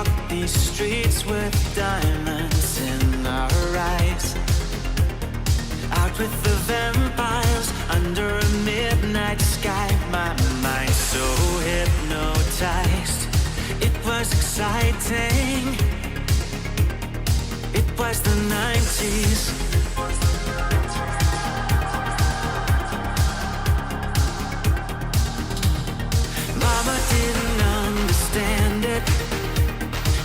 walk these streets with diamonds in our eyes. Out with the vampires under a midnight sky. My mind so hypnotized. It was exciting. It was the 90s. Mama didn't understand it,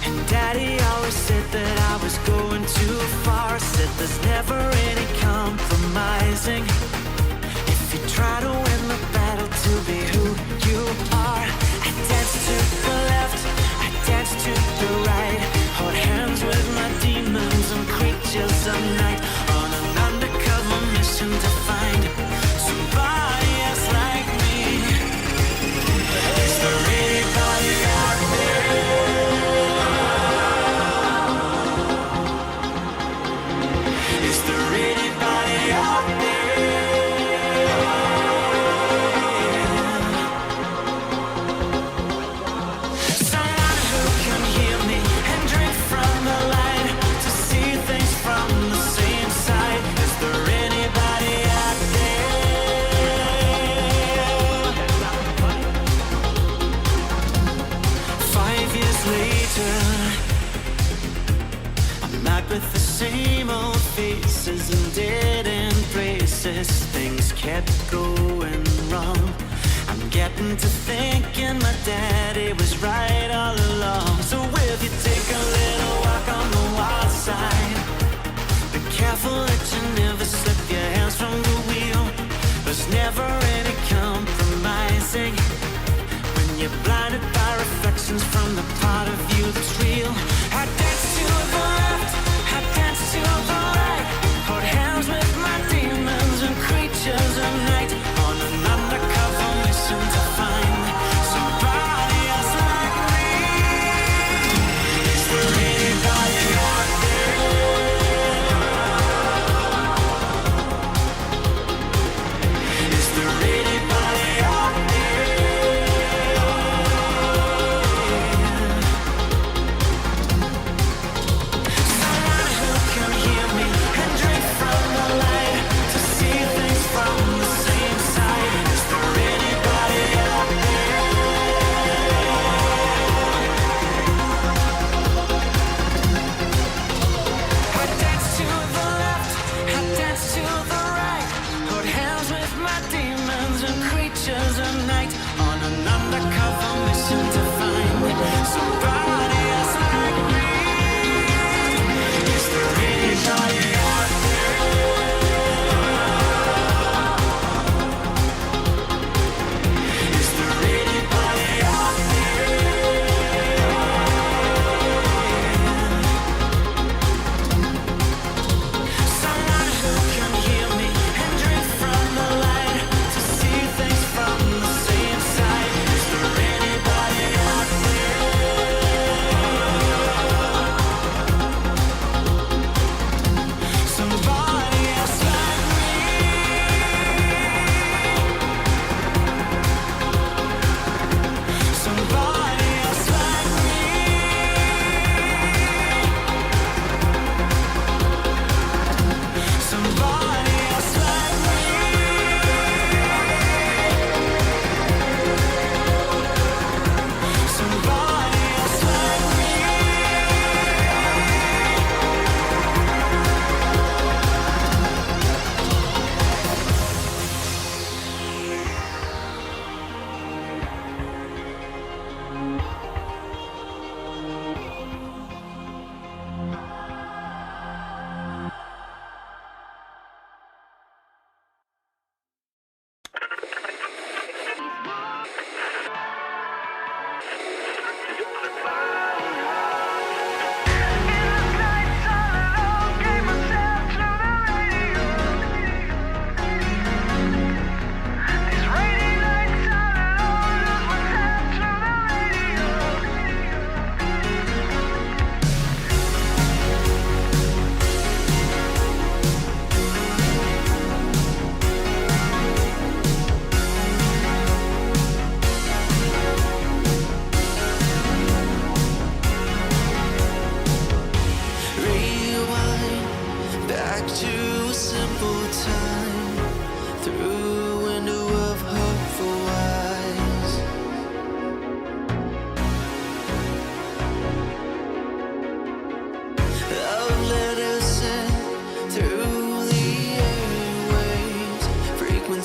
and Daddy always said that I was going too far. Said there's never any compromising if you try to win the battle to be who you are. I danced to the left, I danced to the right, hold hands with my demons and creatures of night, on an undercover mission to find somebody else like me. Is there anybody out there? Is there anybody out there? Someone who can hear me and drink from the light, to see things from the same side. Is there anybody out there? 5 years later, I'm not with the same old faces and dead end places. Things kept going wrong. I'm getting to thinking my daddy was right all along. So will you take a little walk on the wild side? Be careful that you never slip your hands from the wheel. There's never any compromising when you're blinded by reflections from the part of you that's real. I dance to the left, I dance to the right, hold hands with my demons and creatures of night, on an undercover mission to find somebody else like me. Is there anybody out there? Is there anybody out there?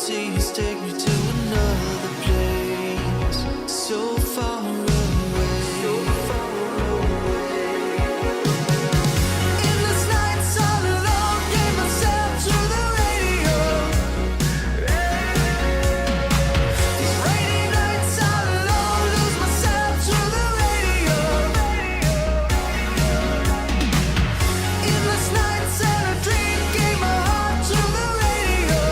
melodies take me to another place, so far away, so far away. In this night's all alone, gave myself to the radio. These rainy nights all alone, lose myself to the radio. In this night's and a dream, gave my heart to the radio.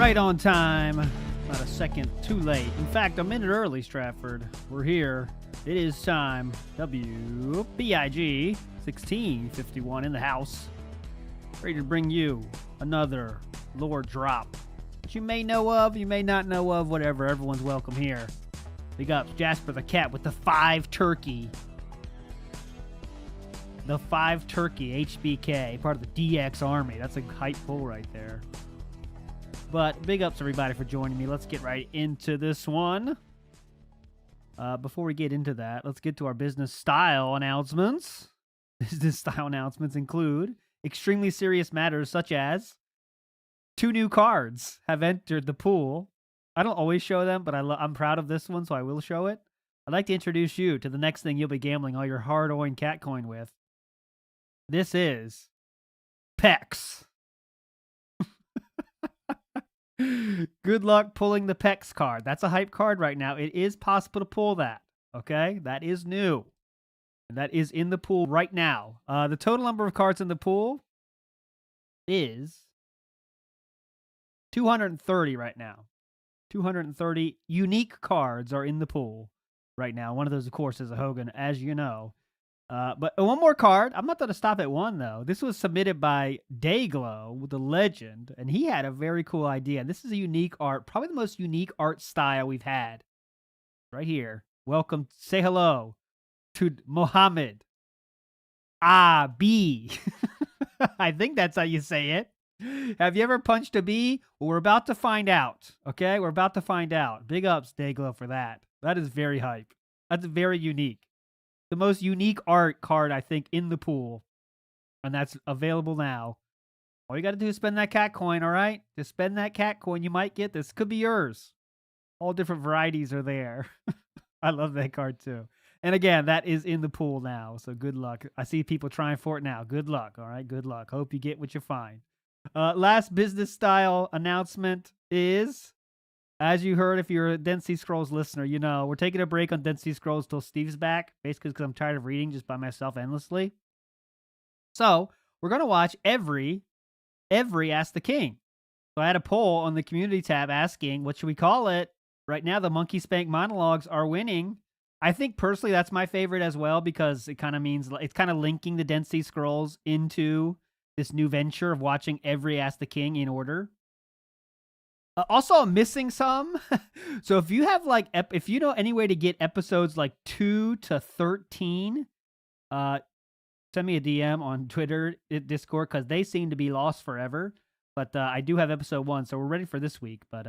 Right on time. Not a second too late. In fact, a minute early, Stratford. We're here. It is time. WPIG 1651 in the house. Ready to bring you another lore drop that you may know of, you may not know of, whatever. Everyone's welcome here. Big ups, Jasper the Cat with the 5 turkey. The 5 turkey HBK, part of the DX Army. That's a hype pull right there. But big ups, everybody, for joining me. Let's get right into this one. Before we get into that, let's get to our business style announcements. Business style announcements include extremely serious matters such as 2 new cards have entered the pool. I don't always show them, but I'm proud of this one, so I will show it. I'd like to introduce you to the next thing you'll be gambling all your hard-earned cat coin with. This is PEX. Good luck pulling the PEX card. That's a hype card right now. It is possible to pull that, okay? That is new. And that is in the pool right now. The total number of cards in the pool is 230 right now. 230 unique cards are in the pool right now. One of those, of course, is a Hogan, as you know. But one more card. I'm not going to stop at one, though. This was submitted by Dayglow, the legend, and he had a very cool idea. This is a unique art, probably the most unique art style we've had. Right here. Welcome. Say hello to Mohammed B. I think that's how you say it. Have you ever punched a bee? Well, we're about to find out. Okay? We're about to find out. Big ups, Dayglow, for that. That is very hype. That's very unique. The most unique art card, I think, in the pool. And that's available now. All you got to do is spend that cat coin, all right? Just spend that cat coin. You might get this. Could be yours. All different varieties are there. I love that card, too. And again, that is in the pool now. So good luck. I see people trying for it now. Good luck, all right? Good luck. Hope you get what you find. Last business style announcement is... As you heard, if you're a Density Scrolls listener, you know, we're taking a break on Density Scrolls till Steve's back, basically because I'm tired of reading just by myself endlessly. So, we're going to watch every Ask the King. So, I had a poll on the community tab asking, what should we call it? Right now, the Monkey Spank monologues are winning. I think, personally, that's my favorite as well, because it kind of means, it's kind of linking the Density Scrolls into this new venture of watching every Ask the King in order. Also, I'm missing some. So if you have if you know any way to get episodes 2 to 13, send me a DM on Twitter, Discord, because they seem to be lost forever. But I do have episode 1, so we're ready for this week. But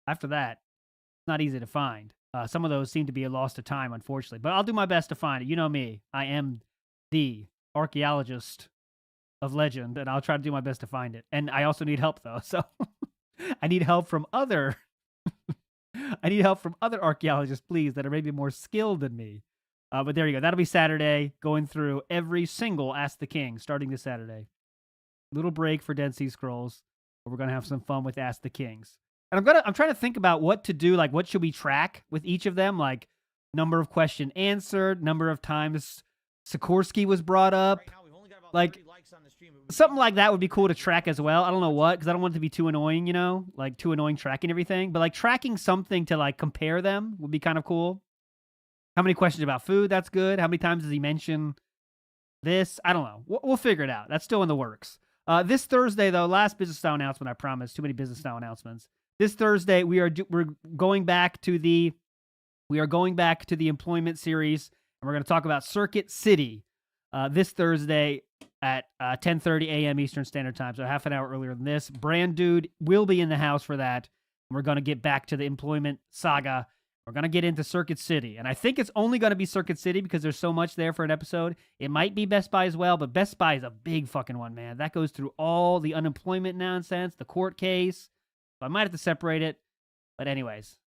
after that, it's not easy to find. Some of those seem to be lost to time, unfortunately. But I'll do my best to find it. You know me. I am the archaeologist of legend, and I'll try to do my best to find it. And I also need help, though, so... I need help from other archaeologists, please, that are maybe more skilled than me. But there you go. That'll be Saturday, going through every single Ask the King, starting this Saturday. Little break for Density Scrolls, but we're gonna have some fun with Ask the Kings. And I'm trying to think about what to do, what should we track with each of them, number of question answered, number of times Sikorsky was brought up. Right now, we've only got about 30 likes on the stream. Something like that would be cool to track as well. I don't know what, because I don't want it to be too annoying, too annoying tracking everything. But tracking something to compare them would be kind of cool. How many questions about food? That's good. How many times does he mention this? I don't know. We'll figure it out. That's still in the works. This Thursday, though, last business style announcement. I promise. Too many business style announcements. This Thursday, we're going back to the employment series, and we're going to talk about Circuit City. This Thursday at 10:30 a.m. Eastern Standard Time, so half an hour earlier than this. Brand Dude will be in the house for that. We're going to get back to the employment saga. We're going to get into Circuit City, and I think it's only going to be Circuit City because there's so much there for an episode. It might be Best Buy as well, but Best Buy is a big fucking one, man. That goes through all the unemployment nonsense, the court case. So I might have to separate it, but anyways,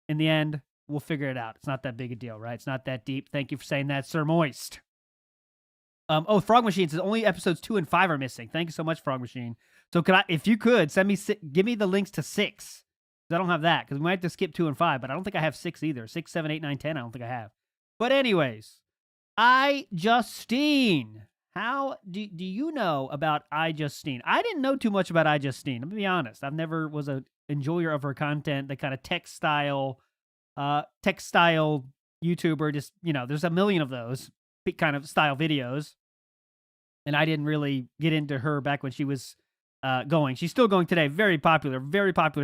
in the end, we'll figure it out. It's not that big a deal, right? It's not that deep. Thank you for saying that, Sir Moist. Frog Machine says only episodes 2 and 5 are missing. Thank you so much, Frog Machine. So if you could give me the links to 6. I don't have that because we might have to skip 2 and 5, but I don't think I have 6 either. 6, 7, 8, 9, 10. I don't think I have. But anyways, iJustine. How do you know about iJustine? I didn't know too much about iJustine. I'm gonna be honest. I've never was an enjoyer of her content, the kind of tech style YouTuber. Just, you know, there's a million of those kind of style videos. And I didn't really get into her back when she was going. She's still going today. Very popular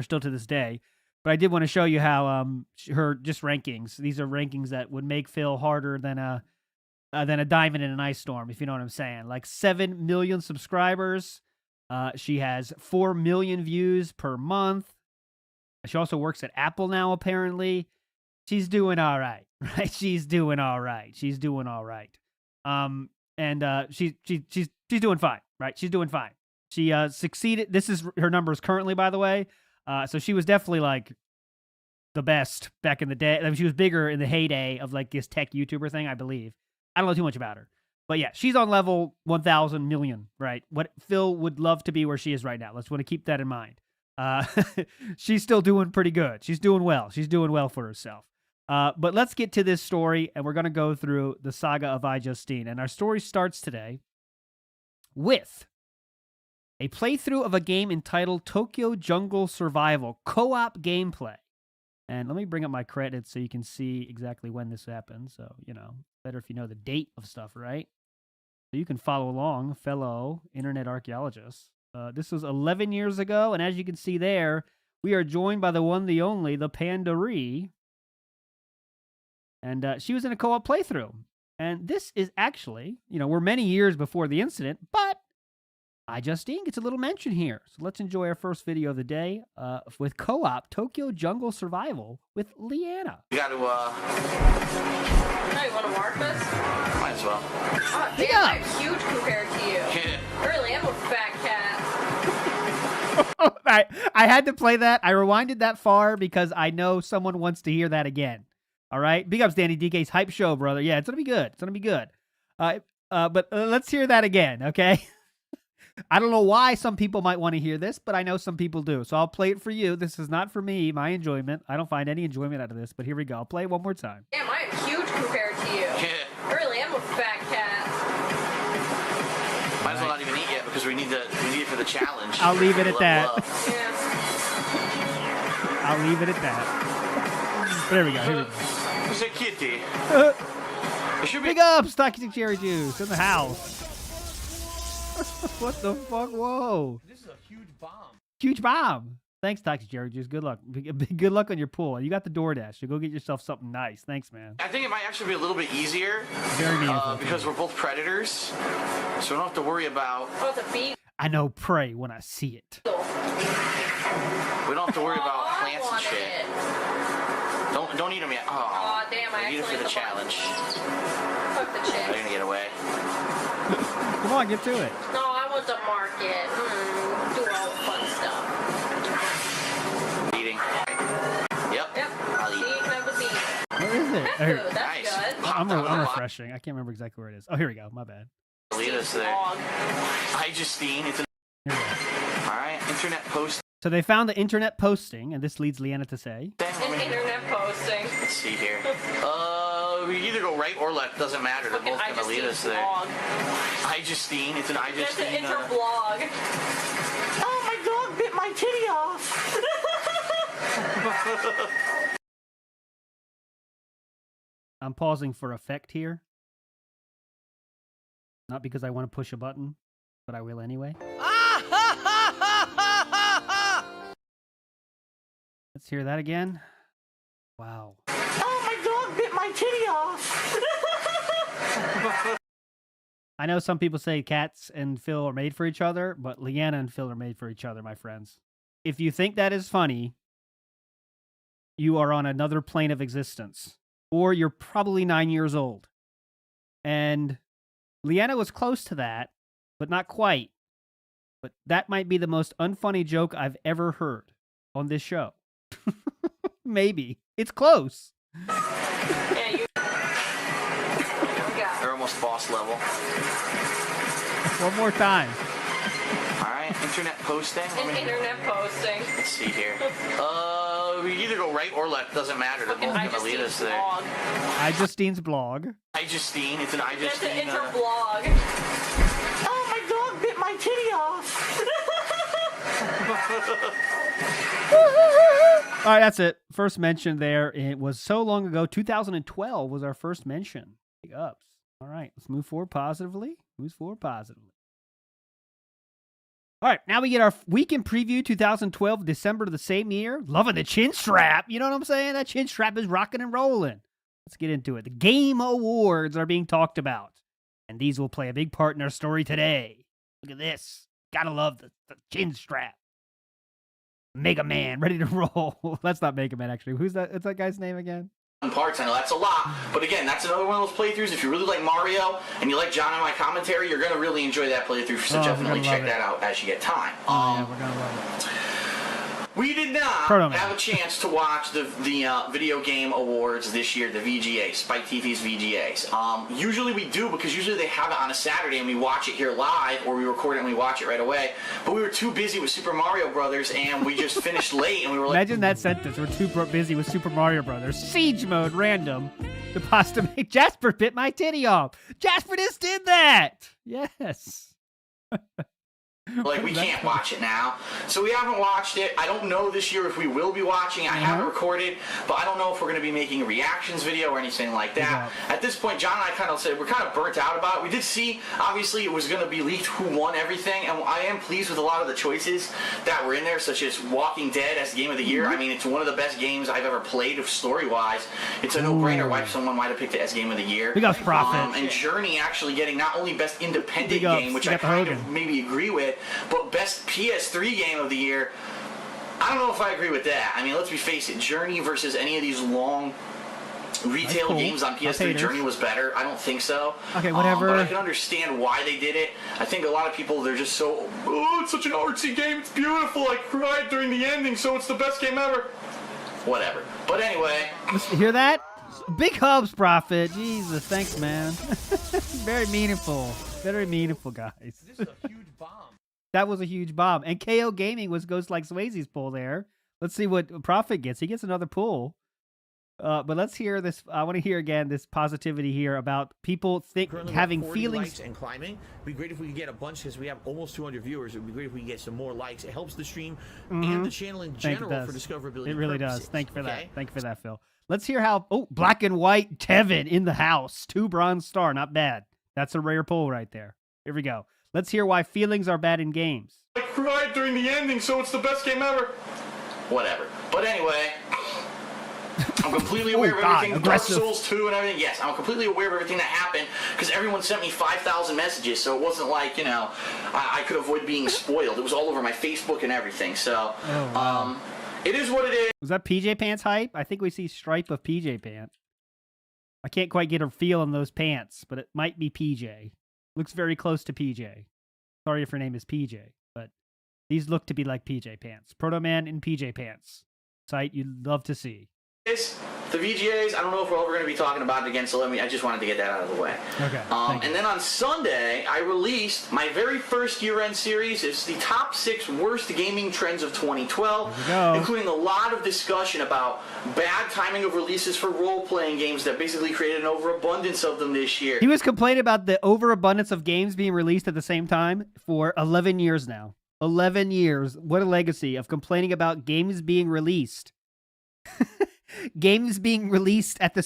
still to this day. But I did want to show you how her just rankings. These are rankings that would make Phil harder than a diamond in an ice storm, if you know what I'm saying. Like 7 million subscribers. She has 4 million views per month. She also works at Apple now, apparently. She's doing all right, right? She's doing all right. She's doing fine, right? She's doing fine. She succeeded. This is her numbers currently, by the way. So she was definitely like the best back in the day. I mean, she was bigger in the heyday of like this tech YouTuber thing, I believe. I don't know too much about her. But yeah, she's on level 1,000 million, right? What Phil would love to be where she is right now. Let's want to keep that in mind. She's still doing pretty good. She's doing well. She's doing well for herself. But let's get to this story, and we're going to go through the saga of iJustine. And our story starts today with a playthrough of a game entitled Tokyo Jungle Survival co-op gameplay. And let me bring up my credits so you can see exactly when this happened. So, you know, better if you know the date of stuff, right? So you can follow along, fellow internet archaeologists. This was 11 years ago, and as you can see there, we are joined by the one, the only, the Pandaree. And she was in a co-op playthrough. And this is actually, you know, we're many years before the incident, but iJustine gets a little mention here. So let's enjoy our first video of the day with co-op Tokyo Jungle Survival with Leanna. You got to, Oh, you want to mark this? might as well. Oh, damn, I'm huge compared to you. Yeah. I really am a fat cat. I had to play that. I rewinded that far because I know someone wants to hear that again. All right? Big ups, Danny DK's hype show, brother. Yeah, it's going to be good. It's going to be good. But let's hear that again, okay? I don't know why some people might want to hear this, but I know some people do. So I'll play it for you. This is not for me, my enjoyment. I don't find any enjoyment out of this, but here we go. I'll play it one more time. Damn, I am huge compared to you. Yeah. I really am a fat cat. Might as well not even eat yet because we need it for the challenge. I'll leave it at that. Yeah. I'll leave it at that. There we go. Here we go. It's a kitty. It should be. Big ups, Toxic Cherry Juice in the house. What the fuck? Whoa. This is a huge bomb. Huge bomb. Thanks, Toxic Cherry Juice. Good luck. Good luck on your pool. You got the DoorDash. So go get yourself something nice. Thanks, man. I think it might actually be a little bit easier Very meaningful. because we're both predators, so we don't have to worry about. Oh, it's a beat. I know prey when I see it. We don't have to worry about Oh, plants I and wanted shit. it. Don't eat them yet. Aw, damn, I we need it for actually the hit the button. challenge. Fuck the They're chick. gonna get away. Come on, get to it. No, I want to market. Do all the fun stuff. Eating. Yep. Yep. I'll See, eat. you can have a beat. Where is it? Pet Here- food, that's Nice. good. I'm refreshing. I can't remember exactly where it is. Oh, here we go. My bad. Lead us there. Dog. iJustine. It's an. Here we go. All right. Internet post. So they found the internet posting, and this leads Leanna to say, An internet posting. Let's see here. We either go right or left. Doesn't matter. They're both gonna lead us there. Blog. iJustine. It's an That's an iJustine. interblog. Oh, my dog bit my titty off. I'm pausing for effect here. Not because I want to push a button, but I will anyway. Let's hear that again. Wow. Oh, my dog bit my titty off. I know some people say cats and Phil are made for each other, but Leanna and Phil are made for each other, my friends. If you think that is funny, you are on another plane of existence. Or you're probably 9 years old. And Leanna was close to that, but not quite. But that might be the most unfunny joke I've ever heard on this show. Maybe. It's close. Yeah, you. They're almost boss level. One more time. All right, internet posting. An internet posting. Let's see here. We either go right or left. Doesn't matter. They're both gonna lead us there. Blog. iJustine's blog. iJustine. It's an That's an iJustine. interblog. Oh, my dog bit my titty off. All right, that's it. First mention there. It was so long ago. 2012 was our first mention. Big ups. All right, let's move forward positively. All right, now we get our weekend preview 2012, December of the same year. Loving the chin strap. You know what I'm saying? That chin strap is rocking and rolling. Let's get into it. The Game Awards are being talked about, and these will play a big part in our story today. Look at this. Gotta love the chin strap. Mega Man, ready to roll. That's not Mega Man, actually. Who's that? What's that guy's name again? Parts. I know that's a lot, but again, that's another one of those playthroughs. If you really like Mario and you like John and my commentary, you're going to really enjoy that playthrough, so definitely check that out as you get time. Yeah, we're going to love it. We did not have a chance to watch the Video Game Awards this year, the VGAs, Spike TV's VGAs. Usually we do, because usually they have it on a Saturday and we watch it here live, or we record it and we watch it right away. But we were too busy with Super Mario Brothers, and we just finished late, and we were like... Imagine that sentence. We're too busy with Super Mario Brothers. Siege mode, random. The pasta make Jasper bit my titty off. Jasper just did that. Yes. Like, we can't watch it now. So we haven't watched it. I don't know this year if we will be watching it. I haven't recorded, but I don't know if we're going to be making a reactions video or anything like that. At this point, John and I kind of said we're kind of burnt out about it. We did see, obviously, it was going to be leaked who won everything, and I am pleased with a lot of the choices that were in there, such as Walking Dead as the Game of the Year. I mean, it's one of the best games I've ever played story-wise. It's a no-brainer why someone might have picked it as Game of the Year. Big ups, Prophet. And Journey actually getting not only Best Independent Game, which I kind of maybe agree with, but Best PS3 Game of the Year. I don't know if I agree with that. I mean, let's face it, Journey versus any of these long retail games on PS3, Journey was better. I don't think so. Okay, whatever. But I can understand why they did it. I think a lot of people, they're just so, oh, it's such an artsy game, it's beautiful, I cried during the ending, so it's the best game ever. Whatever. But anyway. Listen, hear that? Big hubs, Prophet. Jesus, thanks, man. Very meaningful. Very meaningful, guys. This is a huge bomb. That was a huge bomb. And KO Gaming was Ghost Like Swayze's pull there. Let's see what Prophet gets. He gets another pull. But let's hear this. I want to hear again this positivity here about people having feelings. Likes and climbing. It'd be great if we could get a bunch, because we have almost 200 viewers. It would be great if we could get some more likes. It helps the stream and the channel in general for discoverability. It really purposes. does. Thank you for that. Thank you for that, Phil. Let's hear how. Oh, black and white Tevin in the house. 2 bronze star. Not bad. That's a rare pull right there. Here we go. Let's hear why feelings are bad in games. I cried during the ending, so it's the best game ever. Whatever. But anyway, I'm completely aware of everything. Dark Souls 2 and everything. Yes, I'm completely aware of everything that happened, because everyone sent me 5,000 messages, so it wasn't like, you know, I could avoid being spoiled. It was all over my Facebook and everything, so it is what it is. Was that PJ Pants hype? I think we see stripe of PJ Pants. I can't quite get a feel on those pants, but it might be PJ. Looks very close to PJ. Sorry if her name is PJ, but these look to be like PJ Pants. Proto Man in PJ Pants. Sight you'd love to see. The VGAs, I don't know if we're ever going to be talking about it again, so I just wanted to get that out of the way. Okay. And then on Sunday, I released my very first year-end series. It's the top 6 worst gaming trends of 2012, including a lot of discussion about bad timing of releases for role-playing games that basically created an overabundance of them this year. He was complaining about the overabundance of games being released at the same time for 11 years now. 11 years. What a legacy of complaining about games being released. Games being released at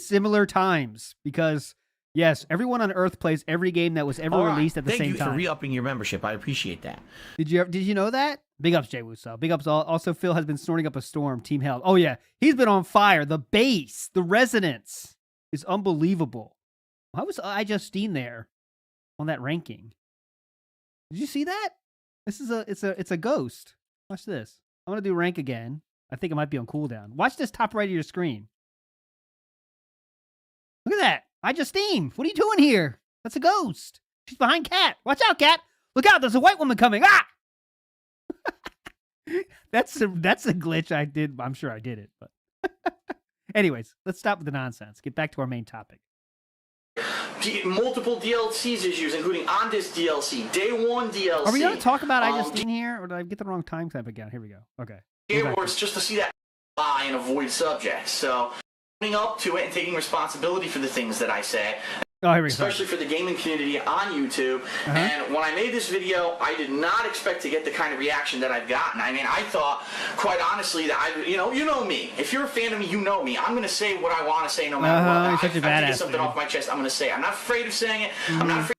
similar times, because yes, everyone on Earth plays every game that was ever released at the same time. Thank you for re-upping your membership. I appreciate that. Did you know that? Big ups, Jay Wuso. Big ups. Also, Phil has been snorting up a storm. Team Hell. Oh yeah, he's been on fire. The bass, the resonance is unbelievable. How was iJustine there on that ranking? Did you see that? It's a ghost. Watch this. I'm gonna do rank again. I think it might be on cooldown. Watch this top right of your screen. Look at that. iJustine, what are you doing here? That's a ghost. She's behind Cat. Watch out, Cat. Look out, there's a white woman coming. Ah! That's a glitch I did. I'm sure I did it. But anyways, let's stop with the nonsense. Get back to our main topic. Multiple DLCs issues, including on this DLC, Day 1 DLC. Are we going to talk about iJustine here, or did I get the wrong time type again? Here we go. Okay. Awards just to see that lie and avoid subjects. So, owning up to it and taking responsibility for the things that I say. Oh, here we go. Especially for the gaming community on YouTube. And when I made this video, I did not expect to get the kind of reaction that I've gotten. I mean, I thought, quite honestly, that you know me. If you're a fan of me, you know me. I'm going to say what I want to say no matter what. If I get something off my chest, I'm going to say it. I'm not afraid of saying it. I'm not afraid.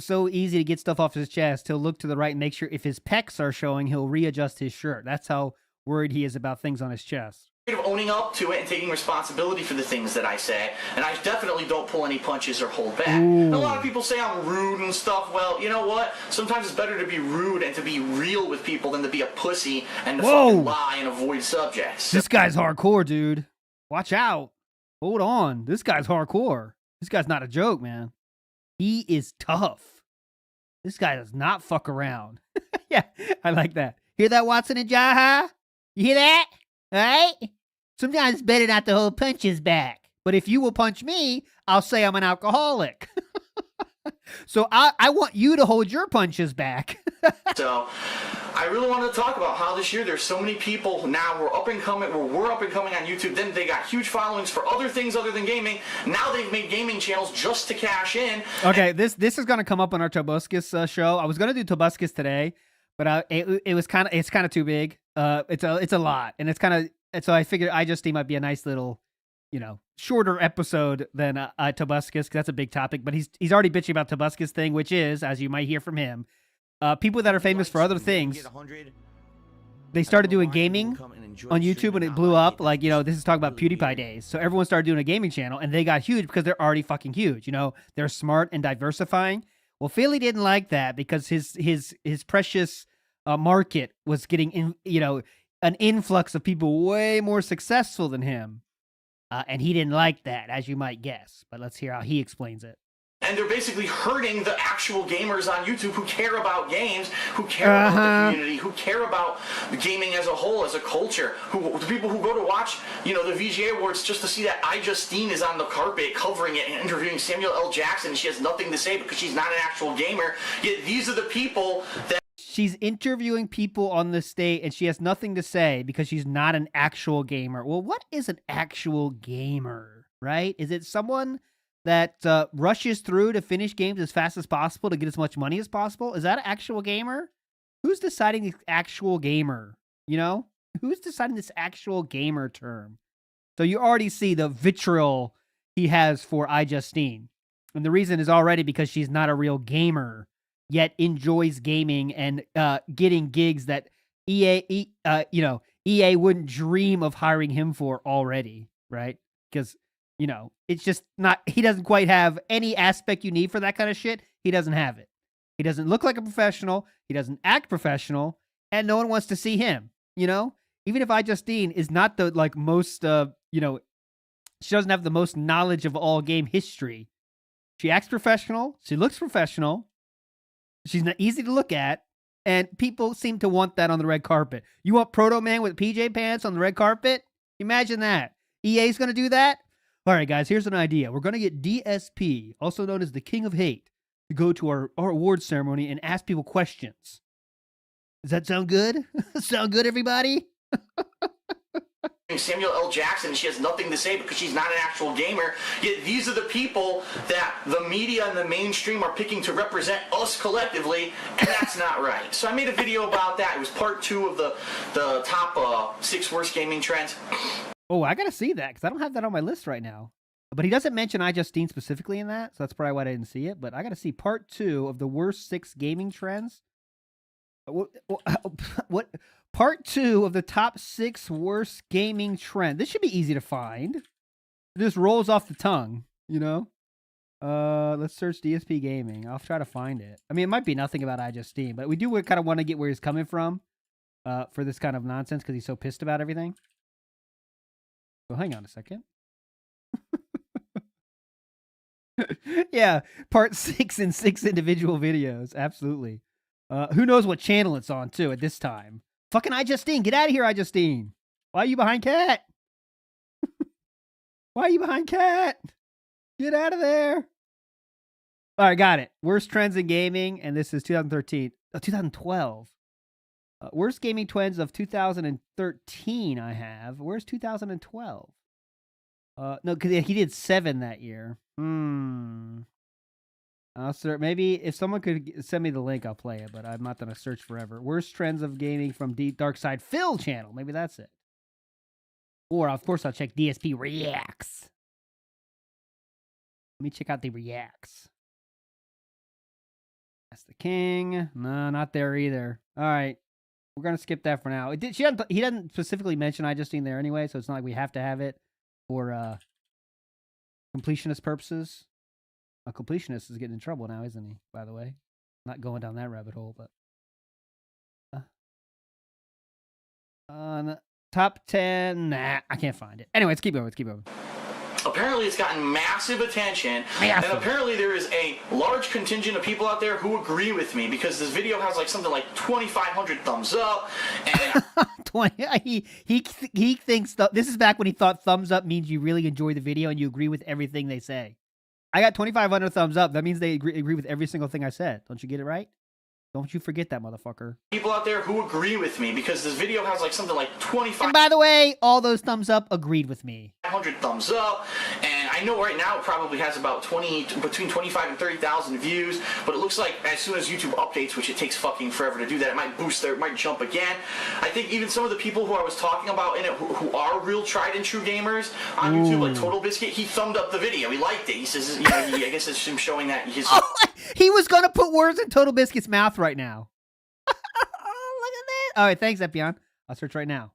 So easy to get stuff off his chest. He'll look to the right and make sure if his pecs are showing, he'll readjust his shirt. That's how worried he is about things on his chest. Of owning up to it and taking responsibility for the things that I say, and I definitely don't pull any punches or hold back. And a lot of people say I'm rude and stuff. Well, you know what? Sometimes it's better to be rude and to be real with people than to be a pussy and to fucking lie and avoid subjects. This guy's hardcore, dude. Watch out. Hold on. This guy's hardcore. This guy's not a joke, man. He is tough. This guy does not fuck around. Yeah, I like that. Hear that, Watson and Jaha? You hear that? All right? Sometimes it's better not to hold punches back. But if you will punch me, I'll say I'm an alcoholic. So I want you to hold your punches back. So I really wanted to talk about how this year there's so many people now we're up and coming on YouTube. Then they got huge followings for other things other than gaming. Now they've made gaming channels just to cash in. Okay, this is going to come up on our Tobuscus show. I was going to do Tobuscus today, but it's kind of too big. It's a lot, and it's kind of. And so I figured iJustine might be a nice little, shorter episode than Tobuscus, because that's a big topic. But he's already bitching about Tobuscus thing, which is, as you might hear from him, people that are famous for other things, they started doing gaming on YouTube and it blew up. Like, this is talking about PewDiePie days. So everyone started doing a gaming channel, and they got huge because they're already fucking huge. They're smart and diversifying. Well, Philly didn't like that because his precious market was getting an influx of people way more successful than him. And he didn't like that, as you might guess. But let's hear how he explains it. And they're basically hurting the actual gamers on YouTube who care about games, who care about the community, who care about gaming as a whole, as a culture, the people who go to watch, the VGA Awards just to see that iJustine is on the carpet covering it and interviewing Samuel L. Jackson, and she has nothing to say because she's not an actual gamer. Yet these are the people that... She's interviewing people on the stage, and she has nothing to say because she's not an actual gamer. Well, what is an actual gamer, right? Is it someone that rushes through to finish games as fast as possible to get as much money as possible? Is that an actual gamer? Who's deciding the actual gamer? Who's deciding this actual gamer term? So you already see the vitriol he has for iJustine. And the reason is already because she's not a real gamer, yet enjoys gaming and getting gigs that EA wouldn't dream of hiring him for already, right? Because, it's just not, he doesn't quite have any aspect you need for that kind of shit. He doesn't have it. He doesn't look like a professional. He doesn't act professional, and no one wants to see him, Even if iJustine is not the, most, she doesn't have the most knowledge of all game history. She acts professional. She looks professional. She's not easy to look at, and people seem to want that on the red carpet. You want Proto Man with PJ pants on the red carpet? Imagine that. EA's going to do that? All right, guys, here's an idea. We're going to get DSP, also known as the King of Hate, to go to our awards ceremony and ask people questions. Does that sound good? Sound good, everybody? Samuel L. Jackson, she has nothing to say because she's not an actual gamer. Yet these are the people that the media and the mainstream are picking to represent us collectively, and that's not right. So I made a video about that. It was part 2 of the top 6 worst gaming trends. Oh, I gotta see that because I don't have that on my list right now. But he doesn't mention iJustine specifically in that, so that's probably why I didn't see it. But I gotta see part 2 of the worst 6 gaming trends. What? Part 2 of the top 6 worst gaming trend. This should be easy to find. It just rolls off the tongue, Let's search DSP gaming. I'll try to find it. I mean, it might be nothing about iJustine, but we do kind of want to get where he's coming from for this kind of nonsense because he's so pissed about everything. So hang on a second. Yeah, part 6 in 6 individual videos. Absolutely. Who knows what channel it's on, too, at this time. Fucking iJustine, get out of here, iJustine. Why are you behind Cat? Why are you behind Cat? Get out of there. All right, got it. Worst trends in gaming, and this is 2012. Worst gaming trends of 2013 I have. Where's 2012? No, because he did 7 that year. Sir, maybe if someone could send me the link, I'll play it, but I'm not going to search forever. Worst trends of gaming from Dark Side Phil channel. Maybe that's it. Or, of course, I'll check DSP Reacts. Let me check out the Reacts. That's the King. No, not there either. All right. We're going to skip that for now. He doesn't specifically mention iJustine there anyway, so it's not like we have to have it for completionist purposes. A completionist is getting in trouble now, isn't he? By the way, not going down that rabbit hole, but top 10. Nah, I can't find it. Anyway, let's keep going. Let's keep going. Apparently, it's gotten massive attention, and apparently there is a large contingent of people out there who agree with me because this video has like something like 2,500 thumbs up. And 20. He thinks this is back when he thought thumbs up means you really enjoy the video and you agree with everything they say. I got 2,500 thumbs up. That means they agree with every single thing I said. Don't you get it right? Don't you forget that, motherfucker. People out there who agree with me because this video has like something like 25. And by the way, all those thumbs up agreed with me. 100 thumbs up, and I know right now it probably has about between 25 and 30,000 views, but it looks like as soon as YouTube updates, which it takes fucking forever to do that, it might boost there, it might jump again. I think even some of the people who I was talking about in it who are real tried and true gamers on YouTube, like Total Biscuit, he thumbed up the video, he liked it. He says, you know, I guess it's him showing that his... He was gonna put words in Total Biscuit's mouth right now. Look at that. All right, thanks, Epion. I'll search right now.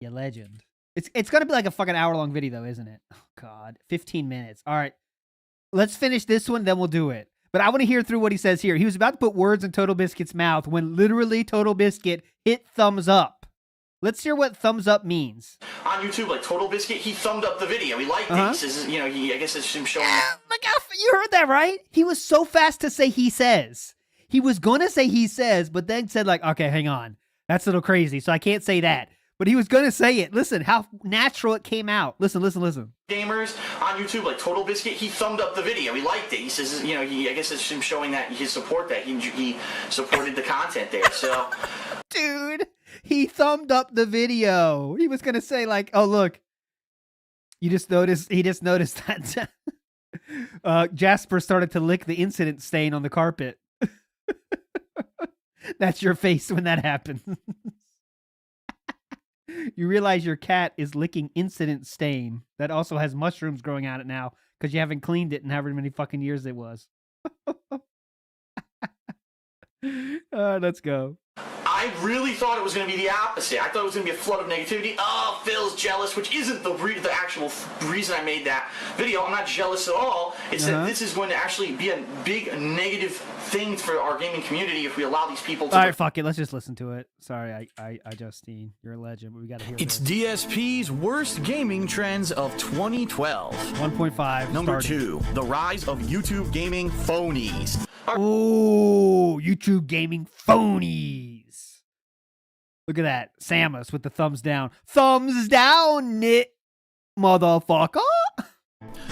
You legend. It's gonna be like a fucking hour-long video, though, isn't it? Oh, God. 15 minutes. All right. Let's finish this one, then we'll do it. But I want to hear through what he says here. He was about to put words in Total Biscuit's mouth when literally Total Biscuit hit thumbs up. Let's hear what thumbs up means. On YouTube, like Total Biscuit, he thumbed up the video. He liked it. He says, you know, I guess it's him showing... Look how... You heard that, right? He was so fast to say he says. He was going to say he says, but then said like, okay, hang on. That's a little crazy, so I can't say that. But he was going to say it. Listen, how natural it came out. Listen. Gamers on YouTube, like Total Biscuit, he thumbed up the video. He liked it. He says, you know, I guess it's him showing that his support, that he supported the content there. So, dude, he thumbed up the video. He was going to say like, oh, look, he just noticed that Jasper started to lick the incident stain on the carpet. That's your face when that happens. You realize your cat is licking incident stain that also has mushrooms growing out it now because you haven't cleaned it in however many fucking years it was. Let's go. I really thought it was going to be the opposite. I thought it was going to be a flood of negativity. Oh, Phil's jealous, which isn't the actual reason I made that video. I'm not jealous at all. It's that this is going to actually be a big negative thing for our gaming community if we allow these people to... All right, fuck it. Let's just listen to it. Sorry, iJustine. You're a legend, but we got to hear It's this. DSP's worst gaming trends of 2012. 1.5. Number starting. 2, the rise of YouTube gaming phonies. Oh, YouTube gaming phonies. Look at that. Samus with the thumbs down. Thumbs down, it motherfucker.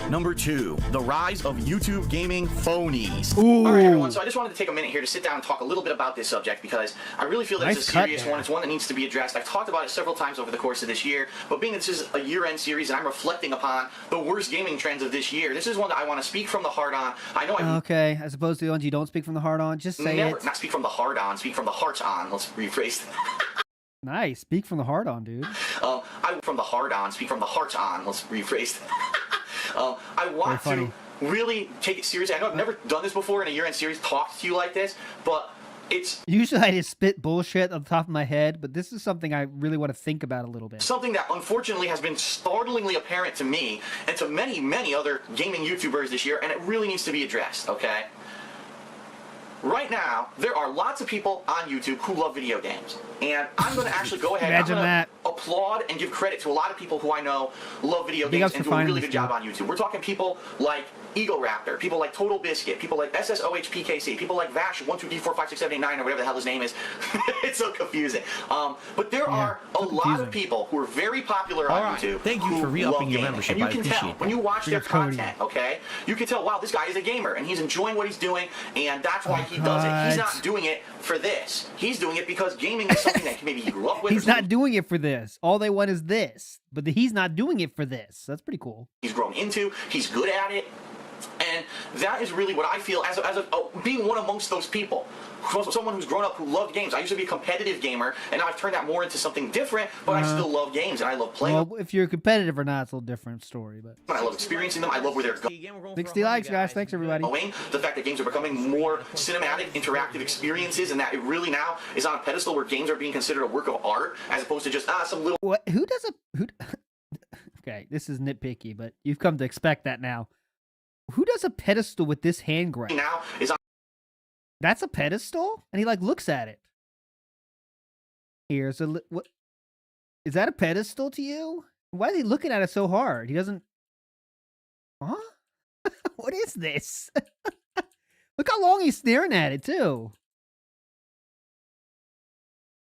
Number 2, the rise of YouTube gaming phonies. Ooh. All right, everyone, so I just wanted to take a minute here to sit down and talk a little bit about this subject because I really feel that Nice it's a cut serious there. one. It's one that needs to be addressed. I've talked about it several times over the course of this year, but being that this is a year-end series and I'm reflecting upon the worst gaming trends of this year, this is one that I want to speak from the heart on. I know I Okay, as opposed to the ones you don't speak from the heart on, just say never, it. not speak from the heart on, speak from the heart on. Let's rephrase that. Nice. Speak from the heart on, dude. I from the heart on, speak from the heart on. Let's rephrase that. I want to really take it seriously. I know I've never done this before in a year-end series, talked to you like this, but it's... Usually I just spit bullshit on the top of my head, but this is something I really want to think about a little bit. something that unfortunately has been startlingly apparent to me and to many, many other gaming YouTubers this year, and it really needs to be addressed, okay? Right now, there are lots of people on YouTube who love video games. And I'm going to actually go ahead Imagine and that. applaud and give credit to a lot of people who I know love video Big games ups and for do a finding really this, good job dude. on YouTube. We're talking people like Ego Raptor, people like Total Biscuit, people like SSOHPKC, people like Vash123456789 or whatever the hell his name is. It's so confusing. But there are a lot of people who are very popular on YouTube. Thank you who for re-upping love your gaming. membership. And you I can tell appreciate when you watch their Here's Cody. content, okay? You can tell, wow, this guy is a gamer and he's enjoying what he's doing, and that's why he does it. He's not doing it for this. He's doing it because gaming is something that maybe he grew up with. He's not doing it for this. this. All they want is this. But he's not doing it for this. That's pretty cool. He's grown into. He's good at it. And that is really what I feel as being one amongst those people. Someone who's grown up who loved games. I used to be a competitive gamer, and now I've turned that more into something different, but I still love games, and I love playing them. Well, if you're competitive or not, it's a little different story. But I love experiencing them. I love where they're going. 60 likes, guys. Thanks, everybody. The fact that games are becoming more cinematic, interactive experiences, and that it really now is on a pedestal where games are being considered a work of art, as opposed to just, some little... What? Who does a... Who... Okay, this is nitpicky, but you've come to expect that now. Who does a pedestal with this hand grab? Now is on... That's a pedestal? And he, like, looks at it. Here's a... What? Is that a pedestal to you? Why is he looking at it so hard? He doesn't... Huh? What is this? Look how long he's staring at it, too.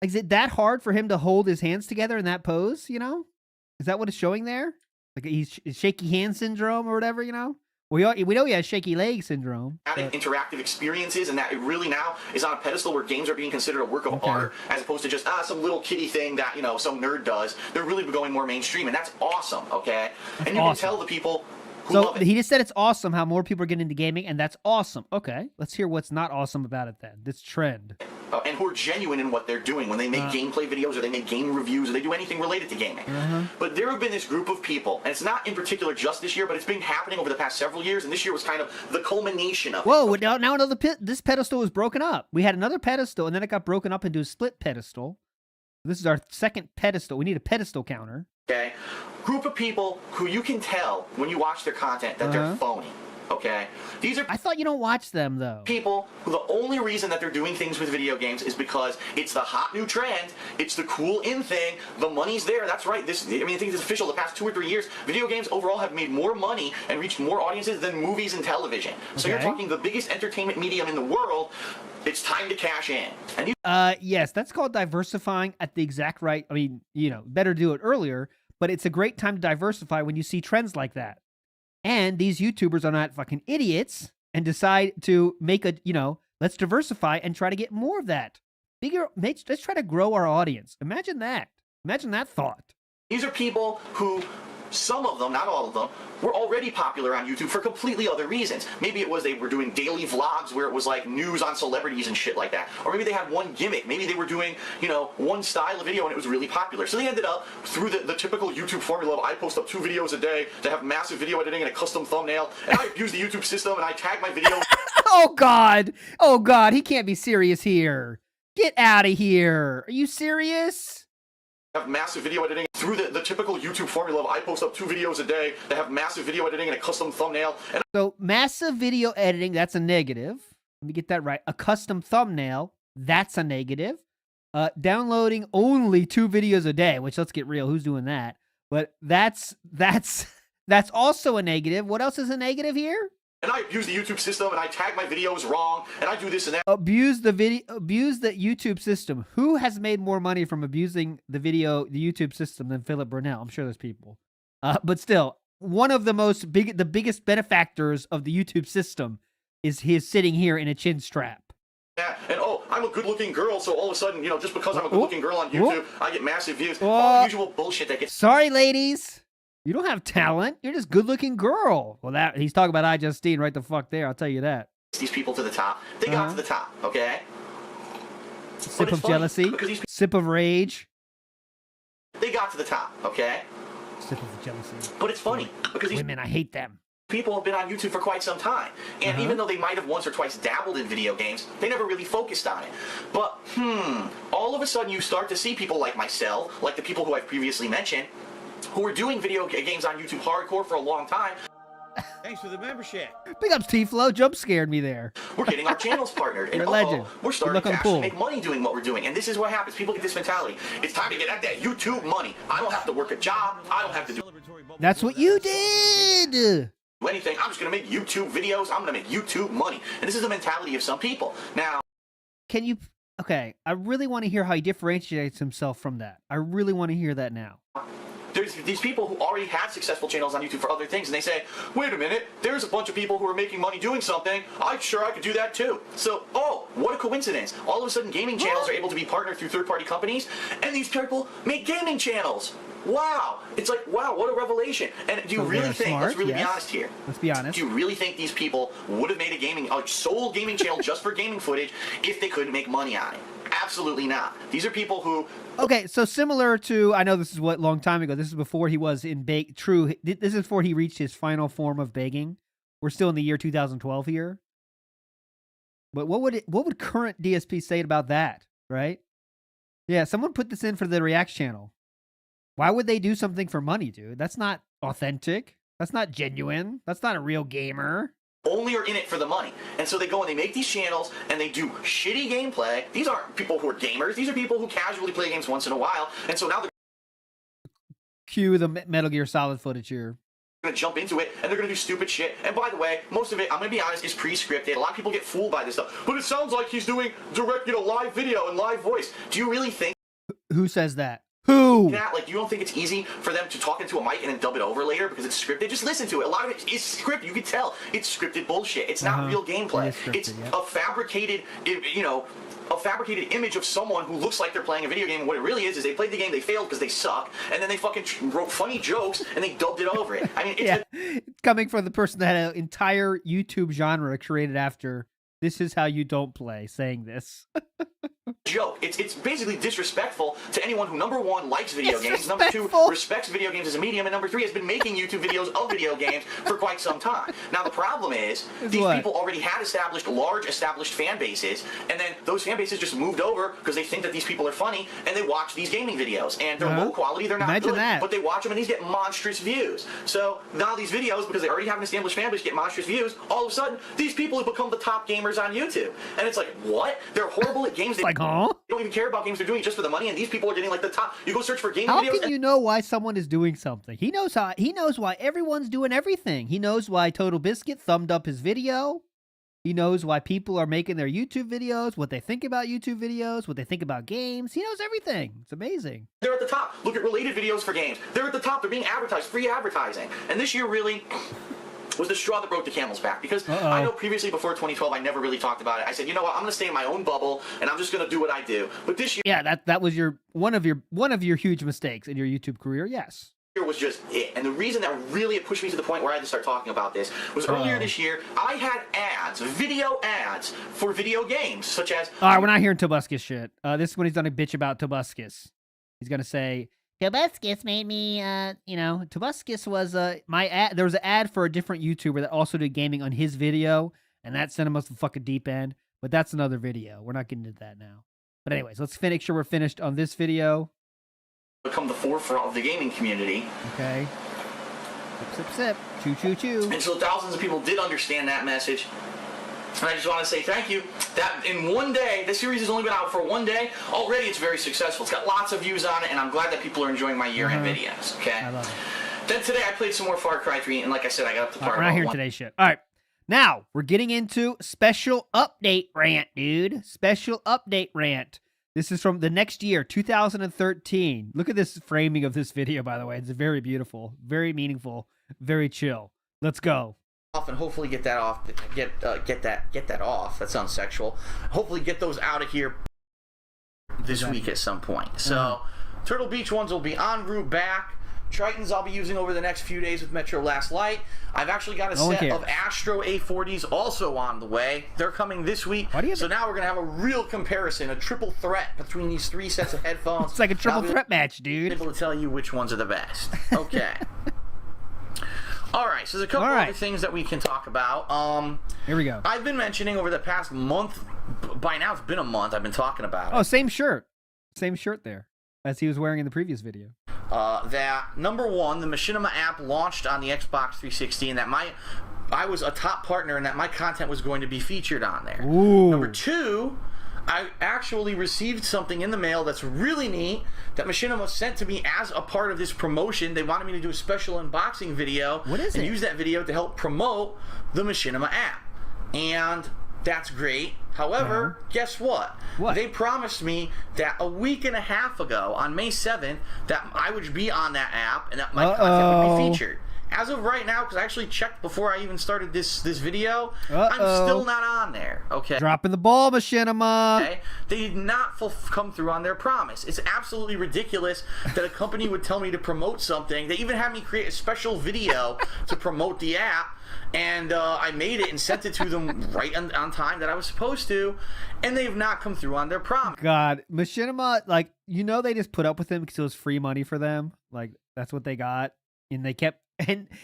Is it that hard for him to hold his hands together in that pose, you know? Is that what it's showing there? Like he's shaky hand syndrome or whatever, you know? We know he has shaky leg syndrome. Interactive experiences, and that it really now is on a pedestal where games are being considered a work of art, as opposed to just some little kiddie thing that, you know, some nerd does. They're really going more mainstream, and that's awesome, okay? That's and you awesome. can tell the people who so love it. He just said it's awesome how more people are getting into gaming, and that's awesome. Okay, let's hear what's not awesome about it then. This trend. And who are genuine in what they're doing when they make gameplay videos or they make game reviews or they do anything related to gaming. But there have been this group of people, and it's not in particular just this year, but it's been happening over the past several years, and this year was kind of the culmination of Whoa, now this pedestal was broken up. We had another pedestal, and then it got broken up into a split pedestal. This is our second pedestal. We need a pedestal counter. Okay? Group of people who you can tell when you watch their content that they're phony. Okay? These are I thought you don't watch them, though. people who the only reason that they're doing things with video games is because it's the hot new trend, it's the cool in thing, the money's there. That's right. I think it's official. The past 2 or 3 years, video games overall have made more money and reached more audiences than movies and television. So you're talking the biggest entertainment medium in the world. It's time to cash in. And yes, that's called diversifying at the exact right. I mean, you know, better do it earlier, but it's a great time to diversify when you see trends like that. And these YouTubers are not fucking idiots and decide to make let's diversify and try to get more of that. Let's try to grow our audience. Imagine that. Imagine that thought. these are people who, some of them, not all of them, were already popular on YouTube for completely other reasons. Maybe it was they were doing daily vlogs where it was like news on celebrities and shit like that. Or maybe they had one gimmick. Maybe they were doing, one style of video and it was really popular. So they ended up, through the typical YouTube formula of I post up 2 videos a day to have massive video editing and a custom thumbnail, and I abuse the YouTube system and I tag my videos. Oh God, he can't be serious here. Get out of here. Are you serious? Have massive video editing through the typical YouTube formula of I post up 2 videos a day to have massive video editing and a custom thumbnail. And So massive video editing, that's a negative. Let me get that right. A custom thumbnail, that's a negative. Downloading only 2 videos a day, which, let's get real, who's doing that? But that's also a negative. What else is a negative here? and I abuse the YouTube system and I tag my videos wrong and I do this and that. Abuse the YouTube system. Who has made more money from abusing the YouTube system than Philip Burnell? I'm sure there's people. But still, one of the biggest benefactors of the YouTube system is his sitting here in a chin strap. Yeah, and I'm a good-looking girl, so all of a sudden, just because I'm a good-looking girl on YouTube, I get massive views. All the usual bullshit that gets. Sorry, ladies. You don't have talent. You're just a good-looking girl. Well, he's talking about iJustine right the fuck there. I'll tell you that. These people to the top. They got to the top, okay? Sip of jealousy. Sip of rage. They got to the top, okay? Sip of jealousy. But it's funny because these women, I hate them. People have been on YouTube for quite some time. And even though they might have once or twice dabbled in video games, they never really focused on it. But, all of a sudden you start to see people like myself, like the people who I've previously mentioned, who were doing video games on YouTube hardcore for a long time. Thanks for the membership. Big ups, T-Flow. Jump scared me there. We're getting our channels partnered. And You're a legend. We're starting to cool. actually make money doing what we're doing. And this is what happens. People get this mentality. It's time to get at that YouTube money. I don't have to work a job. I don't have to do That's what you did. anything. I'm just going to make YouTube videos. I'm going to make YouTube money. And this is the mentality of some people. Now, okay, I really want to hear how he differentiates himself from that. I really want to hear that now. there's these people who already had successful channels on YouTube for other things, and they say, wait a minute, there's a bunch of people who are making money doing something. I'm sure I could do that too. So, oh, what a coincidence. All of a sudden, gaming channels are able to be partnered through third-party companies, and these people make gaming channels. Wow. It's like, wow, what a revelation. And do you really think, smart, let's really yes. be honest here. Let's be honest. Do you really think these people would have made a sole gaming channel just for gaming footage if they couldn't make money on it? Absolutely not. These are people who... Okay, so similar to, I know this is what long time ago. This is before he was in this is before he reached his final form of begging. We're still in the year 2012 here. But what would current DSP say about that, right? Yeah, someone put this in for the Reacts channel. Why would they do something for money, dude? That's not authentic. That's not genuine. That's not a real gamer. Only are in it for the money. And so they go and they make these channels and they do shitty gameplay. These aren't people who are gamers. These are people who casually play games once in a while. And so now they're Cue the Metal Gear Solid footage here. going to jump into it and they're going to do stupid shit. And by the way, most of it, I'm going to be honest, is pre-scripted. A lot of people get fooled by this stuff. But it sounds like he's doing direct, live video and live voice. Do you really think Who says that? Who? that? Like, you don't think it's easy for them to talk into a mic and then dub it over later because it's scripted? Just listen to it. A lot of it is scripted. You can tell it's scripted bullshit. It's not real gameplay. It's a fabricated, a fabricated image of someone who looks like they're playing a video game. And what it really is they played the game, they failed because they suck, and then they fucking wrote funny jokes and they dubbed it over it. I mean, it's Coming from the person that had an entire YouTube genre created after "This is how you don't play," saying this. joke. It's basically disrespectful to anyone who, number one, likes video games, number two, respects video games as a medium, and number three, has been making YouTube videos of video games for quite some time. Now, the problem is these people already had large established fan bases, and then those fan bases just moved over because they think that these people are funny, and they watch these gaming videos, and they're low quality, they're not good, but they watch them, and these get monstrous views. So now these videos, because they already have an established fan base, get monstrous views, all of a sudden, these people have become the top gamers on YouTube. And it's like, what? They're horrible at games. They don't even care about games. They're doing it just for the money, and these people are getting like the top. You go search for gaming videos. How can you know why someone is doing something? He knows why everyone's doing everything. He knows why Total Biscuit thumbed up his video. He knows why people are making their YouTube videos, what they think about YouTube videos, what they think about games. He knows everything. It's amazing. They're at the top. Look at related videos for games. They're at the top. They're being advertised, free advertising. And this year really was the straw that broke the camel's back, because I know previously, before 2012, I never really talked about it. I said, you know what, I'm going to stay in my own bubble, and I'm just going to do what I do. But this year, yeah, that was one of your huge mistakes in your YouTube career. Yes, was just it. And the reason that really pushed me to the point where I had to start talking about this was earlier this year, I had ads, video ads for video games, such as... All right, we're not hearing Tobuscus shit. This is when he's done a bitch about Tobuscus. He's going to say, Tobuscus made me, Tobuscus was my ad. There was an ad for a different YouTuber that also did gaming on his video, and that sent him off the fucking deep end. But that's another video. We're not getting into that now. But anyways, let's make sure we're finished on this video. Become the forefront of the gaming community. Okay. Sip, sip, sip. Choo, choo, choo. And so thousands of people did understand that message. And I just want to say thank you. That in one day, this series has only been out for one day. Already it's very successful. It's got lots of views on it, and I'm glad that people are enjoying my year-end videos. Okay? I love it. Then today I played some more Far Cry 3, and like I said, I got up to part we're not hearing today's shit. All right. Now, we're getting into special update rant, dude. Special update rant. This is from the next year, 2013. Look at this framing of this video, by the way. It's very beautiful, very meaningful, very chill. Let's go. And hopefully get that off. Get that off. That sounds sexual. Hopefully get those out of here this week at some point. So Turtle Beach ones will be en route back. Tritons I'll be using over the next few days with Metro Last Light. I've actually got a set of Astro A40s also on the way. They're coming this week. So now we're going to have a real comparison, a triple threat between these three sets of headphones. It's like a triple threat match, dude. Able to tell you which ones are the best. Okay. All right, so there's a couple other things that we can talk about. Here we go. I've been mentioning over the past month, by now it's been a month, I've been talking about it. Oh, same shirt. Same shirt there, as he was wearing in the previous video. That, number one, the Machinima app launched on the Xbox 360, and that I was a top partner, and that my content was going to be featured on there. Ooh. Number two, I actually received something in the mail that's really neat that Machinima sent to me as a part of this promotion. They wanted me to do a special unboxing video. What is it? Use that video to help promote the Machinima app. And That's great. However, guess what? They promised me that a week and a half ago, on May 7th, that I would be on that app and that my content would be featured. As of right now, because I actually checked before I even started this video, I'm still not on there. Okay. Dropping the ball, Machinima. Okay. They did not come through on their promise. It's absolutely ridiculous that a company would tell me to promote something. They even had me create a special video to promote the app, and I made it and sent it to them right on time that I was supposed to, and they've not come through on their promise. God, Machinima, like, you know, they just put up with him because it was free money for them. Like, that's what they got, and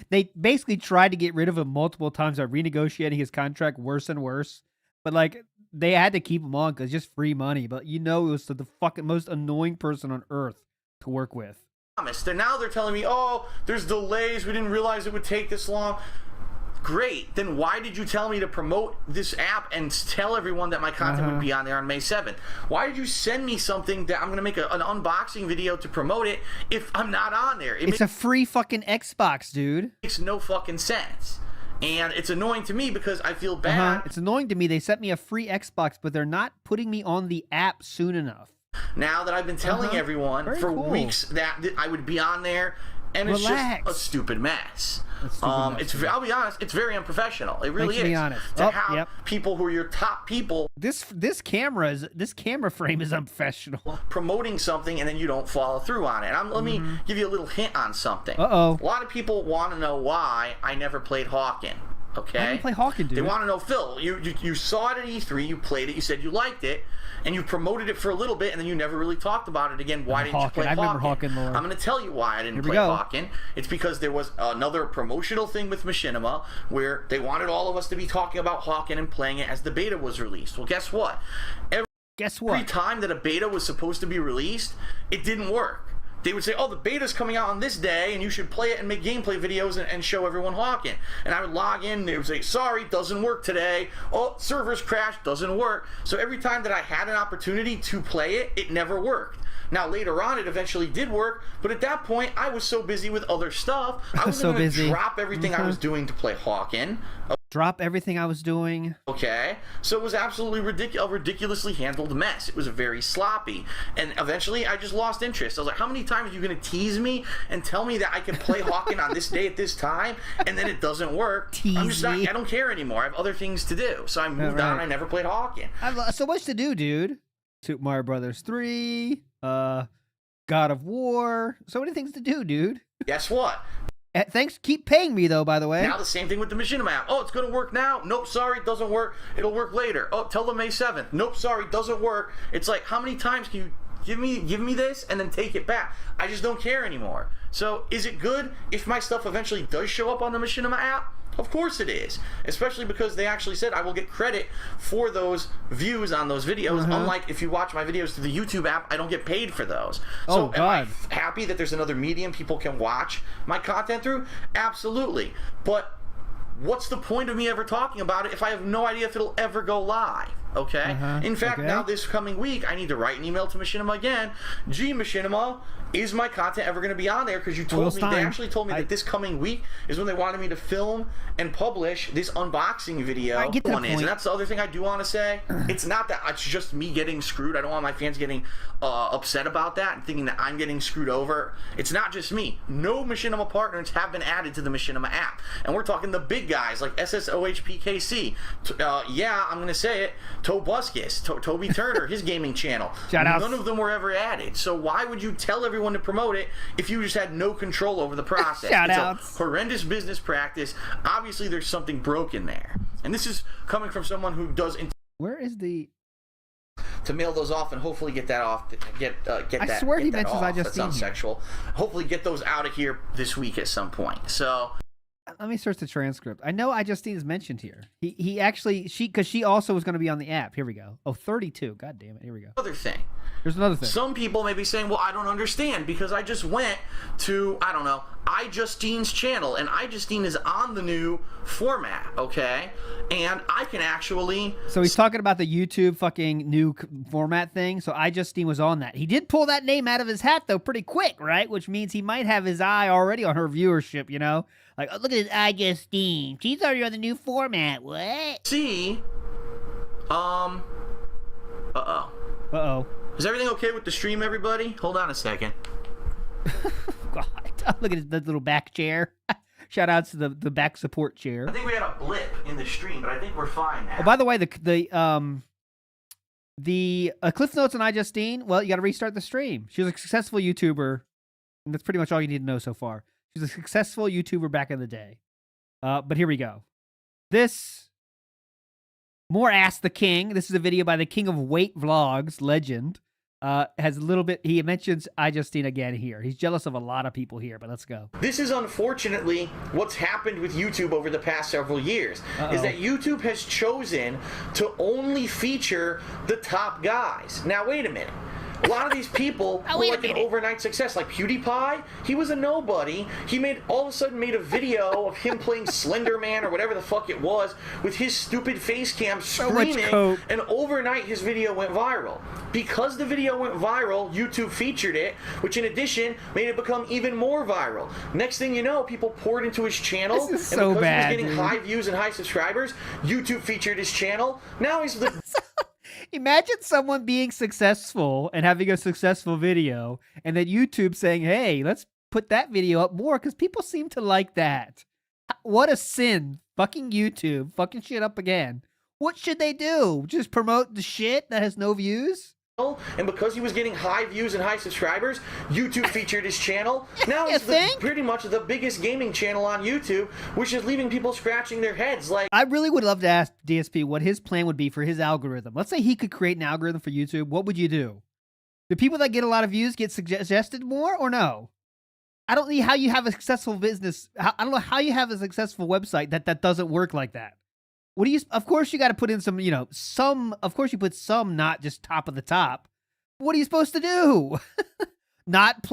they basically tried to get rid of him multiple times by renegotiating his contract worse and worse. But like, they had to keep him on because just free money. But you know, it was the fucking most annoying person on earth to work with. Now they're telling me, oh, there's delays. We didn't realize it would take this long. Great. Then why did you tell me to promote this app and tell everyone that my content would be on there on May 7th? Why did you send me something that I'm going to make an unboxing video to promote it if I'm not on there? It's a free fucking Xbox, dude. Makes no fucking sense. And it's annoying to me because I feel bad. It's annoying to me. They sent me a free Xbox, but they're not putting me on the app soon enough. Now that I've been telling everyone for weeks that I would be on there, and it's just a stupid mess. I'll be honest, it's very unprofessional. It really is. To have people who are your top people. This camera frame is unprofessional. Promoting something and then you don't follow through on it. Let me give you a little hint on something. A lot of people want to know why I never played Hogan. Okay. Why didn't you play Hogan, dude? They want to know, Phil, you saw it at E3, you played it, you said you liked it, and you promoted it for a little bit, and then you never really talked about it again. Why didn't you play Hogan? I remember Hogan, Lord. I'm going to tell you why I didn't play Hogan. It's because there was another promotional thing with Machinima where they wanted all of us to be talking about Hogan and playing it as the beta was released. Well, guess what? Every time that a beta was supposed to be released, it didn't work. They would say, oh, the beta's coming out on this day, and you should play it and make gameplay videos and show everyone Hogan. And I would log in, and they would say, sorry, doesn't work today. Oh, servers crashed, doesn't work. So every time that I had an opportunity to play it, it never worked. Now, later on, it eventually did work, but at that point, I was so busy with other stuff, I was going to drop everything I was doing to play Hogan. Drop everything I was doing. Okay, so it was absolutely a ridiculously handled mess. It was very sloppy, and eventually I just lost interest. I was like, how many times are you going to tease me and tell me that I can play Hogan on this day at this time, and then it doesn't work? I'm just not, I don't care anymore. I have other things to do, so I moved on. I never played Hogan. I have so much to do, dude. Super Mario Brothers 3, God of War, so many things to do, dude. Guess what? Thanks. Keep paying me, though, by the way. Now the same thing with the Machinima app. Oh, it's going to work now. Nope, sorry, it doesn't work. It'll work later. Oh, tell them May 7th. Nope, sorry, it doesn't work. It's like, how many times can you give me this and then take it back? I just don't care anymore. So is it good if my stuff eventually does show up on the Machinima app? Of course it is, especially because they actually said I will get credit for those views on those videos, unlike if you watch my videos through the YouTube app, I don't get paid for those. So am I happy that there's another medium people can watch my content through? Absolutely. But what's the point of me ever talking about it if I have no idea if it'll ever go live? Okay? In fact, now this coming week, I need to write an email to Machinima again. Gee, Machinima, is my content ever going to be on there? Because you told me, they actually told me that this coming week is when they wanted me to film and publish this unboxing video. I get that point. And that's the other thing I do want to say. It's not that it's just me getting screwed. I don't want my fans getting upset about that and thinking that I'm getting screwed over. It's not just me. No Machinima partners have been added to the Machinima app. And we're talking the big guys like SSOHPKC. Yeah, I'm going to say it. Tobuscus, Toby Turner, his gaming channel. None of them were ever added. So why would you tell everyone to promote it if you just had no control over the process? It's a horrendous business practice. Obviously, there's something broken there. And this is coming from someone who does... Where is the... To mail those off and hopefully get that off. I swear he mentions iJustine. That sounds sexual. Hopefully get those out of here this week at some point. So... Let me search the transcript. I know iJustine is mentioned here. He actually, because she also was going to be on the app. Here we go. Oh, 32. God damn it. Here we go. Other thing. There's another thing. Some people may be saying, well, I don't understand because I just went to, I don't know, iJustine's channel, and iJustine is on the new format, okay? And I can actually... So he's talking about the YouTube fucking new format thing, so iJustine was on that. He did pull that name out of his hat, though, pretty quick, right? Which means he might have his eye already on her viewership, you know? Like, oh, look at this iJustine. She's already on the new format. What? See Uh-oh. Is everything okay with the stream, everybody? Hold on a second. God, look at that little back chair. Shout out to the back support chair. I think we had a blip in the stream, but I think we're fine now. Oh, by the way, the Cliff Notes on iJustine, well, you got to restart the stream. She was a successful YouTuber, and that's pretty much all you need to know so far. She's a successful YouTuber back in the day. But here we go. This, more Ask the King. This is a video by the King of Weight Vlogs, legend. Has a little bit, he mentions iJustine again here. He's jealous of a lot of people here, but let's go. This is unfortunately what's happened with YouTube over the past several years, is that YouTube has chosen to only feature the top guys. Now, wait a minute. A lot of these people were like an overnight success, like PewDiePie. He was a nobody. He all of a sudden made a video of him playing Slender Man or whatever the fuck it was with his stupid face cam screaming, and overnight his video went viral. Because the video went viral, YouTube featured it, which in addition made it become even more viral. Next thing you know, people poured into his channel, This is and so because bad, he was getting dude. high views and high subscribers, YouTube featured his channel. Now he's the Imagine someone being successful and having a successful video, and then YouTube saying, hey, let's put that video up more because people seem to like that. What a sin. Fucking YouTube. Fucking shit up again. What should they do? Just promote the shit that has no views? and because he was getting high views and high subscribers, YouTube featured his channel. Now he's pretty much the biggest gaming channel on YouTube, which is leaving people scratching their heads like... I really would love to ask DSP what his plan would be for his algorithm. Let's say he could create an algorithm for YouTube. What would you do? Do people that get a lot of views get suggested more or no? I don't know how you have a successful business. I don't know how you have a successful website that doesn't work like that. What do you, of course you got to put in some, of course you put some, not just top of the top. What are you supposed to do? Not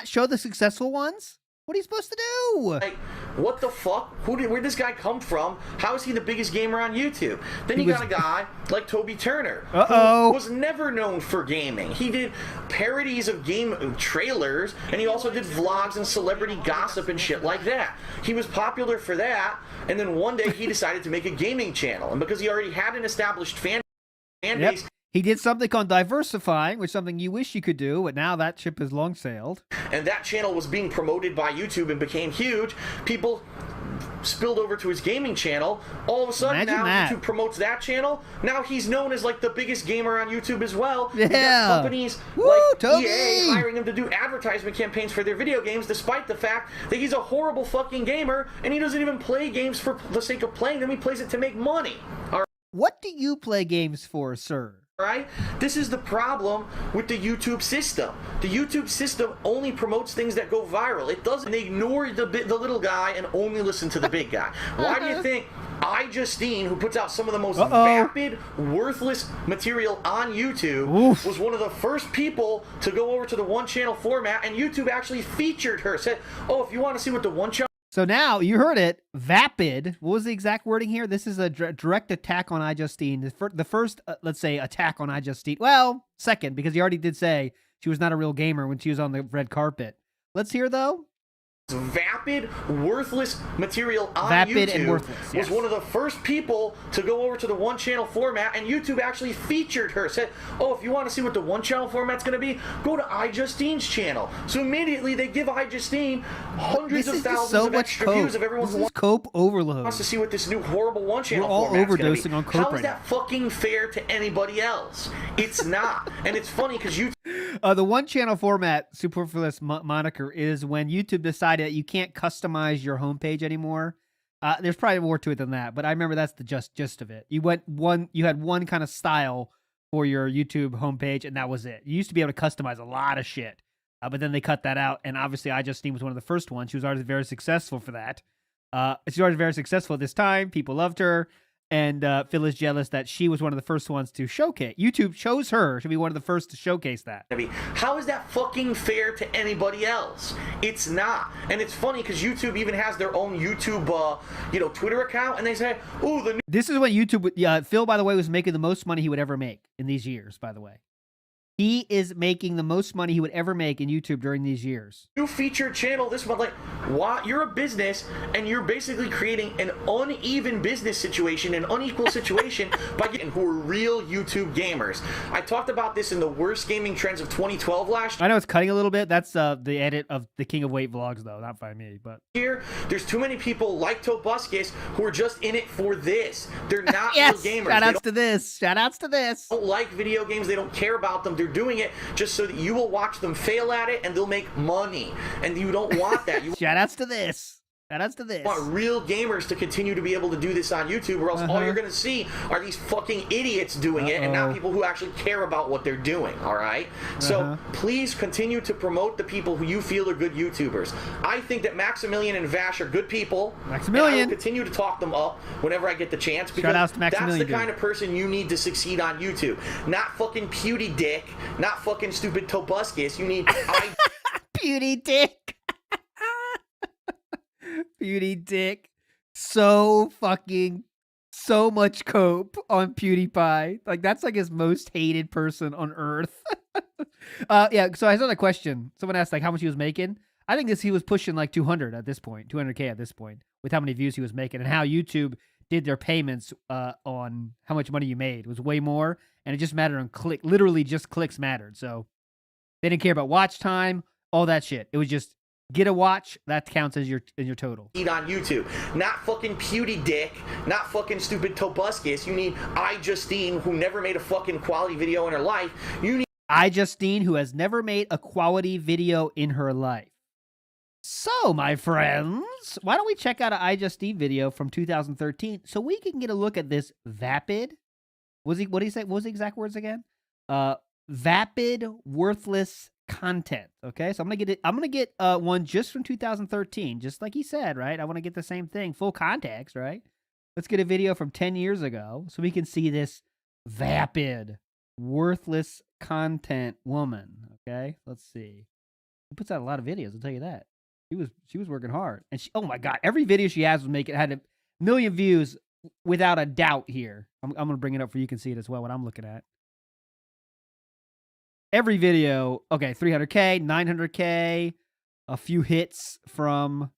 show the successful ones? What are you supposed to do? Like, what the fuck? Where'd this guy come from? How is he the biggest gamer on YouTube? Then you got a guy like Toby Turner, who was never known for gaming. He did parodies of game trailers, and he also did vlogs and celebrity gossip and shit like that. He was popular for that, and then one day he decided to make a gaming channel, and because he already had an established fan base... He did something called diversifying, which is something you wish you could do, but now that ship has long sailed. And that channel was being promoted by YouTube and became huge. People spilled over to his gaming channel. All of a sudden, YouTube promotes that channel. Now he's known as like the biggest gamer on YouTube as well. Yeah. You got companies like EA hiring him to do advertisement campaigns for their video games, despite the fact that he's a horrible fucking gamer and he doesn't even play games for the sake of playing them. He plays it to make money. All right? What do you play games for, sir? Right? This is the problem with the YouTube system. The YouTube system only promotes things that go viral. It doesn't ignore the little guy and only listen to the big guy. Why do you think iJustine, who puts out some of the most vapid, worthless material on YouTube, was one of the first people to go over to the one channel format, and YouTube actually featured her, said, oh, if you want to see what the one channel... So now, you heard it, vapid. What was the exact wording here? This is a direct attack on iJustine. The first, let's say, attack on iJustine. Well, second, because he already did say she was not a real gamer when she was on the red carpet. Let's hear, though. Vapid, worthless material on Vapid YouTube and worthless, was one of the first people to go over to the one channel format, and YouTube actually featured her, said, oh, if you want to see what the one channel format's going to be, go to iJustine's channel. So immediately they give iJustine hundreds of thousands of extra views of everyone who cope overload. wants to see what this new horrible one channel We're all format's going to overdosing be. on cope How is right that fucking fair to anybody else? It's not. And it's funny because YouTube... The one channel format superfluous moniker is when YouTube decided that you can't customize your homepage anymore. There's probably more to it than that, but I remember that's the gist of it. You had one kind of style for your YouTube homepage, and that was it. You used to be able to customize a lot of shit, but then they cut that out, and obviously iJustine was one of the first ones. She was already very successful for that. She was already very successful at this time. People loved her. And Phil is jealous that she was one of the first ones to showcase. YouTube chose her to be one of the first to showcase that. How is that fucking fair to anybody else? It's not. And it's funny because YouTube even has their own YouTube, Twitter account, and they say, "Oh, the." This is what YouTube. Phil, by the way, was making the most money he would ever make in these years. By the way, he is making the most money he would ever make in YouTube during these years. New featured channel this month. Like, You're a business, and you're basically creating an uneven business situation, an unequal situation by getting who are real YouTube gamers. I talked about this in the worst gaming trends of 2012 last year. I know it's cutting a little bit. That's the edit of the King of Weight vlogs, though, not by me. But there's too many people like Tobuscus who are just in it for this. They're not yes, real gamers. Shout-outs to this. Shout-outs to this. They don't like video games. They don't care about them. They're doing it just so that you will watch them fail at it, and they'll make money. And you don't want that. You Shout-outs to this. Shout-outs to this. want real gamers to continue to be able to do this on YouTube, or else all you're going to see are these fucking idiots doing it, and not people who actually care about what they're doing, all right? So please continue to promote the people who you feel are good YouTubers. I think that Maximilian and Vash are good people. Maximilian. And I will continue to talk them up whenever I get the chance, because Shout-outs to that's Maximilian, the kind of person you need to succeed on YouTube. Not fucking Pewdie Dick, not fucking stupid Tobuscus. You need... Pewdie Dick. Beauty Dick. So much cope on PewDiePie. Like, that's like his most hated person on earth. Yeah, so I saw the question. Someone asked like how much he was making. I think he was pushing like 200 at this point, 200K at this point, with how many views he was making, and how YouTube did their payments on how much money you made. It was way more, and it just mattered on click. Literally just clicks mattered. So they didn't care about watch time, all that shit. It was just get a watch, that counts as your total. On YouTube, not fucking Pewdie Dick, not fucking stupid Tobuscus. You need iJustine, who never made a fucking quality video in her life. You need iJustine, who has never made a quality video in her life. So, my friends, why don't we check out an iJustine video from 2013 so we can get a look at this vapid. What did he say? What was the exact words again? Vapid, worthless content. Okay, so I'm gonna get one just from 2013, just like he said, right? I want to get the same thing, full context, right? Let's get a video from 10 years ago so we can see this vapid, worthless content woman. Okay, let's see. She puts out a lot of videos, I'll tell you that. She was working hard, and oh my god, every video she has had a million views without a doubt. Here, I'm gonna bring it up for you can see it as well. What I'm looking at. Every video, okay, 300K, 900K, a few hits from.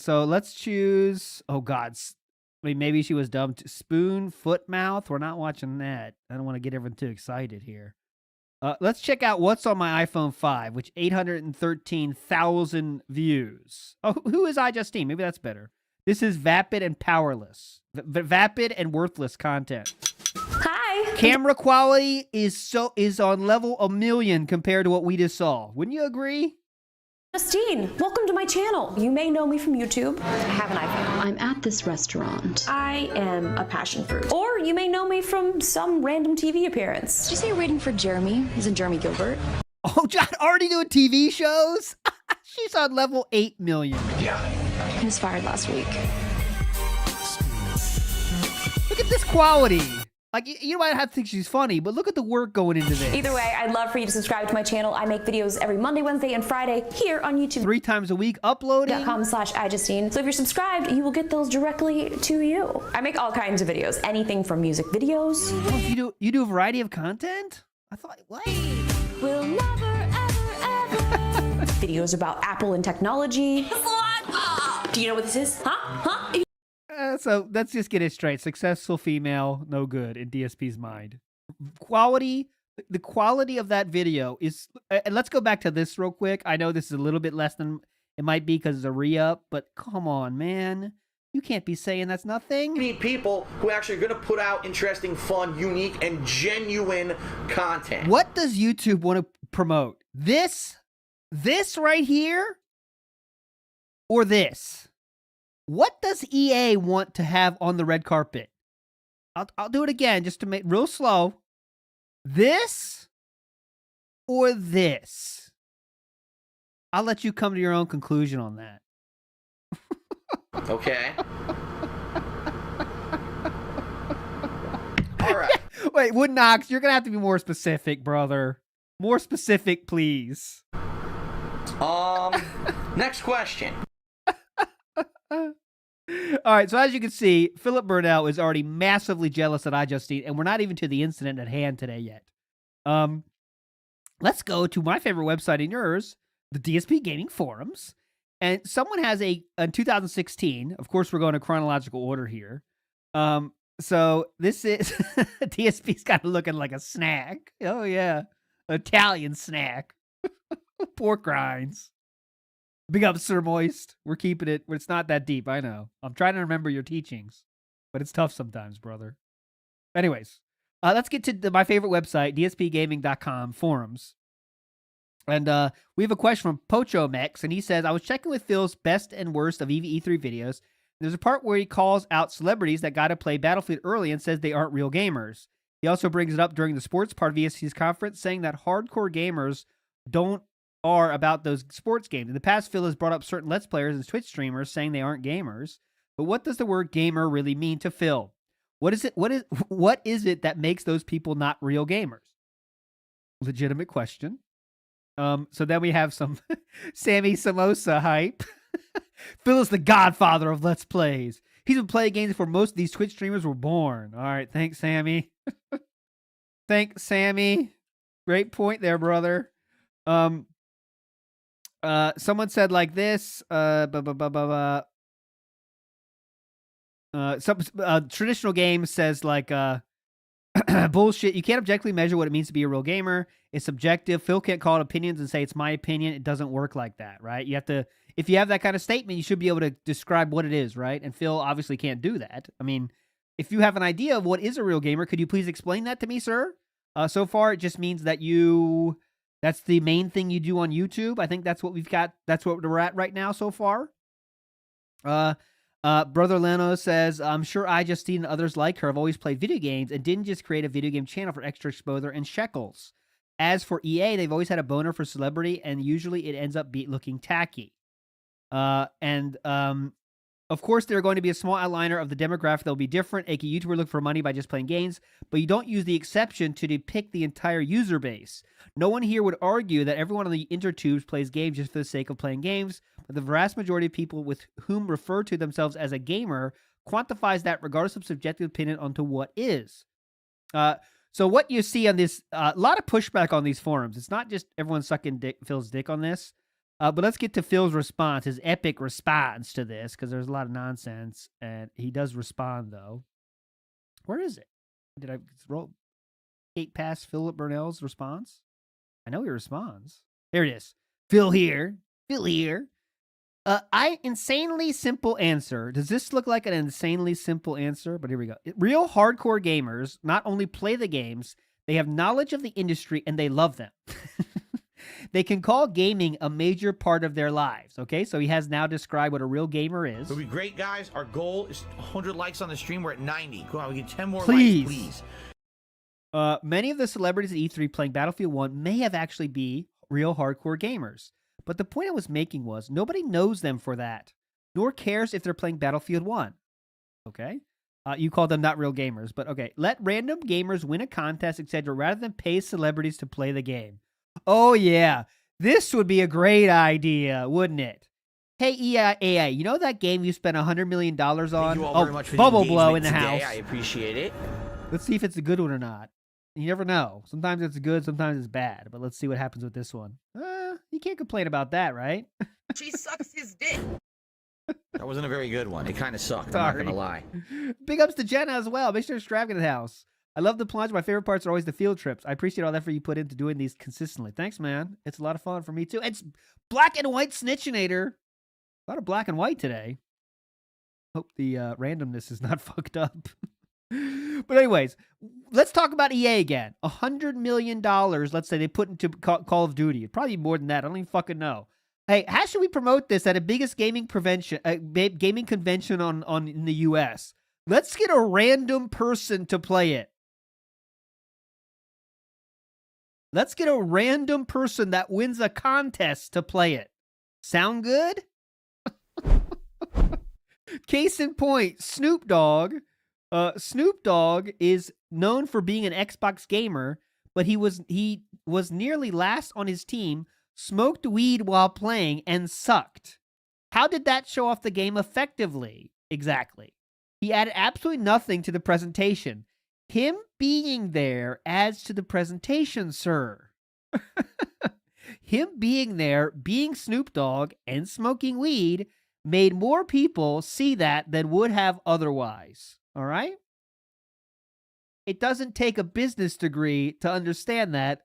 So let's choose. Oh God, I mean, maybe she was dumb. Spoon, foot, mouth. We're not watching that. I don't want to get everyone too excited here. Let's check out what's on my iPhone 5, which 813,000 views. Oh, who is iJustine? Maybe that's better. This is vapid and powerless, vapid and worthless content. Hi. Camera quality is on level 1,000,000 compared to what we just saw. Wouldn't you agree? Justine, welcome to my channel. You may know me from YouTube. I have an iPhone. I'm at this restaurant. I am a passion fruit. Or you may know me from some random TV appearance. Did you say you're waiting for Jeremy? Isn't Jeremy Gilbert? Oh, John, already doing TV shows? She's on level 8,000,000. Yeah. He was fired last week. Look at this quality. Like, you might have to think she's funny, but look at the work going into this. Either way, I'd love for you to subscribe to my channel. I make videos every Monday, Wednesday, and Friday here on YouTube. 3 times a week uploading. .com/iJustine. So if you're subscribed, you will get those directly to you. I make all kinds of videos. Anything from music videos. Oh, you do a variety of content? I thought, what? We'll never, ever, ever. Videos about Apple and technology. Do you know what this is? Huh? So let's just get it straight. Successful female, no good in DSP's mind. Quality, the quality of that video is, and let's go back to this real quick. I know this is a little bit less than it might be because it's a re-up, but come on, man. You can't be saying that's nothing. You need people who actually are going to put out interesting, fun, unique, and genuine content. What does YouTube want to promote? This right here? Or this? What does EA want to have on the red carpet? I'll do it again just to make real slow. This or this? I'll let you come to your own conclusion on that. Okay. All right. Wait, Wood Knox, you're going to have to be more specific, brother. More specific, please. Next question. All right, so as you can see, Philip Burnell is already massively jealous at iJustine, and we're not even to the incident at hand today yet. Let's go to my favorite website and yours, the DSP Gaming forums, and someone has in 2016. Of course, we're going to chronological order here. So this is DSP's kind of looking like a snack. Oh yeah, Italian snack, pork rinds. Big up, Sir Moist. We're keeping it. It's not that deep. I know. I'm trying to remember your teachings, but it's tough sometimes, brother. Anyways, let's get to my favorite website, dspgaming.com forums. And we have a question from PochoMex, and he says, I was checking with Phil's best and worst of EVE3 videos. There's a part where he calls out celebrities that got to play Battlefield early and says they aren't real gamers. He also brings it up during the sports part of VSC's conference, saying that hardcore gamers are about those sports games. In the past, Phil has brought up certain Let's Players and Twitch streamers saying they aren't gamers. But what does the word gamer really mean to Phil? What is it that makes those people not real gamers? Legitimate question. So then we have some Sammy Samosa hype. Phil is the godfather of Let's Plays. He's been playing games before most of these Twitch streamers were born. All right, thanks, Sammy. Thanks, Sammy. Great point there, brother. Someone said like this. Some traditional games says like bullshit. You can't objectively measure what it means to be a real gamer. It's subjective. Phil can't call it opinions and say it's my opinion. It doesn't work like that, right? You have to, if you have that kind of statement, you should be able to describe what it is, right? And Phil obviously can't do that. I mean, if you have an idea of what is a real gamer, could you please explain that to me, sir? So far, it just means that that's the main thing you do on YouTube. I think that's what we've got. That's what we're at right now so far. Brother Leno says, I'm sure iJustine and others like her have always played video games and didn't just create a video game channel for extra exposure and shekels. As for EA, they've always had a boner for celebrity, and usually it ends up looking tacky. Of course, there are going to be a small outliner of the demographic that will be different, aka YouTubers look for money by just playing games, but you don't use the exception to depict the entire user base. No one here would argue that everyone on the intertubes plays games just for the sake of playing games, but the vast majority of people with whom refer to themselves as a gamer quantifies that regardless of subjective opinion onto what is. So what you see on this, a lot of pushback on these forums. It's not just everyone sucking Phil's dick on this. But let's get to Phil's response, his epic response to this, because there's a lot of nonsense, and he does respond, though. Where is it? Did I roll skate past Philip Burnell's response? I know he responds. There it is. Phil here. Insanely simple answer. Does this look like an insanely simple answer? But here we go. Real hardcore gamers not only play the games, they have knowledge of the industry, and they love them. They can call gaming a major part of their lives. Okay, so he has now described what a real gamer is. It'll be great, guys. Our goal is 100 likes on the stream. We're at 90. Come on, we get 10 more please. Likes, please. Many of the celebrities at E3 playing Battlefield 1 may have actually be real hardcore gamers. But the point I was making was nobody knows them for that, nor cares if they're playing Battlefield 1. Okay? You call them not real gamers, but okay. Let random gamers win a contest, etc., rather than pay celebrities to play the game. Oh, yeah. This would be a great idea, wouldn't it? Hey, EA, you know that game you spent $100 million on? Thank you all very much for Bubble the blow in the today. house. I appreciate it. Let's see if it's a good one or not. You never know. Sometimes it's good, sometimes it's bad. But let's see what happens with this one. You can't complain about that, right? She sucks his dick. That wasn't a very good one. It kind of sucked. Sorry. I'm not going to lie. Big ups to Jenna as well. Make sure to extravagant house. I love the plunge. My favorite parts are always the field trips. I appreciate all the effort you put into doing these consistently. Thanks, man. It's a lot of fun for me, too. It's black and white snitchinator. A lot of black and white today. Hope the randomness is not fucked up. But anyways, let's talk about EA again. $100 million, let's say, they put into Call of Duty. Probably more than that. I don't even fucking know. Hey, how should we promote this at a biggest gaming convention in the U.S.? Let's get a random person to play it. Let's get a random person that wins a contest to play it. Sound good? Case in point, Snoop Dogg. Snoop Dogg is known for being an Xbox gamer, but he was nearly last on his team, smoked weed while playing, and sucked. How did that show off the game effectively? Exactly. He added absolutely nothing to the presentation. Him being there adds to the presentation, sir. him being there, being Snoop Dogg and smoking weed made more people see that than would have otherwise. All right? It doesn't take a business degree to understand that,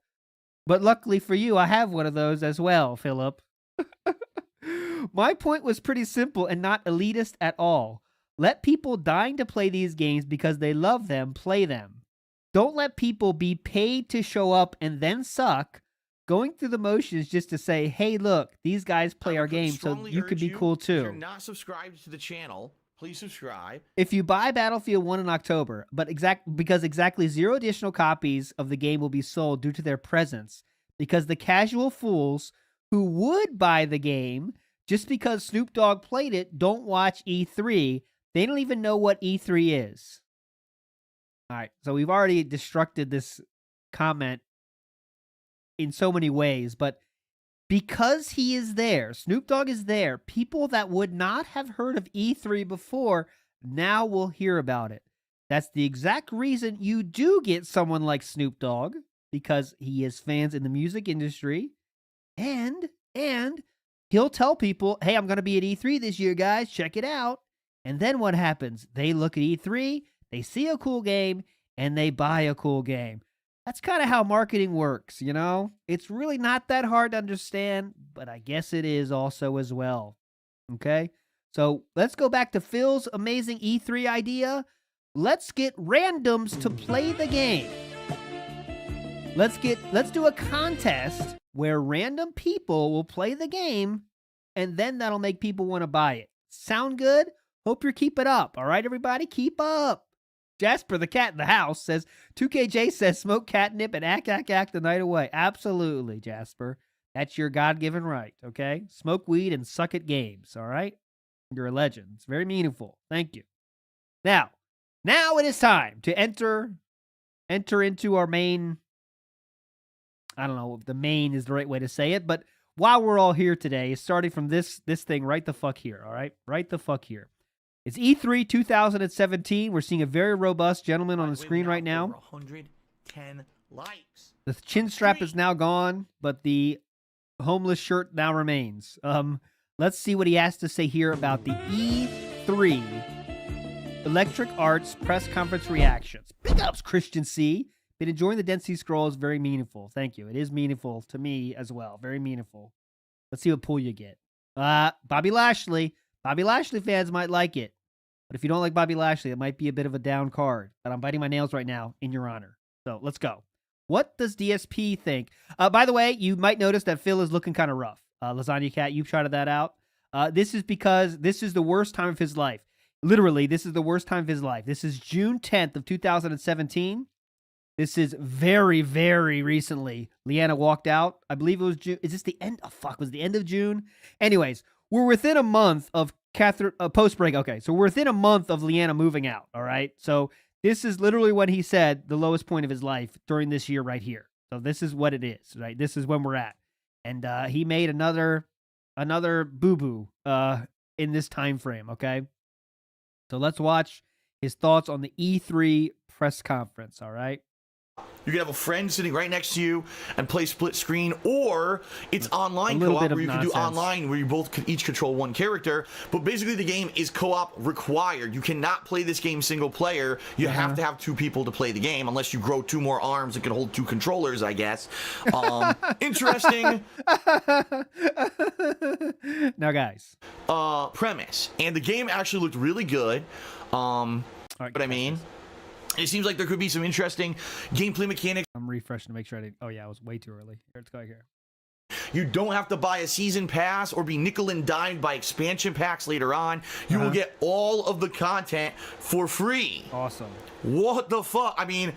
but luckily for you, I have one of those as well, Philip. My point was pretty simple and not elitist at all. Let people dying to play these games because they love them play them. Don't let people be paid to show up and then suck, going through the motions just to say, hey, look, these guys play our game, so you could be cool too. If you're not subscribed to the channel, please subscribe. If you buy Battlefield 1 in October, because exactly 0 additional copies of the game will be sold due to their presence, because the casual fools who would buy the game just because Snoop Dogg played it don't watch E3. They don't even know what E3 is. All right, so we've already destructed this comment in so many ways, but because he is there, Snoop Dogg is there, people that would not have heard of E3 before now will hear about it. That's the exact reason you do get someone like Snoop Dogg, because he has fans in the music industry, and he'll tell people, hey, I'm going to be at E3 this year, guys, check it out. And then what happens? They look at E3, they see a cool game, and they buy a cool game. That's kind of how marketing works, you know? It's really not that hard to understand, but I guess it is also as well. Okay? So let's go back to Phil's amazing E3 idea. Let's get randoms to play the game. Let's do a contest where random people will play the game, and then that'll make people want to buy it. Sound good? Hope you're keeping up. All right, everybody? Keep up. Jasper, the cat in the house, says, 2KJ says, smoke catnip and act the night away. Absolutely, Jasper. That's your God-given right, okay? Smoke weed and suck at games, all right? You're a legend. It's very meaningful. Thank you. Now it is time to enter into our main, I don't know if the main is the right way to say it, but while we're all here today, starting from this thing right the fuck here, all right? Right the fuck here. It's E3 2017. We're seeing a very robust gentleman on the screen right now. 110 likes. The chin strap is now gone, but the homeless shirt now remains. Let's see what he has to say here about the E3 Electric Arts press conference reactions. Big ups, Christian C. Been enjoying the Density Scroll. Is very meaningful. Thank you. It is meaningful to me as well. Very meaningful. Let's see what pool you get. Bobby Lashley. Bobby Lashley fans might like it. But if you don't like Bobby Lashley, it might be a bit of a down card. But I'm biting my nails right now in your honor. So let's go. What does DSP think? By the way, you might notice that Phil is looking kind of rough. Lasagna Cat, you've shouted that out. This is because this is the worst time of his life. Literally, this is the worst time of his life. This is June 10th of 2017. This is very, very recently. Leanna walked out. I believe it was June. Is this the end? Oh, fuck. Was it the end of June? Anyways, we're within a month of Catherine post-break. Okay, so we're within a month of Leanna moving out, all right? So this is literally when he said the lowest point of his life during this year right here. So this is what it is, right? This is when we're at. And he made another boo-boo in this time frame, okay? So let's watch his thoughts on the E3 press conference, all right? You can have a friend sitting right next to you and play split screen, or it's online co-op where you can do online where you both can each control one character. But basically the game is co-op required. You cannot play this game single player. You have to have 2 people to play the game, unless you grow 2 more arms that can hold 2 controllers, I guess. Interesting. Now, guys. Premise. And the game actually looked really good. But I mean... It seems like there could be some interesting gameplay mechanics. I'm refreshing to make sure I didn't... Oh, yeah, I was way too early. Here, let's go here. You don't have to buy a season pass or be nickel and dimed by expansion packs later on. You will get all of the content for free. Awesome. What the fuck? I mean...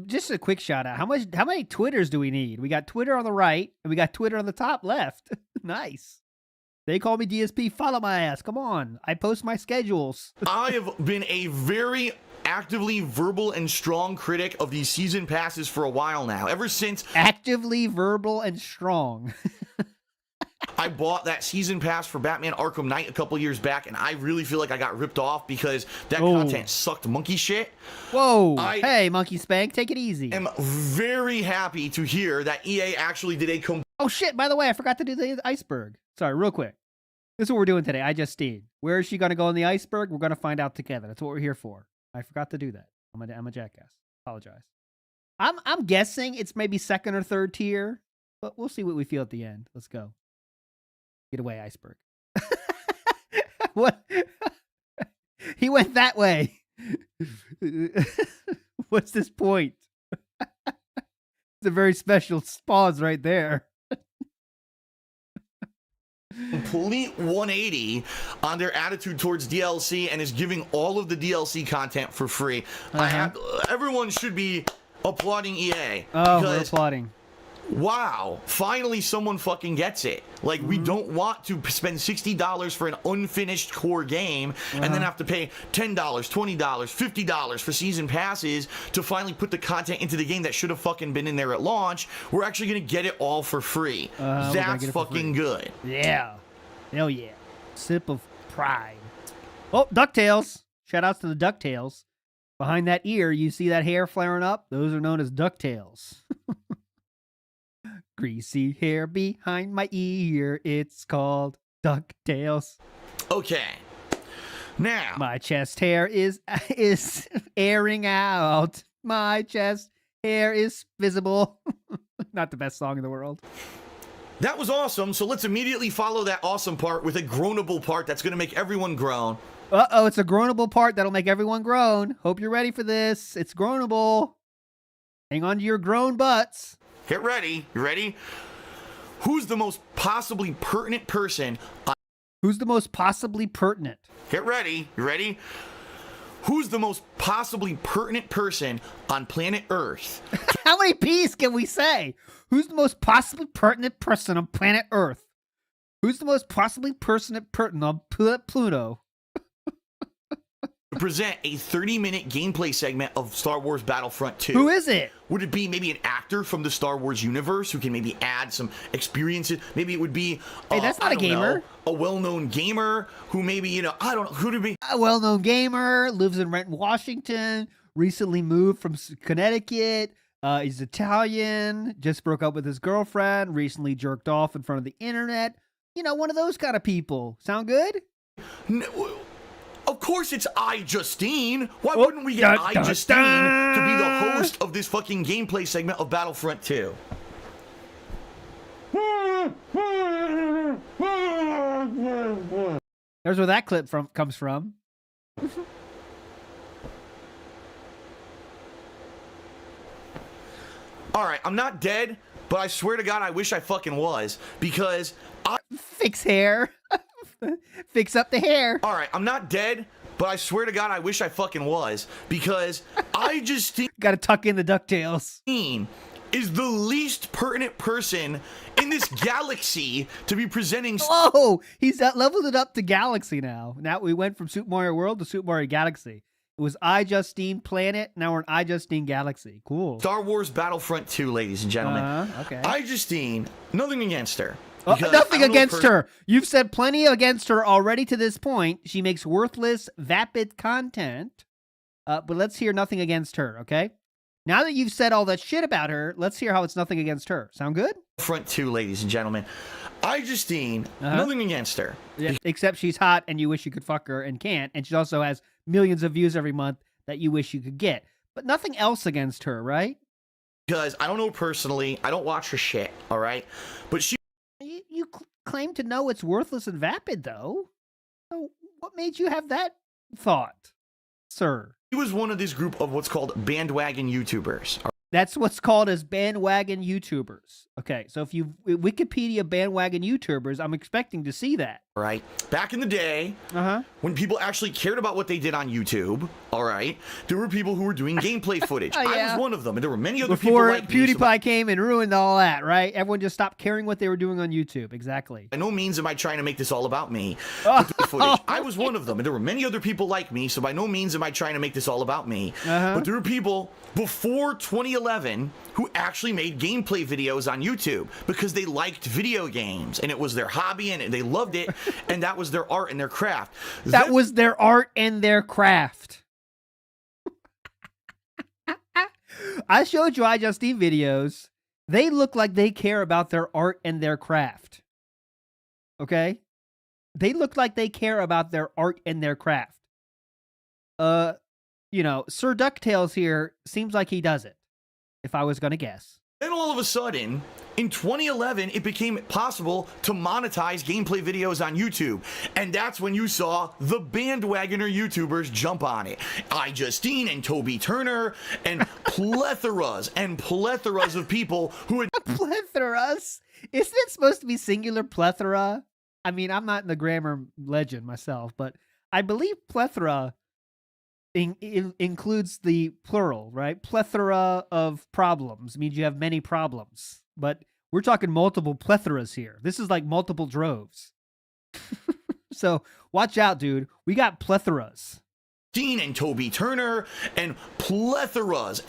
Just a quick shout out. How many Twitters do we need? We got Twitter on the right, and we got Twitter on the top left. Nice. They call me DSP. Follow my ass. Come on. I post my schedules. I have been a very... actively verbal and strong critic of these season passes for a while now. Ever since... Actively verbal and strong. I bought that season pass for Batman Arkham Knight a couple years back, and I really feel like I got ripped off because that content sucked monkey shit. Whoa. Hey, Monkey Spank, take it easy. I'm very happy to hear that EA actually did a Oh, shit. By the way, I forgot to do the iceberg. Sorry, real quick. This is what we're doing today. iJustine. Where is she going to go on the iceberg? We're going to find out together. That's what we're here for. I forgot to do that. I'm a jackass. Apologize. I'm guessing it's maybe second or third tier, but we'll see what we feel at the end. Let's go. Get away, iceberg. What? He went that way. What's this point? It's a very special pause right there. Complete 180 on their attitude towards DLC and is giving all of the DLC content for free. Everyone should be applauding EA. Oh, we're applauding. Wow, finally someone fucking gets it. Like, we don't want to spend $60 for an unfinished core game and then have to pay $10, $20, $50 for season passes to finally put the content into the game that should have fucking been in there at launch. We're actually going to get it all for free. That's fucking good. Yeah. Hell yeah. Sip of pride. Oh, DuckTales. Shout outs to the DuckTales. Behind that ear, you see that hair flaring up? Those are known as DuckTales. Greasy hair behind my ear. It's called DuckTales. Okay. Now. My chest hair is airing out. My chest hair is visible. Not the best song in the world. That was awesome. So let's immediately follow that awesome part with a groanable part that's going to make everyone groan. Uh-oh, it's a groanable part that'll make everyone groan. Hope you're ready for this. It's groanable. Hang on to your groan butts. Get ready. You ready? Who's the most possibly pertinent person? Who's the most possibly pertinent? Get ready. You ready? Who's the most possibly pertinent person on planet Earth? How many P's can we say? Who's the most possibly pertinent person on planet Earth? Who's the most possibly pertinent on Pluto? Present a 30-minute gameplay segment of Star Wars Battlefront 2. Who is it? Would it be maybe an actor from the Star Wars universe who can maybe add some experiences? Maybe it would be hey, that's not a gamer. A well-known gamer who maybe, I don't know, who to be. A well-known gamer, lives in Renton, Washington, recently moved from Connecticut. He's Italian, just broke up with his girlfriend, recently jerked off in front of the internet. One of those kind of people. Sound good? No. Of course it's iJustine. Why wouldn't we get iJustine to be the host of this fucking gameplay segment of Battlefront 2? There's where that clip comes from. All right, I'm not dead, but I swear to God I wish I fucking was, because Fix hair. Fix up the hair. All right, I'm not dead, but I swear to God I wish I fucking was, because iJustine got to tuck in the DuckTales. Is the least pertinent person in this galaxy to be presenting. Oh, he's leveled it up to Galaxy now. Now we went from Super Mario World to Super Mario Galaxy. It was iJustine Planet. Now we're in iJustine Galaxy. Cool. Star Wars Battlefront 2, ladies and gentlemen. Okay. iJustine, nothing against her. Nothing against her. You've said plenty against her already to this point. She makes worthless, vapid content. But let's hear nothing against her, okay? Now that you've said all that shit about her, let's hear how it's nothing against her. Sound good? Front 2, ladies and gentlemen. iJustine, nothing against her. Yeah. Except she's hot and you wish you could fuck her and can't. And she also has millions of views every month that you wish you could get. But nothing else against her, right? Because I don't know her personally. I don't watch her shit, all right? But she... You claim to know it's worthless and vapid, though. So what made you have that thought, sir? She was one of this group of what's called bandwagon YouTubers. That's what's called as bandwagon YouTubers. Okay, so if you Wikipedia bandwagon YouTubers, I'm expecting to see that. Right. Back in the day, when people actually cared about what they did on YouTube, all right, there were people who were doing gameplay footage. Yeah. I was one of them, and there were many other people like Before PewDiePie me. came and ruined all that, right? Everyone just stopped caring what they were doing on YouTube. Exactly. By no means am I trying to make this all about me. Footage. I was one of them, and there were many other people like me, so by no means am I trying to make this all about me. But there were people before 2011 who actually made gameplay videos on YouTube because they liked video games, and it was their hobby, and they loved it, and that was their art and their craft. That was their art and their craft. I showed you iJustine videos, They look like they care about their art and their craft. Okay? They look like they care about their art and their craft. You know, Sir DuckTales here seems like he does it, if I was going to guess. Then all of a sudden, in 2011, it became possible to monetize gameplay videos on YouTube. And that's when you saw the bandwagoner YouTubers jump on it. iJustine and Toby Turner and plethoras and plethoras of people who had... Plethoras? Isn't it supposed to be singular plethora? I mean, I'm not in the grammar legend myself, but I believe plethora includes the plural, right? Plethora of problems means you have many problems, but we're talking multiple plethoras here. This is like multiple droves. So watch out, dude. We got plethoras. Dean and Toby Turner and plethoras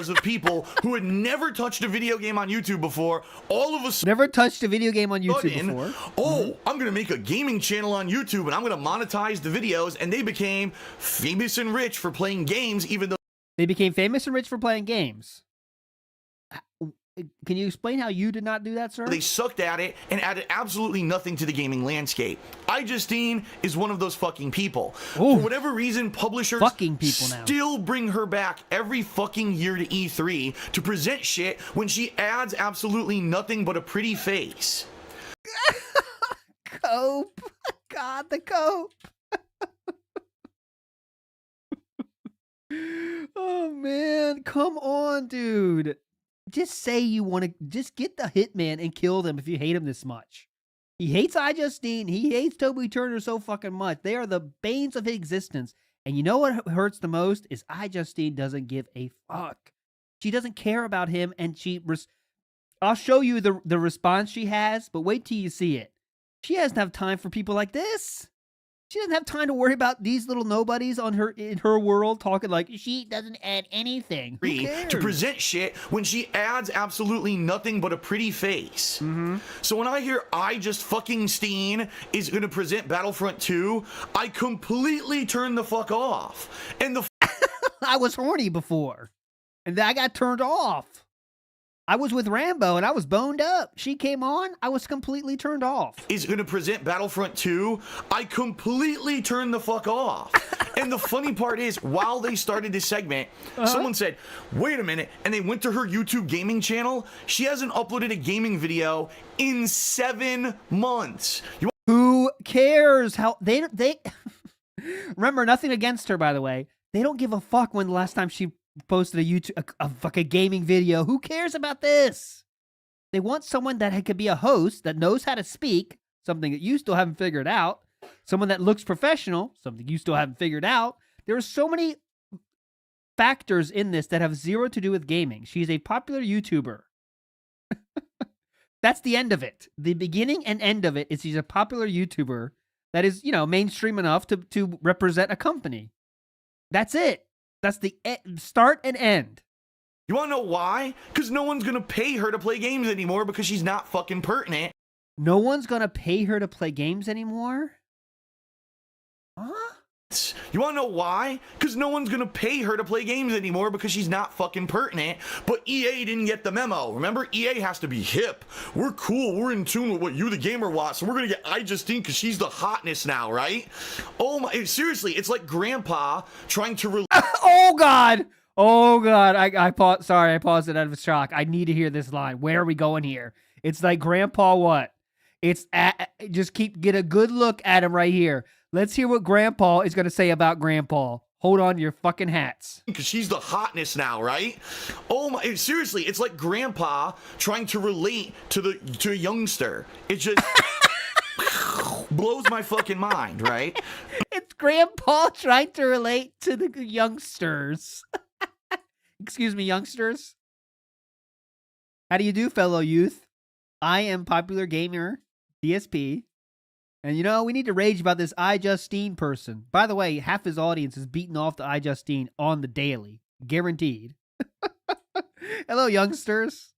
of people who had never touched a video game on YouTube before, all of a sudden... Never touched a video game on YouTube before. Oh, I'm going to make a gaming channel on YouTube and I'm going to monetize the videos, and they became famous and rich for playing games, even though... They became famous and rich for playing games. Can you explain how you did not do that, sir? They sucked at it and added absolutely nothing to the gaming landscape. iJustine is one of those fucking people. Ooh. For whatever reason, publishers still bring her back every fucking year to E3 to present shit when she adds absolutely nothing but a pretty face. Cope. God, the cope. Oh, man. Come on, dude. Just say you want to, just get the hitman and kill them if you hate him this much. He hates iJustine. He hates Toby Turner so fucking much. They are the banes of his existence. And you know what hurts the most is iJustine doesn't give a fuck. She doesn't care about him, and I'll show you the response she has, but wait till you see it. She doesn't have time for people like this. She doesn't have time to worry about these little nobodies in her world talking like she doesn't add anything. Who cares? To present shit when she adds absolutely nothing but a pretty face. Mm-hmm. So when I hear iJustine is going to present Battlefront 2, I completely turn the fuck off. And the I was horny before, and then I got turned off. I was with Rambo and I was boned up. She came on, I was completely turned off. Is going to present Battlefront 2, I completely turned the fuck off. And the funny part is, while they started this segment, someone said, wait a minute, and they went to her YouTube gaming channel. She hasn't uploaded a gaming video in 7 months. Who cares how they remember, nothing against her, by the way. They don't give a fuck when the last time she posted a fucking gaming video. Who cares about this? They want someone that could be a host, that knows how to speak, something that you still haven't figured out, someone that looks professional, something you still haven't figured out. There are so many factors in this that have zero to do with gaming. She's a popular YouTuber. That's the end of it. The beginning and end of it is she's a popular YouTuber that is, mainstream enough to represent a company. That's it. That's the start and end. You want to know why? Because no one's going to pay her to play games anymore because she's not fucking pertinent. No one's going to pay her to play games anymore? Huh? You want to know why? Because no one's going to pay her to play games anymore because she's not fucking pertinent. But EA didn't get the memo. Remember, EA has to be hip. We're cool. We're in tune with what you, the gamer, want. So we're going to get iJustine because she's the hotness now, right? Oh my, seriously, it's like Grandpa trying to... Oh, God. Oh, God. I paused. Sorry, I paused it out of shock. I need to hear this line. Where are we going here? It's like Grandpa what? It's get a good look at him right here. Let's hear what Grandpa is going to say about Grandpa. Hold on to your fucking hats. Because she's the hotness now, right? Oh my, seriously, it's like Grandpa trying to relate to a youngster. It just blows my fucking mind, right? It's Grandpa trying to relate to the youngsters. Excuse me, youngsters. How do you do, fellow youth? I am popular gamer, DSP. And we need to rage about this iJustine person. By the way, half his audience is beating off to iJustine on the daily. Guaranteed. Hello, youngsters.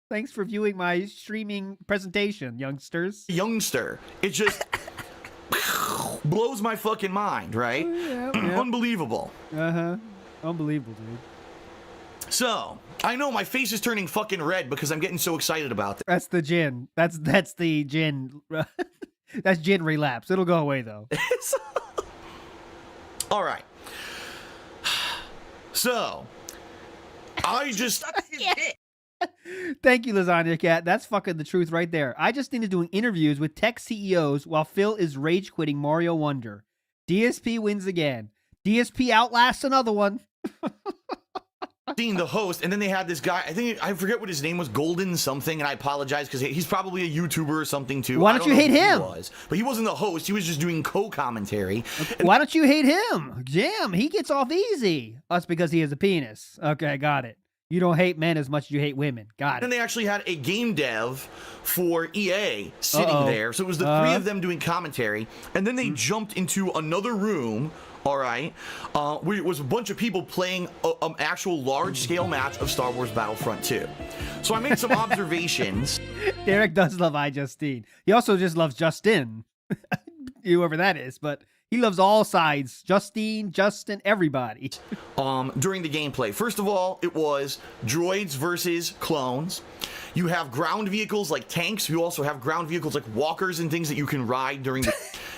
Thanks for viewing my streaming presentation, youngsters. Youngster. It just blows my fucking mind, right? Yeah. Unbelievable. Uh-huh. Unbelievable, dude. So, I know my face is turning fucking red because I'm getting so excited about this. That's the gin. That's the gin. That's gin relapse. It'll go away though. All right. So, I just... Sucks his dick. Thank you, Lasagna Cat. That's fucking the truth right there. iJustine is doing interviews with tech CEOs while Phil is rage quitting Mario Wonder. DSP wins again. DSP outlasts another one. Seeing the host, and then they had this guy, I forget what his name was, Golden something, and I apologize because he's probably a YouTuber or something too. Why don't you hate him? But he wasn't the host, he was just doing co-commentary. Why don't you hate him? Jam, he gets off easy. That's because he has a penis. Okay, got it. You don't hate men as much as you hate women. Got it. And they actually had a game dev for EA sitting there. So it was the three of them doing commentary. And then they jumped into another room, all right, where it was a bunch of people playing an actual large-scale match of Star Wars Battlefront 2. So I made some observations. Derek does love iJustine. He also just loves Justin, whoever that is, but he loves all sides. Justine, Justin, everybody. During the gameplay. First of all, it was droids versus clones. You have ground vehicles like tanks. You also have ground vehicles like walkers and things that you can ride during the...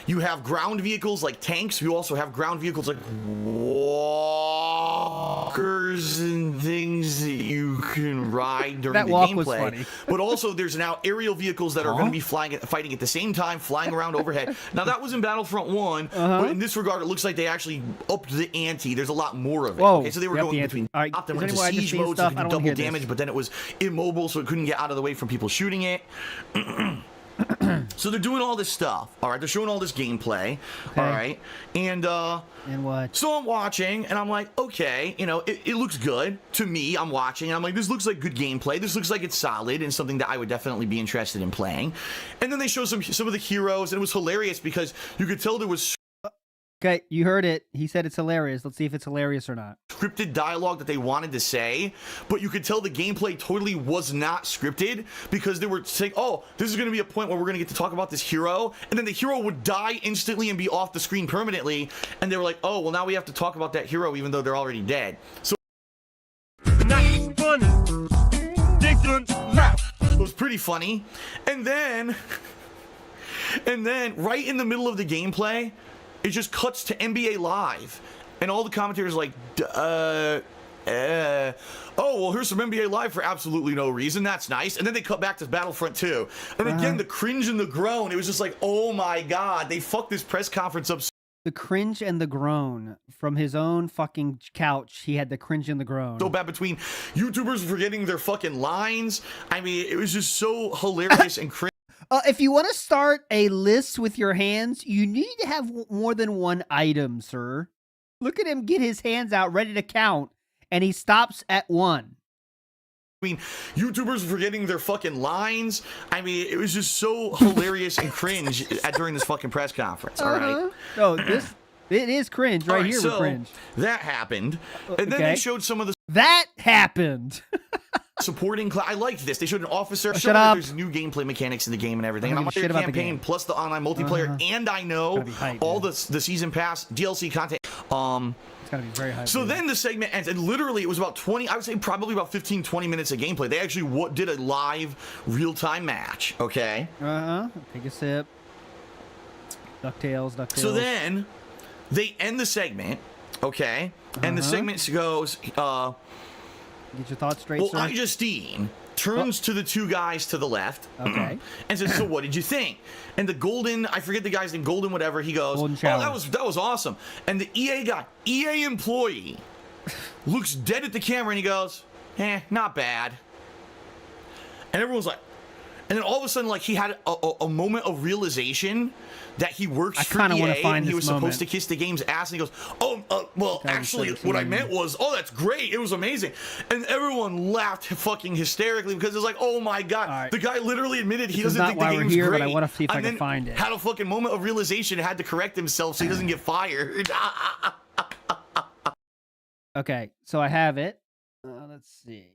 You have ground vehicles like tanks. You also have ground vehicles like walkers and things that you can ride during that the walk gameplay. Was funny. But also there's now aerial vehicles that are going to be fighting at the same time, flying around overhead. Now that was in Battlefront 1, but in this regard it looks like they actually upped the ante. There's a lot more of it. Whoa, okay, so they were going between top them into siege mode so it could double damage, but then it was immobile so it couldn't get out of the way from people shooting it. So they're doing all this stuff, all right? They're showing all this gameplay, all right? And what? So I'm watching, and I'm like, okay, you know, it looks good to me. I'm watching, and I'm like, this looks like good gameplay. This looks like it's solid and something that I would definitely be interested in playing. And then they show some of the heroes, and it was hilarious because you could tell there was... Okay, you heard it. He said it's hilarious. Let's see if it's hilarious or not. Scripted dialogue that they wanted to say, but you could tell the gameplay totally was not scripted because they were saying, oh, this is going to be a point where we're going to get to talk about this hero, and then the hero would die instantly and be off the screen permanently, and they were like, oh, well, now we have to talk about that hero even though they're already dead. So it was pretty funny. And then right in the middle of the gameplay, it just cuts to NBA Live, and all the commentators are like, oh, well, here's some NBA Live for absolutely no reason. That's nice. And then they cut back to Battlefront 2. And again, the cringe and the groan. It was just like, oh my God, they fucked this press conference up. The cringe and the groan from his own fucking couch. He had the cringe and the groan. So bad between YouTubers forgetting their fucking lines. I mean, it was just so hilarious and cringe. If you want to start a list with your hands, you need to have more than one item, sir. Look at him get his hands out ready to count, and he stops at one. I mean, YouTubers forgetting their fucking lines. I mean, it was just so hilarious and cringe during this fucking press conference. All right. No, it is cringe right here. So cringe. That happened, and then they showed some of the. That happened. Supporting class. I liked this. They showed an officer. Shut up. There's new gameplay mechanics in the game and everything. And I'm on shit the about campaign plus the online multiplayer, and I know all the season pass DLC content. It's gotta be very high. So then the segment ends, and literally it was about 20. I would say probably about 15-20 minutes of gameplay. They actually did a live, real-time match. Okay. Take a sip. DuckTales. So then they end the segment. Okay. And the segment goes. Get your thoughts straight, sir. iJustine turns to the two guys to the left, and says, "So what did you think?" And the Golden, I forget the guy's name, Golden whatever. He goes, "Oh, that was awesome." And the EA employee, looks dead at the camera and he goes, not bad. And everyone's like, and then all of a sudden, like he had a moment of realization that he works for EA and he was supposed to kiss the game's ass, and he goes, well, actually, what I meant was, that's great, it was amazing. And everyone laughed fucking hysterically because it's like, oh my God, the guy literally admitted he doesn't think the game's great. But I want to see if I can find it. Had a fucking moment of realization and had to correct himself so he doesn't get fired. Okay, so I have it. Let's see.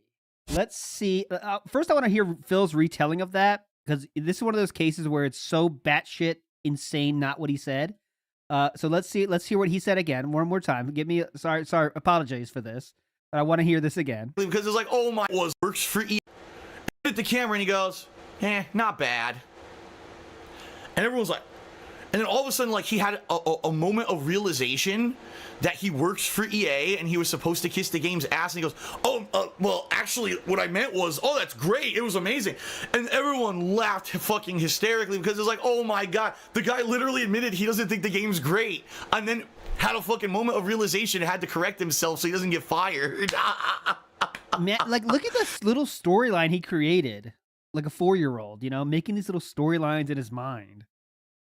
First, I want to hear Phil's retelling of that, because this is one of those cases where it's so batshit insane, not what he said. So let's hear what he said again, one more time. Sorry, apologize for this. but I want to hear this again. Because it's like, oh my, works for EA. At the camera and he goes, not bad. And everyone's like, and then all of a sudden, like, he had a moment of realization that he works for EA and he was supposed to kiss the game's ass. And he goes, well, actually, what I meant was, oh, that's great. It was amazing. And everyone laughed fucking hysterically because it's like, oh my God, the guy literally admitted he doesn't think the game's great. And then had a fucking moment of realization and had to correct himself so he doesn't get fired. Man, like, look at this little storyline he created. Like a 4-year-old, you know, making these little storylines in his mind.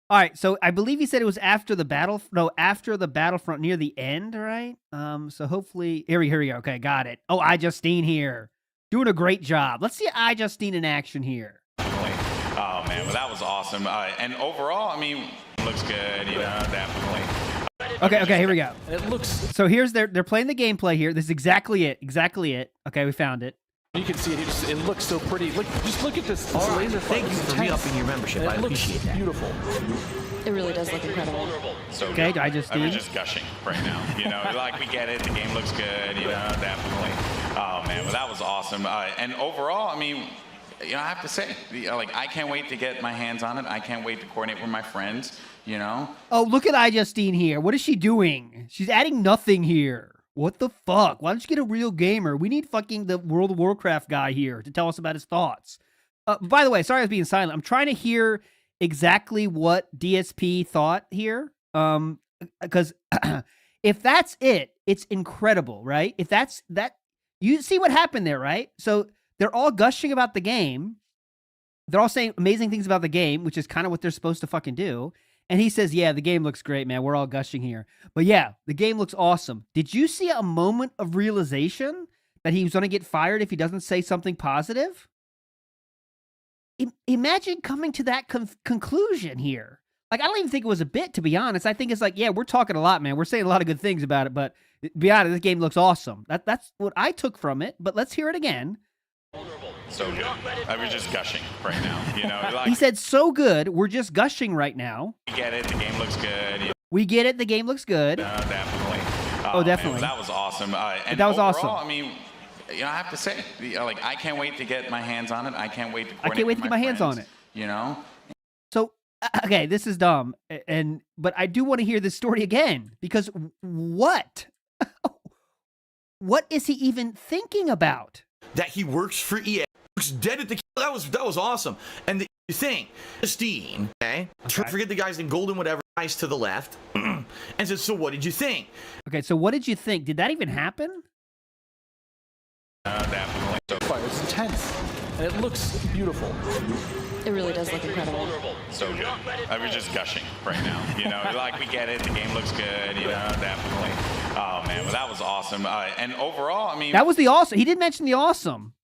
All right, so I believe he said it was after the battlefront near the end, right? So hopefully, here we go. Okay, got it. Oh, iJustine here, doing a great job. Let's see iJustine in action here. Oh man, well that was awesome. And overall, I mean, looks good, you know, definitely. Okay, here we go. It looks. So here's they're playing the gameplay here. This is exactly it. Okay, we found it. You can see it. It looks so pretty. Just look at this. All right, laser thank you for re-upping your membership. I appreciate that. Beautiful. It really does look incredible. So okay, good. iJustine. We're just gushing right now. You know, like we get it. The game looks good. You know, definitely. Oh man, well that was awesome. And overall, I mean, you know, I have to say, like, I can't wait to get my hands on it. I can't wait to coordinate with my friends. You know. Oh, look at iJustine here. What is she doing? She's adding nothing here. What the fuck? Why don't you get a real gamer? We need fucking the World of Warcraft guy here to tell us about his thoughts. By the way, sorry I was being silent. I'm trying to hear exactly what DSP thought here. Because if that's it, it's incredible, right? If that's that, you see what happened there, right? So they're all gushing about the game. They're all saying amazing things about the game, which is kind of what they're supposed to fucking do. And he says, yeah, the game looks great, man. We're all gushing here. But yeah, the game looks awesome. Did you see a moment of realization that he was going to get fired if he doesn't say something positive? Imagine coming to that conclusion here. Like, I don't even think it was a bit, to be honest. I think it's like, yeah, we're talking a lot, man. We're saying a lot of good things about it, but to be honest, this game looks awesome. That's what I took from it, but let's hear it again. So good. I was just gushing right now. You know, like, he said, so good. We're just gushing right now. We get it. The game looks good. You know, we get it. The game looks good. definitely. Oh, definitely. Man, that was awesome. And that was overall, awesome. I mean, you know, I have to say, like, I can't wait to get my hands on it. I can't wait to coordinate I can't wait to with get my hands friends, on it. You know? So, okay, this is dumb. But I do want to hear this story again, because what? What is he even thinking about? That he works for EA. Looks dead at the. That was awesome. And the thing, iJustine, okay? Forget the guys in golden whatever, guys to the left, and says, so what did you think? Okay, so what did you think? Did that even happen? Definitely. So It's intense. And it looks beautiful. It really does look incredible. So good. I was just gushing right now. You know, like, we get it. The game looks good. You know, definitely. Oh man, well that was awesome. And overall, I mean, that was the awesome. He did mention the awesome,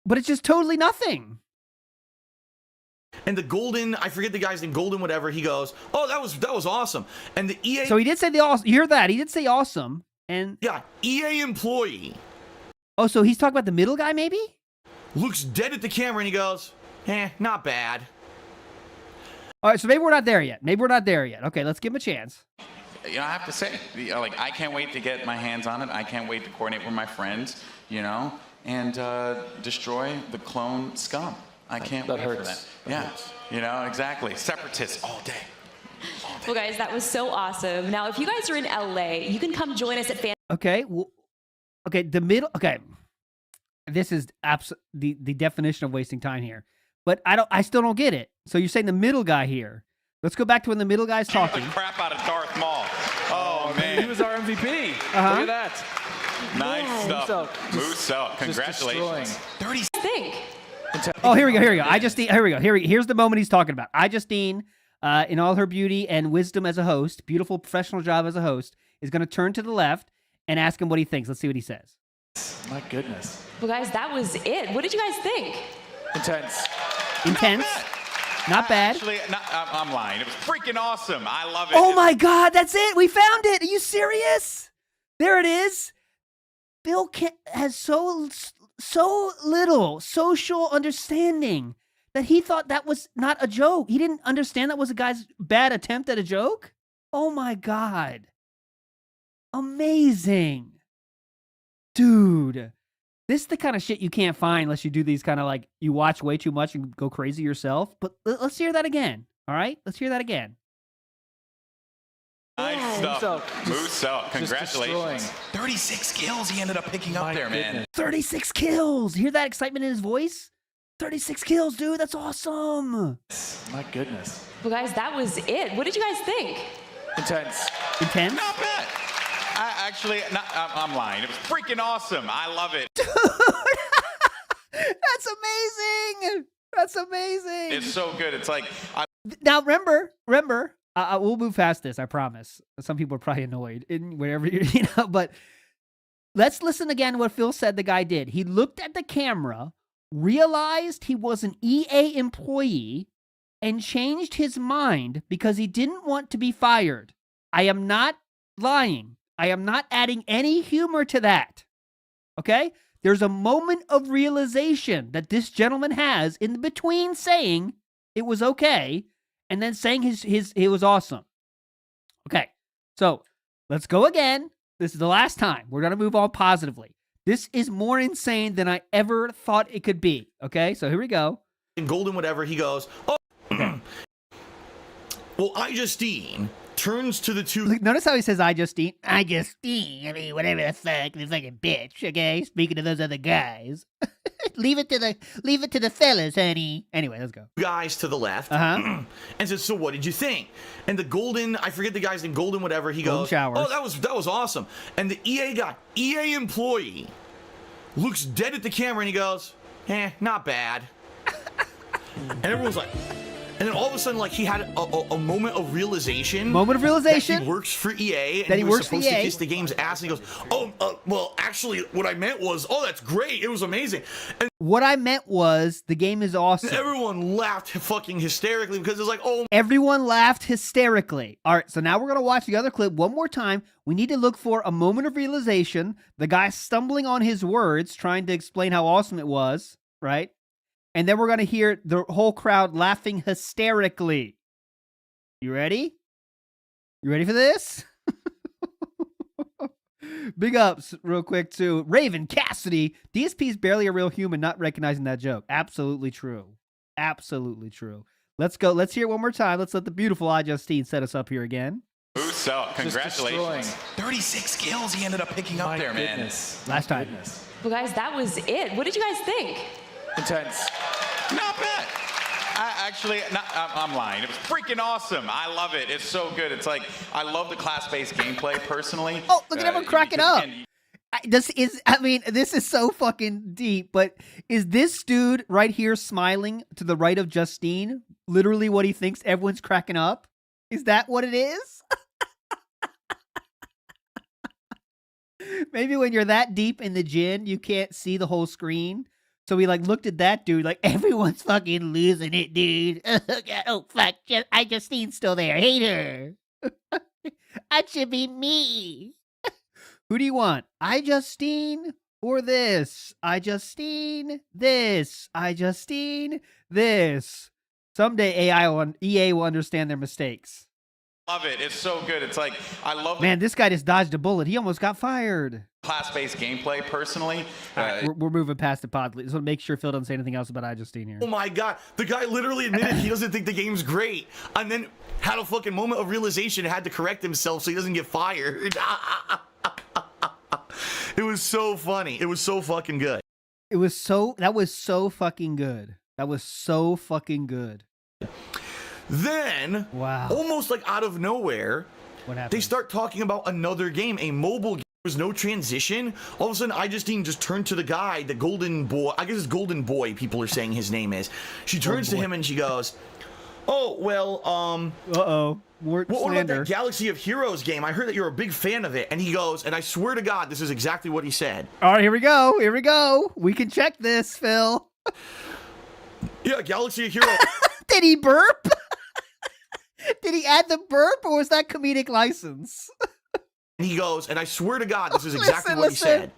but it's just totally nothing. And the golden, I forget the guy's in golden whatever. He goes, oh, that was awesome. And the EA. So he did say the awesome. You hear that? He did say awesome. And yeah, EA employee. Oh, so he's talking about the middle guy, maybe? Looks dead at the camera and he goes, not bad. All right, so maybe we're not there yet. Okay, let's give him a chance. You know, I have to say, like, I can't wait to get my hands on it. I can't wait to coordinate with my friends, you know, and destroy the clone scum. I can't wait for that. Yeah, you know, exactly. Separatists all day. Well, guys, that was so awesome. Now, if you guys are in LA, you can come join us at Okay, well, okay, the middle. Okay, this is the definition of wasting time here. But I still don't get it. So you're saying the middle guy here? Let's go back to when the middle guy's talking. The crap out of Darth Maul. Oh man, he was our MVP. Uh-huh. Look at that. Nice stuff. Muso, congratulations. 30 think. Oh, here we go. Here we go. Here's the moment he's talking about. iJustine, in all her beauty and wisdom as a host, beautiful professional job as a host, is going to turn to the left and ask him what he thinks. Let's see what he says. My goodness. Well, guys, that was it. What did you guys think? Intense. Not bad. Actually, I'm lying. It was freaking awesome. I love it. Oh my God, that's it. We found it. Are you serious? There it is. Bill has so little social understanding that he thought that was not a joke. He didn't understand that was a guy's bad attempt at a joke. Oh my God. Amazing. Dude, this is the kind of shit you can't find unless you do these kind of like, you watch way too much and go crazy yourself. But let's hear that again. All right? Let's hear that again. Nice stuff. Musso, congratulations. 36 kills he ended up picking up there, man. 36 kills. Hear that excitement in his voice? 36 kills, dude. That's awesome. My goodness. Well, guys, that was it. What did you guys think? Intense. Intense? Not bad. I'm lying. It was freaking awesome. I love it. Dude, that's amazing. That's amazing. It's so good. It's like... Now, remember, we'll move past this, I promise. Some people are probably annoyed in wherever you know, but let's listen again to what Phil said the guy did. He looked at the camera, realized he was an EA employee, and changed his mind because he didn't want to be fired. I am not lying. I am not adding any humor to that. Okay? There's a moment of realization that this gentleman has in between saying it was okay and then saying it was awesome. Okay, so let's go again. This is the last time. We're going to move on positively. This is more insane than I ever thought it could be. Okay, so here we go. In Golden whatever, he goes, oh, well, iJustine turns to the two. Notice how he says iJustine. iJustine. I mean, whatever the fuck, the fucking bitch. Okay, speaking to those other guys. leave it to the fellas, honey. Anyway, let's go. Guys to the left. And says, so what did you think? And the Golden, I forget the guy's name, Golden whatever, he goes, Showers. oh, that was awesome. And the EA guy, EA employee, looks dead at the camera and he goes, not bad. And everyone's like, and then all of a sudden, like, he had a moment of realization. Moment of realization? That he works for EA. And that he was works for supposed EA. to kiss the game's ass. And he goes, well, actually, what I meant was, oh, that's great. It was amazing. And what I meant was, the game is awesome. everyone laughed fucking hysterically because it's like, oh. Everyone laughed hysterically. All right, so now we're going to watch the other clip one more time. We need to look for a moment of realization. The guy stumbling on his words, trying to explain how awesome it was, right? And then we're going to hear the whole crowd laughing hysterically. You ready? You ready for this? Big ups real quick to Raven Cassidy. DSP is barely a real human, not recognizing that joke. Absolutely true. Absolutely true. Let's go. Let's hear it one more time. Let's let the beautiful iJustine set us up here again. Musso, congratulations. 36 kills he ended up picking up there, man. Last time. Well, guys, that was it. What did you guys think? Intense. Not bad. I'm lying. It was freaking awesome. I love it. It's so good. It's like, I love the class-based gameplay personally. Oh, look at everyone cracking up. This is so fucking deep, but is this dude right here smiling to the right of Justine literally what he thinks everyone's cracking up? Is that what it is? Maybe when you're that deep in the gin, you can't see the whole screen. So we like looked at that dude like, everyone's fucking losing it, dude. Oh, fuck. iJustine's still there. Hate her. That should be me. Who do you want? iJustine or this? iJustine, this. iJustine, this. Someday EA will understand their mistakes. Love it. It's so good. It's like, I love Man, this guy just dodged a bullet. He almost got fired. Class-based gameplay personally. We're moving past the pod. Just want to make sure Phil doesn't say anything else about iJustine here. Oh my god, the guy literally admitted he doesn't think the game's great, and then had a fucking moment of realization and had to correct himself so he doesn't get fired. It was so funny. It was so fucking good. That was so fucking good. That was so fucking good. Then, wow, almost like out of nowhere, what happened? They start talking about another game, a mobile game. There was no transition. All of a sudden, iJustine just turned to the guy, the Golden Boy. I guess it's Golden Boy, people are saying his name is. She turns to him and she goes, oh, well, what about that Galaxy of Heroes game? I heard that you're a big fan of it. And he goes, and I swear to God, this is exactly what he said. All right, here we go. Here we go. We can check this, Phil. Yeah, Galaxy of Heroes. Did he burp? Did he add the burp, or was that comedic license? And he goes, and I swear to God, this is exactly what he said.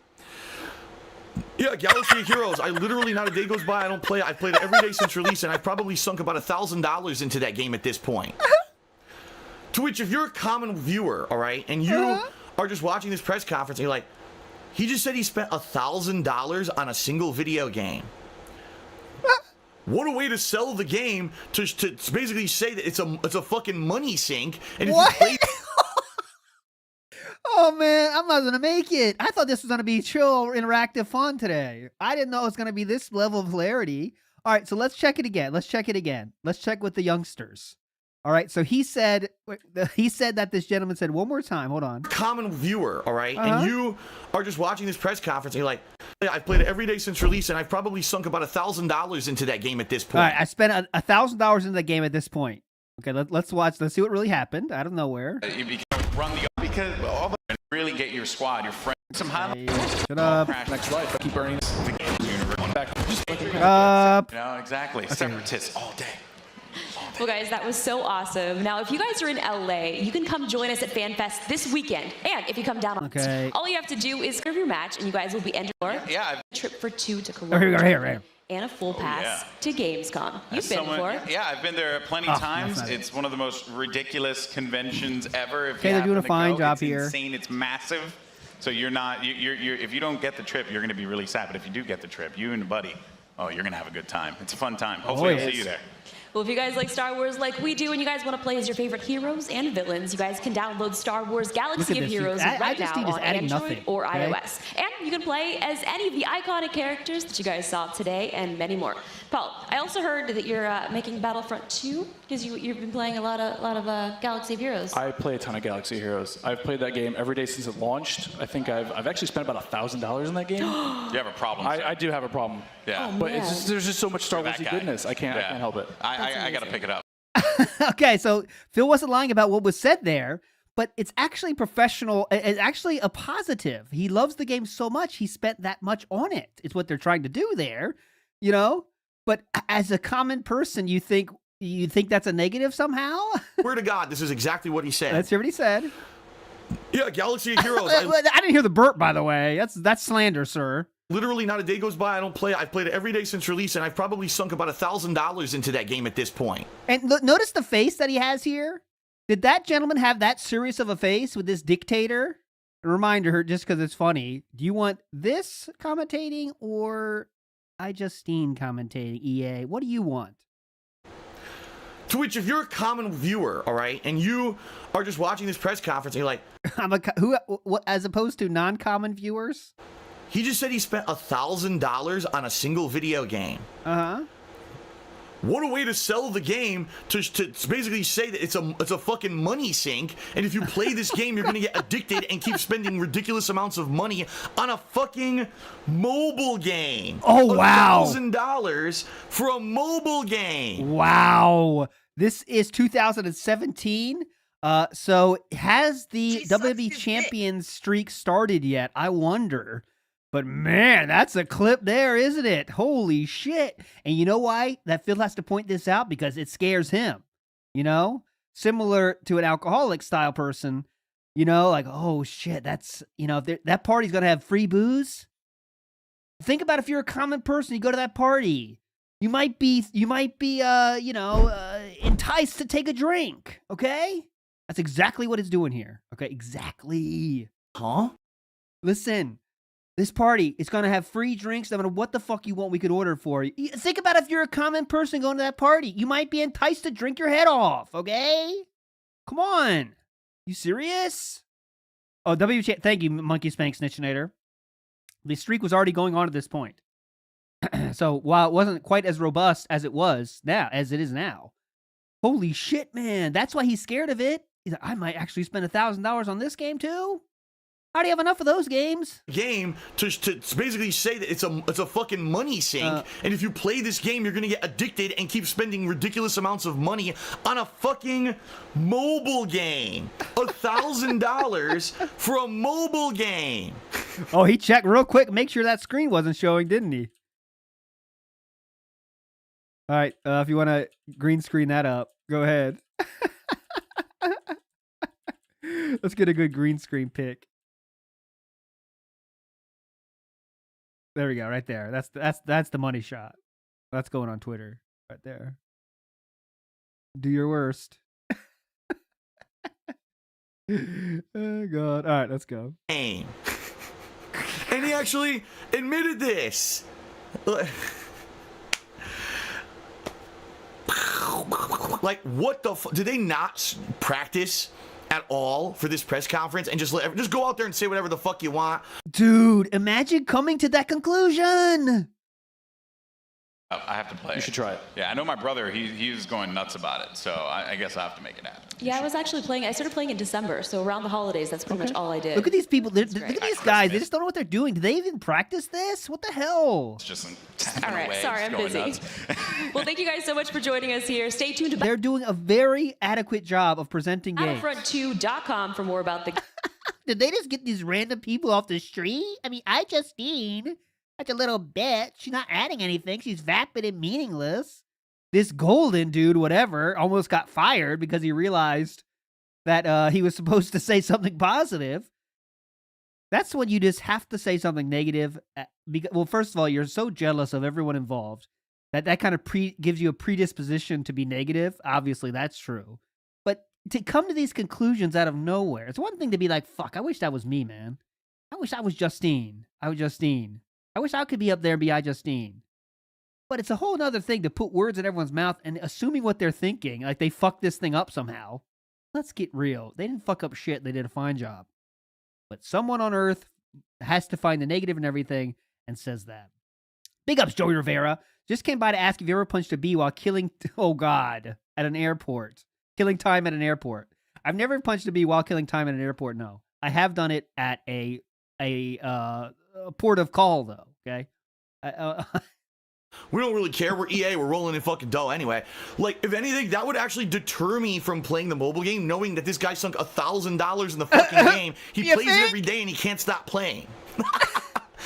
Yeah, Galaxy of Heroes. I literally, not a day goes by I don't play it. I've played it every day since release, and I've probably sunk about $1,000 into that game at this point. To which, if you're a common viewer, all right, and you are just watching this press conference, and you're like, He just said he spent $1,000 on a single video game. What a way to sell the game to basically say that it's a fucking money sink. And What? if you play Oh man, I'm not gonna make it. I thought this was gonna be chill, interactive fun today. I didn't know it was gonna be this level of hilarity. All right, so let's check it again. Let's check with the youngsters. All right, so he said that this gentleman said one more time. Hold on. common viewer, all right, and you are just watching this press conference, and you're like, I've played it every day since release, and I've probably sunk about $1,000 into that game at this point. All right, I spent $1,000 into the game at this point. Okay, let's watch. Let's see what really happened out of nowhere. You run the because all the really get your squad, your friends, some highlights. Shut up. Next life. Keep burning this. Back. Shut up. No, exactly. Separatists all day. Well, guys, that was so awesome. Now, if you guys are in LA, you can come join us at FanFest this weekend. And if you come down, all you have to do is serve your match, and you guys will be entered for a trip for two to Cologne. Here. And a full pass to Gamescom. You've been before. Yeah, I've been there plenty of times. It's one of the most ridiculous conventions ever. Okay, they're doing a fine job here. It's insane. It's massive. So you're not. You're. If you don't get the trip, you're going to be really sad. But if you do get the trip, you and a buddy, oh, you're going to have a good time. It's a fun time. Hopefully, I'll see you there. Well, if you guys like Star Wars like we do and you guys want to play as your favorite heroes and villains, you guys can download Star Wars Galaxy of Heroes right now on Android or iOS. And you can play as any of the iconic characters that you guys saw today and many more. Paul, I also heard that you're making Battlefront 2 because you've been playing a lot of Galaxy of Heroes. I play a ton of Galaxy of Heroes. I've played that game every day since it launched. I think I've actually spent about $1,000 in that game. You have a problem. I do have a problem. Yeah. But it's there's just so much Star Warsy goodness. I can't help it. I got to pick it up. Okay, so Phil wasn't lying about what was said there, but it's actually professional. It's actually a positive. He loves the game so much, he spent that much on it. It's what they're trying to do there, you know? But as a common person, you think that's a negative somehow? Swear to God, this is exactly what he said. Let's hear what he said. Yeah, Galaxy of Heroes. I didn't hear the burp, by the way. That's slander, sir. Literally not a day goes by I don't play it. I've played it every day since release, and I've probably sunk about $1,000 into that game at this point. And notice the face that he has here. Did that gentleman have that serious of a face with this dictator? A reminder, just because it's funny. Do you want this commentating or iJustine commentating? EA, what do you want? To which, if you're a common viewer, all right, and you are just watching this press conference, and you're like, what, as opposed to non-common viewers? He just said he spent $1,000 on a single video game. What a way to sell the game to basically say that it's a fucking money sink, and if you play this game, you're gonna get addicted and keep spending ridiculous amounts of money on a fucking mobile game. Oh wow! $1,000 for a mobile game. Wow! This is 2017. So has the WWE Champions streak started yet? I wonder. But man, that's a clip there, isn't it? Holy shit. And you know why that Phil has to point this out? Because it scares him, you know? Similar to an alcoholic style person, you know, like, oh shit, that's, you know, if that party's going to have free booze. Think about if you're a common person, you go to that party. You might be, enticed to take a drink, okay? That's exactly what it's doing here. Okay, exactly. Huh? Listen. This party is going to have free drinks no matter what the fuck you want, we could order for you. Think about if you're a common person going to that party. You might be enticed to drink your head off, okay? Come on. You serious? Oh, thank you, Monkey Spank Snitchinator. The streak was already going on at this point. So while it wasn't quite as robust as it is now. Holy shit, man. That's why he's scared of it. He's like, I might actually spend $1,000 on this game too. How do you have enough of those games? Game to basically say that it's a fucking money sink, and if you play this game, you're gonna get addicted and keep spending ridiculous amounts of money on a fucking mobile game. $1,000 for a mobile game. Oh, he checked real quick, make sure that screen wasn't showing, didn't he? All right, if you want to green screen that up, go ahead. Let's get a good green screen pic. There we go, right there. That's the money shot. That's going on Twitter, right there. Do your worst. Oh God! All right, let's go. Game. And he actually admitted this. Like, what the did they not practice at all for this press conference and just go out there and say whatever the fuck you want? Dude, imagine coming to that conclusion. I have to play. You should try it. Yeah, I know my brother. He was going nuts about it, so I guess I have to make it happen. Yeah, I was actually playing. I started playing in December, so around the holidays, that's pretty much all I did. Look at these people. Look at these guys. They just don't know what they're doing. Do they even practice this? What the hell? It's just all right. Sorry, I'm busy. Well, thank you guys so much for joining us here. Stay tuned to. They're doing a very adequate job of presenting games. Battlefront2.com for more about the. Did they just get these random people off the street? I mean, iJustine. Such a little bitch. She's not adding anything. She's vapid and meaningless. This Golden dude, whatever, almost got fired because he realized that he was supposed to say something positive. That's when you just have to say something negative. Well, first of all, you're so jealous of everyone involved that kind of gives you a predisposition to be negative. Obviously, that's true. But to come to these conclusions out of nowhere, it's one thing to be like, fuck, I wish that was me, man. I wish I was Justine. I wish I could be up there and be iJustine. But it's a whole other thing to put words in everyone's mouth and assuming what they're thinking, like they fucked this thing up somehow. Let's get real. They didn't fuck up shit. They did a fine job. But someone on Earth has to find the negative in everything and says that. Big ups, Joey Rivera. Just came by to ask if you ever punched a bee while killing, oh God, at an airport. Killing time at an airport. I've never punched a bee while killing time at an airport, no. I have done it at a port of call, though, okay? We don't really care. We're EA. We're rolling in fucking dough anyway. Like, if anything, that would actually deter me from playing the mobile game, knowing that this guy sunk $1,000 in the fucking game. He plays it every day and he can't stop playing.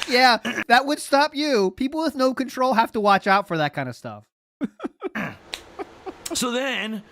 Yeah, that would stop you. People with no control have to watch out for that kind of stuff. So then,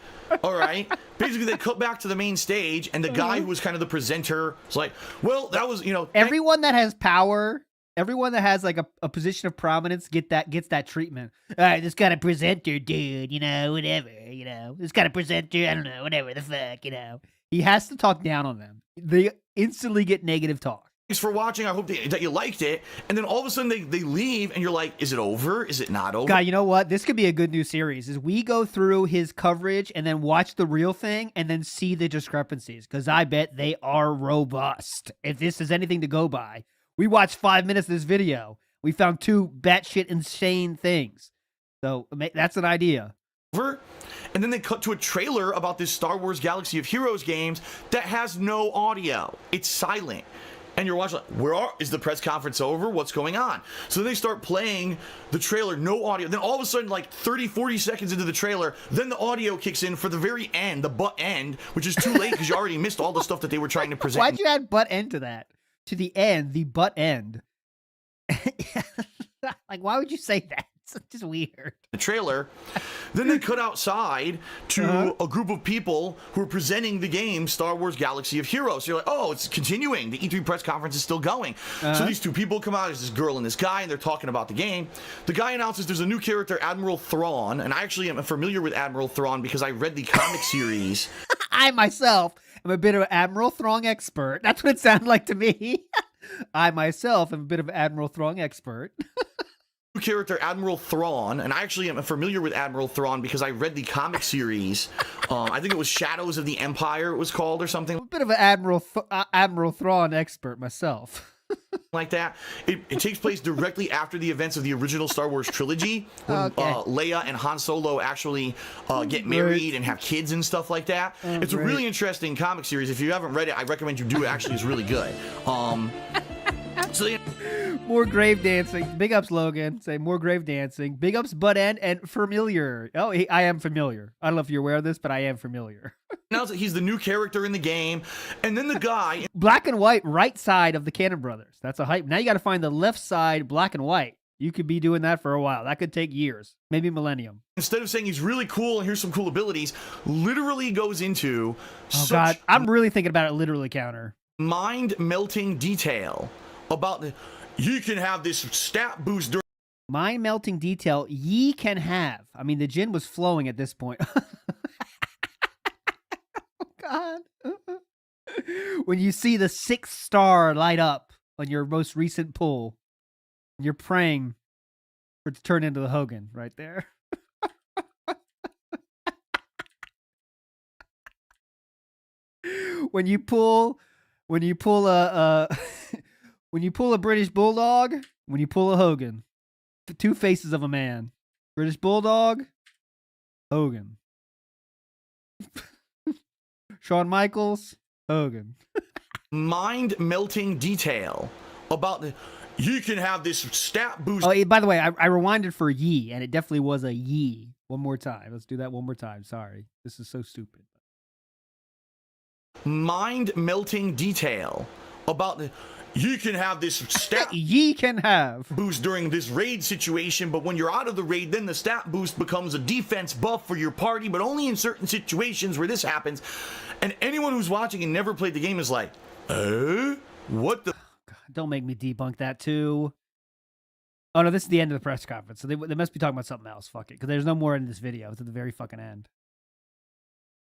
all right, basically they cut back to the main stage, and the guy who was kind of the presenter was like, well, that was, you know. Everyone that has power, everyone that has like a position of prominence gets that treatment. All right, this kind of presenter dude, you know, whatever, you know. This kind of presenter, I don't know, whatever the fuck, you know. He has to talk down on them. They instantly get negative talk. Thanks for watching. I hope that you liked it. And then all of a sudden they leave and you're like, is it over? Is it not over? God, you know what? This could be a good new series. Is we go through his coverage and then watch the real thing and then see the discrepancies. Because I bet they are robust. If this is anything to go by. We watched 5 minutes of this video. We found two batshit insane things. So that's an idea. And then they cut to a trailer about this Star Wars Galaxy of Heroes games that has no audio. It's silent. And you're watching, like, is the press conference over? What's going on? So they start playing the trailer, no audio. Then all of a sudden, like 30, 40 seconds into the trailer, then the audio kicks in for the very end, the butt end, which is too late because you already missed all the stuff that they were trying to present. Why'd you add butt end to that? To the end, the butt end. Like, why would you say that? It's just weird. The trailer. Then they cut outside to a group of people who are presenting the game Star Wars Galaxy of Heroes. So you're like, oh, it's continuing. The E3 press conference is still going. So these two people come out. There's this girl and this guy, and they're talking about the game. The guy announces there's a new character, Admiral Thrawn, and I actually am familiar with Admiral Thrawn because I read the comic series. I myself am a bit of an Admiral Thrawn expert. That's what it sounded like to me. I myself am a bit of an Admiral Thrawn expert. Character Admiral Thrawn, and I actually am familiar with Admiral Thrawn because I read the comic series. I think it was Shadows of the Empire it was called or something. I'm a bit of an Admiral Thrawn expert myself. Like that. It takes place directly after the events of the original Star Wars trilogy when Leia and Han Solo actually get married and have kids and stuff like that. It's a really interesting comic series. If you haven't read it, I recommend you do. It actually is really good. So more grave dancing. Big ups, Logan. Say more grave dancing. Big ups, butt end and familiar. Oh, I am familiar. I don't know if you're aware of this, but I am familiar. Now he's the new character in the game, and then the guy black and white right side of the Cannon Brothers. That's a hype. Now you got to find the left side black and white. You could be doing that for a while. That could take years, maybe millennium. Instead of saying he's really cool and here's some cool abilities, literally goes into God, I'm really thinking about it literally counter. Mind-melting detail about you can have this stat boost. Mind-melting detail ye can have. I mean, the gin was flowing at this point. Oh, God. When you see the 6th star light up on your most recent pull. You're praying for it to turn into the Hogan right there. When you pull a when you pull a British Bulldog, when you pull a Hogan, the two faces of a man. British Bulldog, Hogan. Shawn Michaels, Hogan. Mind-melting detail about the... You can have this stat boost. Oh, by the way, I rewinded for ye, and it definitely was a ye. One more time. Let's do that one more time. Sorry. This is so stupid. Mind-melting detail about the... You can have this stat ye can have boost during this raid situation, but when you're out of the raid, then the stat boost becomes a defense buff for your party, but only in certain situations where this happens. And anyone who's watching and never played the game is like, what the... God, don't make me debunk that too. Oh no, this is the end of the press conference, so they must be talking about something else. Fuck it, because there's no more in this video. It's at the very fucking end.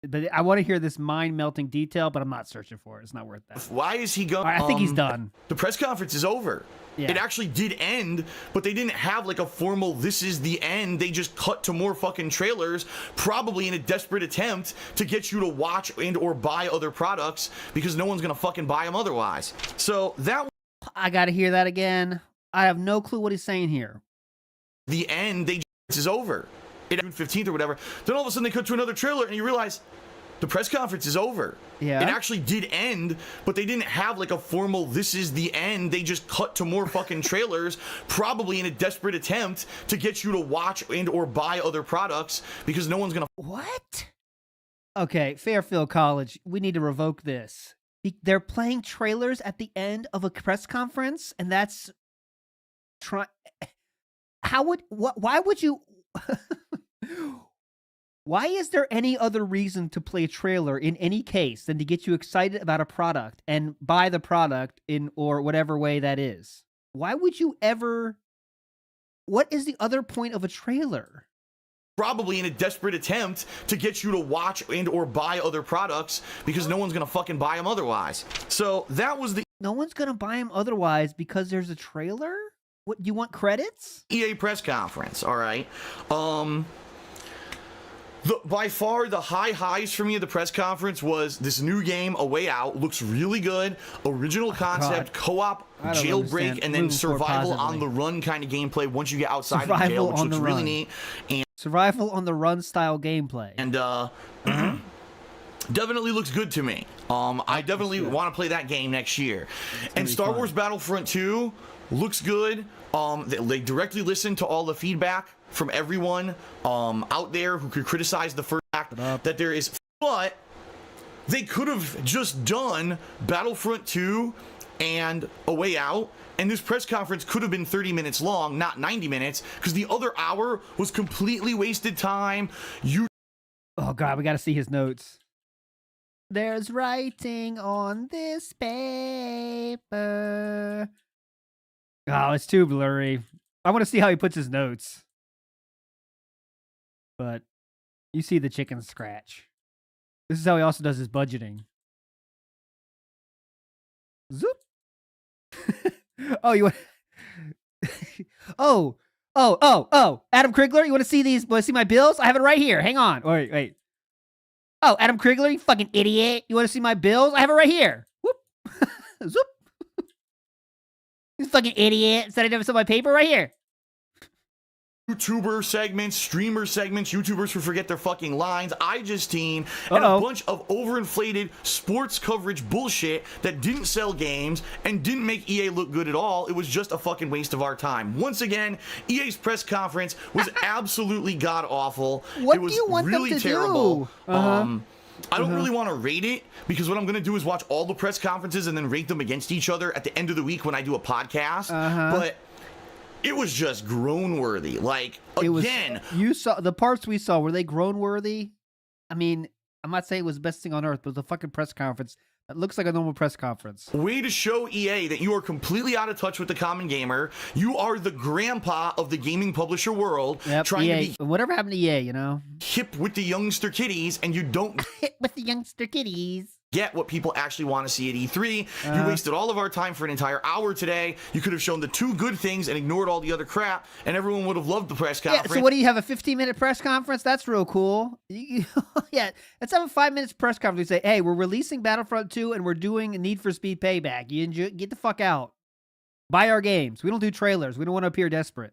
But I want to hear this mind-melting detail, but I'm not searching for it. It's not worth that. Why is he going? Right, I think he's done. The press conference is over. Yeah. It actually did end, but they didn't have like a formal, this is the end. They just cut to more fucking trailers, probably in a desperate attempt to get you to watch and or buy other products because no one's going to fucking buy them otherwise. So that... I got to hear that again. I have no clue what he's saying here. The end, is over. June 15th or whatever. Then all of a sudden they cut to another trailer and you realize the press conference is over. Yeah. It actually did end, but they didn't have like a formal, this is the end. They just cut to more fucking trailers, probably in a desperate attempt to get you to watch and or buy other products because no one's going to... What? Okay, Fairfield College, we need to revoke this. They're playing trailers at the end of a press conference, and that's... Why would you... Why is there any other reason to play a trailer in any case than to get you excited about a product and buy the product in or whatever way that is? Why would you ever... What is the other point of a trailer? Probably in a desperate attempt to get you to watch and or buy other products because no one's going to fucking buy them otherwise. So that was the... No one's going to buy them otherwise because there's a trailer? What, you want credits? EA press conference, all right. By far, the highs for me at the press conference was this new game, A Way Out, looks really good. Original concept, co-op, jailbreak, and then survival on the run kind of gameplay once you get outside of the jail, which looks really neat. And survival on the run style gameplay. And definitely looks good to me. I definitely want to play that game next year. And Star Wars Battlefront 2 looks good. They directly listen to all the feedback from everyone out there who could criticize the first act that there is. But they could have just done Battlefront 2 and A Way Out, and this press conference could have been 30 minutes long, not 90 minutes, because the other hour was completely wasted time. Oh God, we got to see his notes. There's writing on this paper. Oh, it's too blurry. I want to see how he puts his notes. But you see the chicken scratch. This is how he also does his budgeting. Zoop. Oh, you want... oh. Adam Krigler, you want to see these? Want to see my bills? I have it right here. Hang on. Wait. Oh, Adam Krigler, you fucking idiot. You want to see my bills? I have it right here. Whoop. Zoop. You fucking idiot. Said I never saw my paper right here. YouTuber segments, streamer segments, YouTubers who forget their fucking lines, iJustine, and a bunch of overinflated sports coverage bullshit that didn't sell games and didn't make EA look good at all. It was just a fucking waste of our time. Once again, EA's press conference was absolutely god-awful. What it was do you want really them to terrible. Do? I don't really want to rate it because what I'm going to do is watch all the press conferences and then rate them against each other at the end of the week when I do a podcast. But it was just groan-worthy. Like, again. You saw the parts we saw. Were they groan-worthy? I mean, I'm not saying it was the best thing on earth, but it was a fucking press conference. It looks like a normal press conference. Way to show EA that you are completely out of touch with the common gamer. You are the grandpa of the gaming publisher world. Yep, trying EA. to be whatever happened to EA, you know? hip with the youngster kiddies, and you don't hip with the youngster kiddies. get what people actually want to see at E3. You wasted all of our time for an entire hour today. You could have shown the 2 good things and ignored all the other crap, and everyone would have loved the press conference. Yeah, so what do you have, a 15-minute press conference? That's real cool. Yeah, let's have a 5 minutes press conference. We say, hey, we're releasing Battlefront 2 and we're doing Need for Speed Payback. You enjoy, get the fuck out. Buy our games. We don't do trailers. We don't want to appear desperate.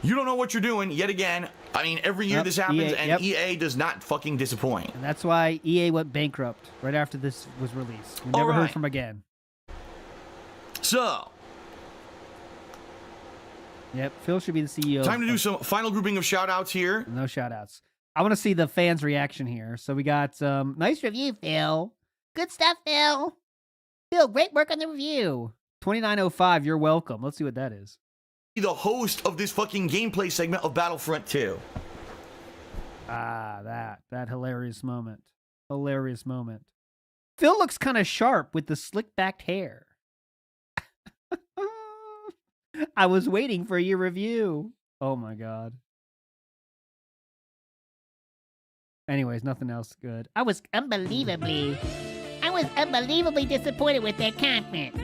You don't know what you're doing yet again. I mean, every year this happens, and EA does not fucking disappoint. And that's why EA went bankrupt right after this was released. We never heard from them again. So. Yep, Phil should be the CEO. Time to do some final grouping of shout-outs here. No shout-outs. I want to see the fans' reaction here. So we got nice review, Phil. Good stuff, Phil. Phil, great work on the review. 2905, you're welcome. Let's see what that is. The host of this fucking gameplay segment of Battlefront 2. Ah, that hilarious moment. Hilarious moment. Phil looks kind of sharp with the slick-backed hair. I was waiting for your review. Oh my god. Anyways, nothing else good. I was unbelievably disappointed with that conference.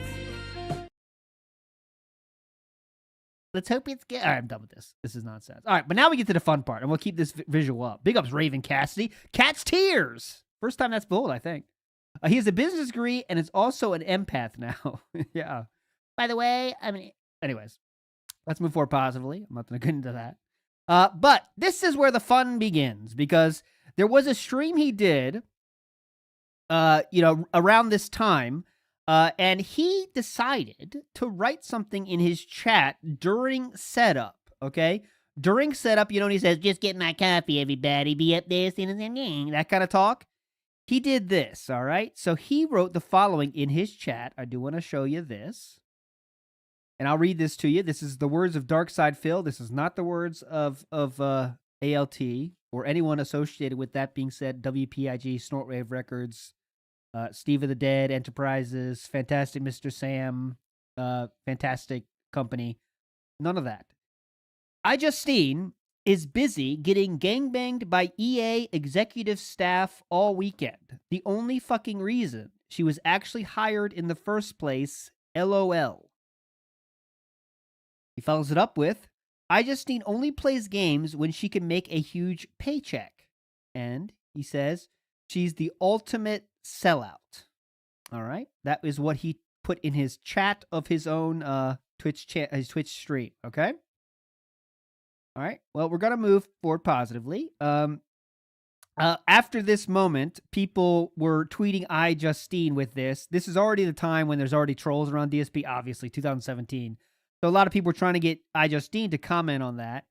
Let's hope it's good. All right, I'm done with this. This is nonsense. All right, but now we get to the fun part, and we'll keep this visual up. Big ups, Raven Cassidy. Cat's tears. First time that's bold, I think. He has a business degree and is also an empath now. Yeah. By the way, I mean, anyways, let's move forward positively. I'm not going to get into that. But this is where the fun begins, because there was a stream he did, around this time. And he decided to write something in his chat during setup, okay? During setup, and he says, just get my coffee, everybody. Be up there, that kind of talk. He did this, all right? So he wrote the following in his chat. I do want to show you this. And I'll read this to you. This is the words of Darkside Phil. This is not the words of ALT or anyone associated with that being said, WPIG, Snortwave Records, Steve of the Dead Enterprises, Fantastic Mr. Sam, Fantastic Company. None of that. iJustine is busy getting gangbanged by EA executive staff all weekend. The only fucking reason she was actually hired in the first place, LOL. He follows it up with, iJustine only plays games when she can make a huge paycheck. And he says, she's the ultimate sellout. All right, that is what he put in his chat of his own his Twitch stream. Okay. All right. Well, we're gonna move forward positively. After this moment, people were tweeting iJustine with this. This is already the time when there's already trolls around DSP. Obviously, 2017. So a lot of people were trying to get iJustine to comment on that.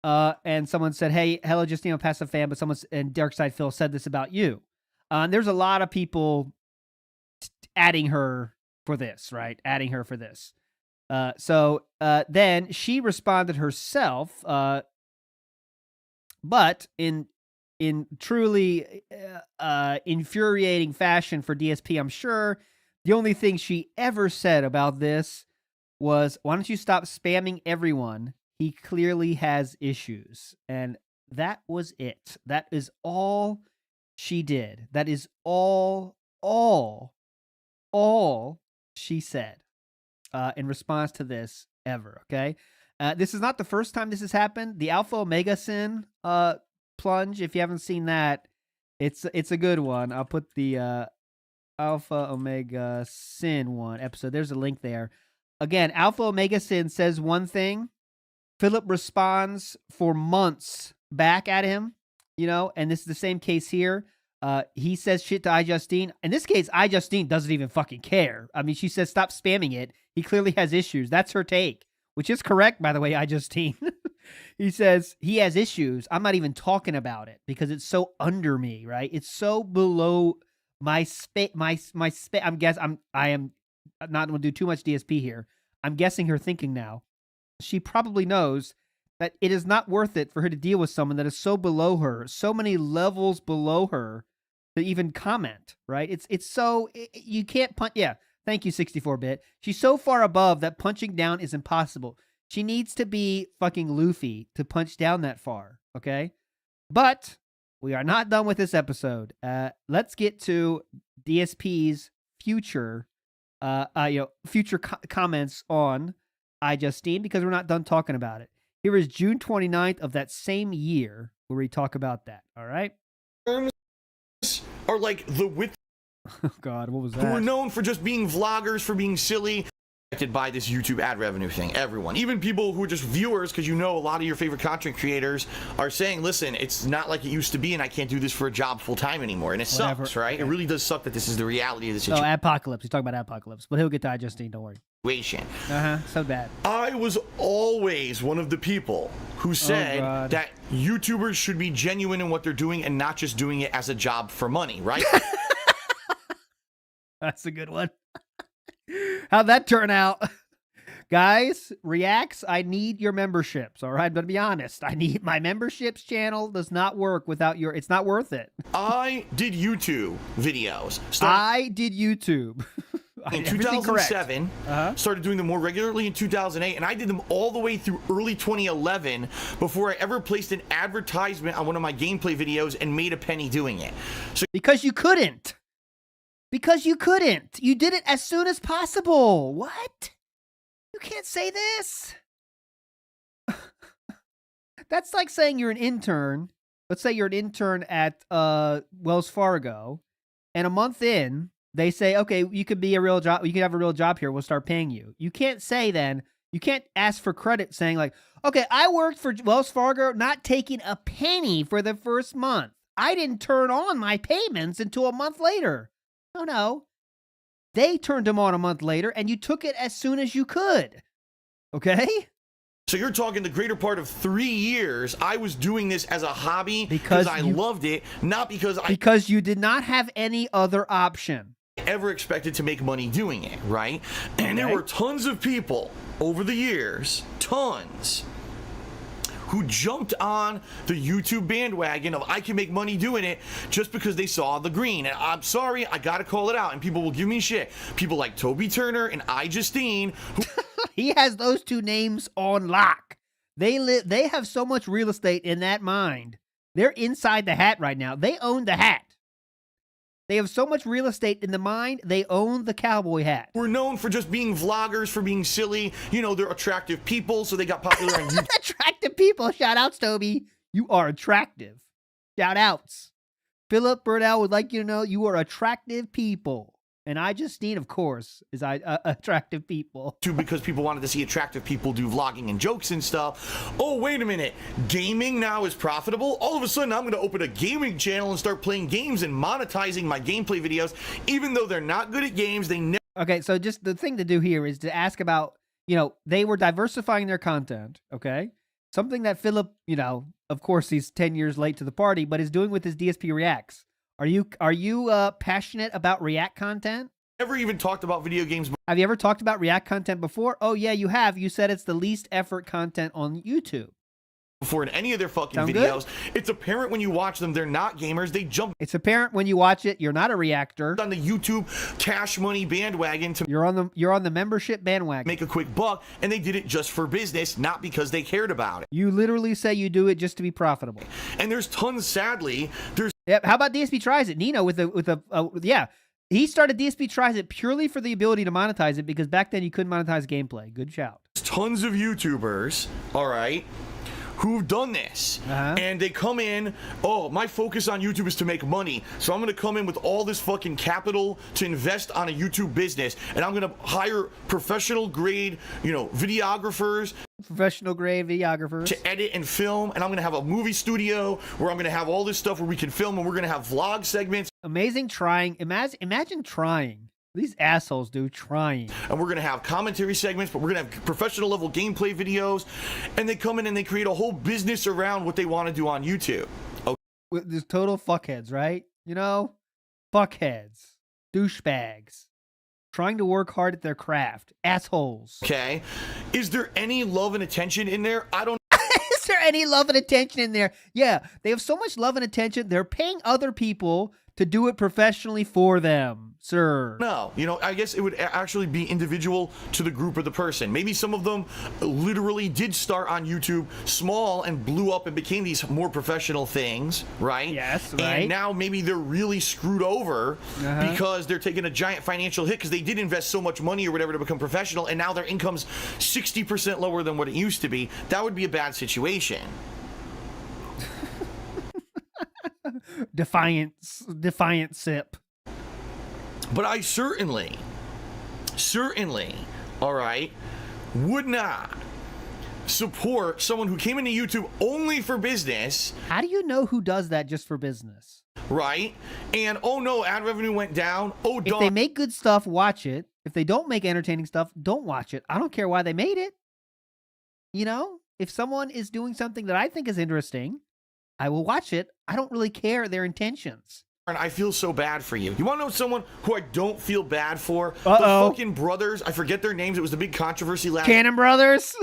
And someone said, "Hey, hello, Justine, I'm a passive fan," but and Darkside Phil said this about you. There's a lot of people adding her for this, right? Adding her for this. So then she responded herself, but in truly infuriating fashion for DSP, I'm sure. The only thing she ever said about this was, "Why don't you stop spamming everyone? He clearly has issues." And that was it. That is all she did. That is all she said in response to this ever, okay? This is not the first time this has happened. The Alpha Omega Sin plunge, if you haven't seen that, it's a good one. I'll put the Alpha Omega Sin one episode. There's a link there. Again, Alpha Omega Sin says one thing. Philip responds for months back at him, and this is the same case here. He says shit to iJustine. In this case, iJustine doesn't even fucking care. I mean, she says, stop spamming it. He clearly has issues. That's her take, which is correct, by the way, iJustine. He says he has issues. I'm not even talking about it because it's so under me, right? It's so below my space. I am not going to do too much DSP here. I'm guessing her thinking now. She probably knows that it is not worth it for her to deal with someone that is so below her, so many levels below her to even comment, right? You can't punch. Yeah, thank you, 64-bit. She's so far above that punching down is impossible. She needs to be fucking Luffy to punch down that far, okay? But We are not done with this episode. Let's get to DSP's future, future comments on iJustine, because we're not done talking about it. Here is June 29th of that same year where we talk about that. All right. Are like the width. Oh God, what was that? Who are known for just being vloggers, for being silly. By this YouTube ad revenue thing, everyone, even people who are just viewers, because you know a lot of your favorite content creators are saying, listen, it's not like it used to be, and I can't do this for a job full time anymore, and it sucks, right? Okay. It really does suck that this is the reality of the situation. Oh, Apocalypse. He's talking about Apocalypse, but he'll get to iJustine, don't worry. So bad. I was always one of the people who said that YouTubers should be genuine in what they're doing and not just doing it as a job for money, right? That's a good one. How'd that turn out? Guys, Reacts, I need your memberships, all right? I'm going to be honest. I need my memberships channel does not work without your, it's not worth it. I did YouTube videos. I did YouTube. In 2007, started doing them more regularly in 2008, and I did them all the way through early 2011 before I ever placed an advertisement on one of my gameplay videos and made a penny doing it. So because you couldn't. Because you couldn't. You did it as soon as possible. What? You can't say this. That's like saying you're an intern. Let's say you're an intern at Wells Fargo, and a month in, they say, okay, you could be a real job. You can have a real job here. We'll start paying you. You can't say then, you can't ask for credit saying like, okay, I worked for Wells Fargo, not taking a penny for the first month. I didn't turn on my payments until a month later. No. They turned them on a month later, and you took it as soon as you could. Okay? So you're talking the greater part of 3 years, I was doing this as a hobby because I loved it, not because Because you did not have any other option. Ever expected to make money doing it, right? And there were tons of people over the years, tons, who jumped on the YouTube bandwagon of I can make money doing it just because they saw the green. And I'm sorry, I gotta call it out, and people will give me shit. People like Toby Turner and iJustine. He has those two names on lock. They have so much real estate in that mind. They're inside the hat right now. They own the hat. They have so much real estate in the mind, they own the cowboy hat. We're known for just being vloggers, for being silly. You know, they're attractive people, so they got popular on YouTube. Attractive people. Shout outs, Toby. You are attractive. Shout outs. Philip Burnell would like you to know you are attractive people. And iJustine, of course, is attractive people. Because people wanted to see attractive people do vlogging and jokes and stuff. Oh, wait a minute. Gaming now is profitable? All of a sudden, I'm going to open a gaming channel and start playing games and monetizing my gameplay videos. Even though they're not good at games, they never... Okay, so just the thing to do here is to ask about, they were diversifying their content, okay? Something that Philip, of course, he's 10 years late to the party, but is doing with his DSP Reacts. Are you passionate about React content? Never even talked about video games. Have you ever talked about React content before? Oh, yeah, you have. You said it's the least effort content on YouTube. Before in any of their fucking videos. Good? It's apparent when you watch them, they're not gamers. They jump. It's apparent when you watch it, you're not a reactor. On the YouTube cash money bandwagon to you're on the membership bandwagon. Make a quick buck, and they did it just for business, not because they cared about it. You literally say you do it just to be profitable. And there's tons, sadly, there's yeah, how about DSP Tries It? Nino he started DSP Tries It purely for the ability to monetize it because back then you couldn't monetize gameplay. Good shout. Tons of YouTubers, all right, who've done this, and they come in, oh, my focus on YouTube is to make money, so I'm going to come in with all this fucking capital to invest on a YouTube business, and I'm going to hire professional grade, videographers. Professional grade videographers. To edit and film, and I'm going to have a movie studio where I'm going to have all this stuff where we can film, and we're going to have vlog segments. Amazing trying. Imagine trying. These assholes do trying. And we're going to have commentary segments, but we're going to have professional level gameplay videos. And they come in and they create a whole business around what they want to do on YouTube. Okay. With these total fuckheads, right? Fuckheads. Douchebags. Trying to work hard at their craft. Assholes. Okay. Is there any love and attention in there? I don't Is there any love and attention in there? Yeah. They have so much love and attention. They're paying other people to do it professionally for them, sir. No, you know, I guess it would actually be individual to the group or the person. Maybe some of them literally did start on YouTube small and blew up and became these more professional things, right? Yes, right. And now maybe they're really screwed over because they're taking a giant financial hit because they did invest so much money or whatever to become professional, and now their income's 60% lower than what it used to be. That would be a bad situation. Defiant sip. But I certainly, all right, would not support someone who came into YouTube only for business. How do you know who does that just for business? Right? And, oh no, ad revenue went down. Oh, if they make good stuff, watch it. If they don't make entertaining stuff, don't watch it. I don't care why they made it. You know, if someone is doing something that I think is interesting, I will watch it. I don't really care their intentions. And I feel so bad for you. You want to know someone who I don't feel bad for? Uh-oh. The fucking brothers. I forget their names. It was the big controversy last Cannon Brothers?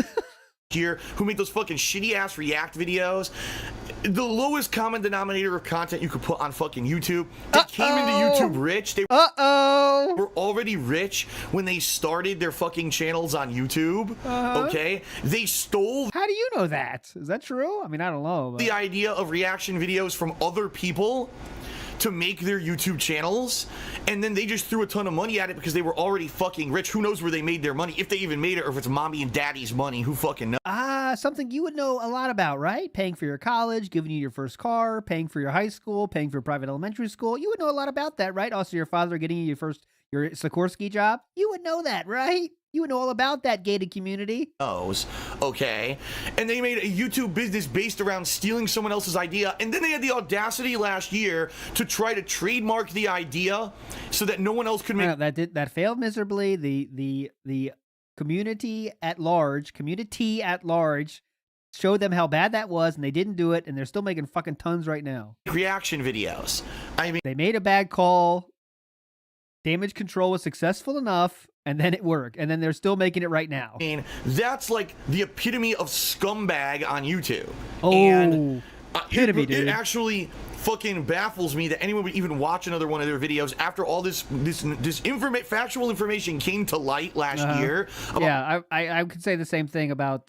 year, who make those fucking shitty ass react videos. The lowest common denominator of content you could put on fucking YouTube. They came into YouTube rich. They were already rich when they started their fucking channels on YouTube. Okay? They stole. How do you know that? Is that true? I mean, I don't know. But the idea of reaction videos from other people to make their YouTube channels, and then they just threw a ton of money at it because they were already fucking rich. Who knows where they made their money, if they even made it, or if it's mommy and daddy's money. Who fucking knows? Something you would know a lot about, right? Paying for your college, giving you your first car, paying for your high school, paying for private elementary school. You would know a lot about that, right? Also, your father getting you your Sikorsky job. You would know that, right? You would know all about that gated community. Okay. And they made a YouTube business based around stealing someone else's idea. And then they had the audacity last year to try to trademark the idea so that no one else could make. That failed miserably. The community at large showed them how bad that was, and they didn't do it, and they're still making fucking tons right now. Reaction videos. I mean, they made a bad call. Damage control was successful enough, and then it worked, and then they're still making it right now. I mean, that's like the epitome of scumbag on YouTube. Oh, and epitome, dude. It actually fucking baffles me that anyone would even watch another one of their videos after all this factual information came to light last year. Yeah, I could say the same thing about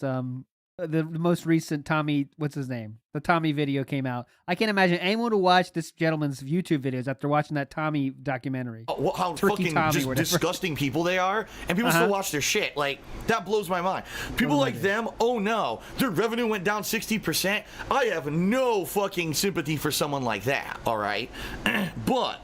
the most recent Tommy, what's his name? The Tommy video came out. I can't imagine anyone to watch this gentleman's YouTube videos after watching that Tommy documentary. How Turkey fucking Tommy, disgusting people they are, and people still watch their shit. Like, that blows my mind. People like them, oh no, their revenue went down 60%. I have no fucking sympathy for someone like that, all right? But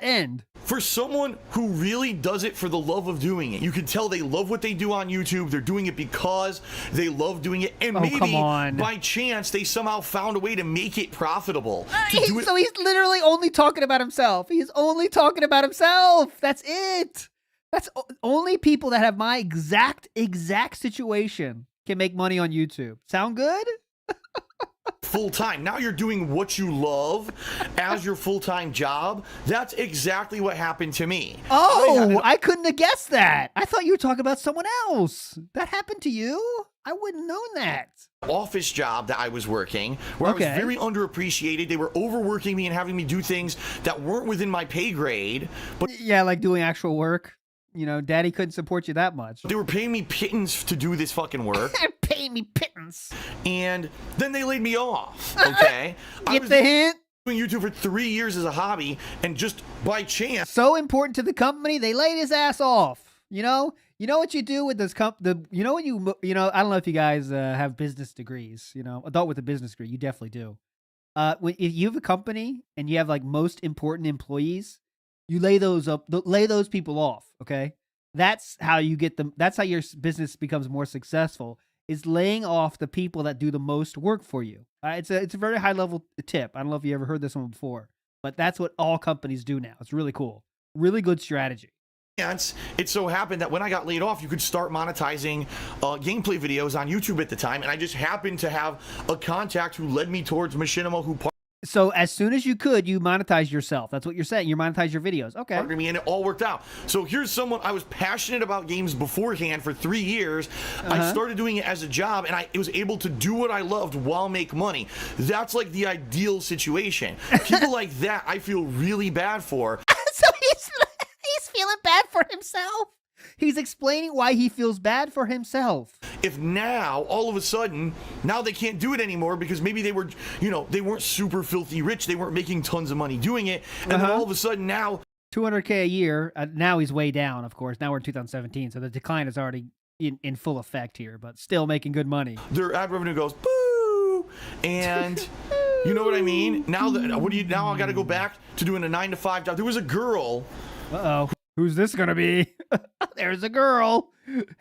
end. For someone who really does it for the love of doing it, you can tell they love what they do on YouTube. They're doing it because they love doing it, and maybe by chance they somehow found a way to make it profitable. So he's literally only talking about himself. He's only talking about himself. That's it. That's only people that have my exact situation can make money on YouTube. Sound good? Full-time. Now you're doing what you love as your full-time job. That's exactly what happened to me. I couldn't have guessed that. I thought you were talking about someone else. That happened to you? I wouldn't have known that. Office job that I was working, where I was very underappreciated. They were overworking me and having me do things that weren't within my pay grade. But yeah, like doing actual work. You know, daddy couldn't support you that much. They were paying me pittance to do this fucking work. Paying me pittance. And then they laid me off, okay? Get the hint? Doing YouTube for 3 years as a hobby, and just by chance. So important to the company, they laid his ass off. You know what you do with this I don't know if you guys have business degrees, adult with a business degree. You definitely do. If you have a company and you have like most important employees, you lay those people off, okay? That's how you get them. That's how your business becomes more successful, is laying off the people that do the most work for you. It's a very high level tip. I don't know if you ever heard this one before, but that's what all companies do now. It's really cool. Really good strategy. It so happened that when I got laid off, you could start monetizing gameplay videos on YouTube at the time, and I just happened to have a contact who led me towards Machinima, who So as soon as you could, you monetize yourself. That's what you're saying. You monetize your videos. Okay. And it all worked out. So here's someone, I was passionate about games beforehand for 3 years. I started doing it as a job, and I was able to do what I loved while make money. That's like the ideal situation. People like that, I feel really bad for. So he's feeling bad for himself. He's explaining why he feels bad for himself. If now, all of a sudden, now they can't do it anymore because maybe they were, they weren't super filthy rich. They weren't making tons of money doing it. And then all of a sudden now... $200K a year. Now he's way down, of course. Now we're in 2017, so the decline is already in full effect here, but still making good money. Their ad revenue goes, boo! And... You know what I mean? Now I got to go back to doing a 9-to-5 job. There was a girl. Uh-oh. Who's this gonna be? There's a girl.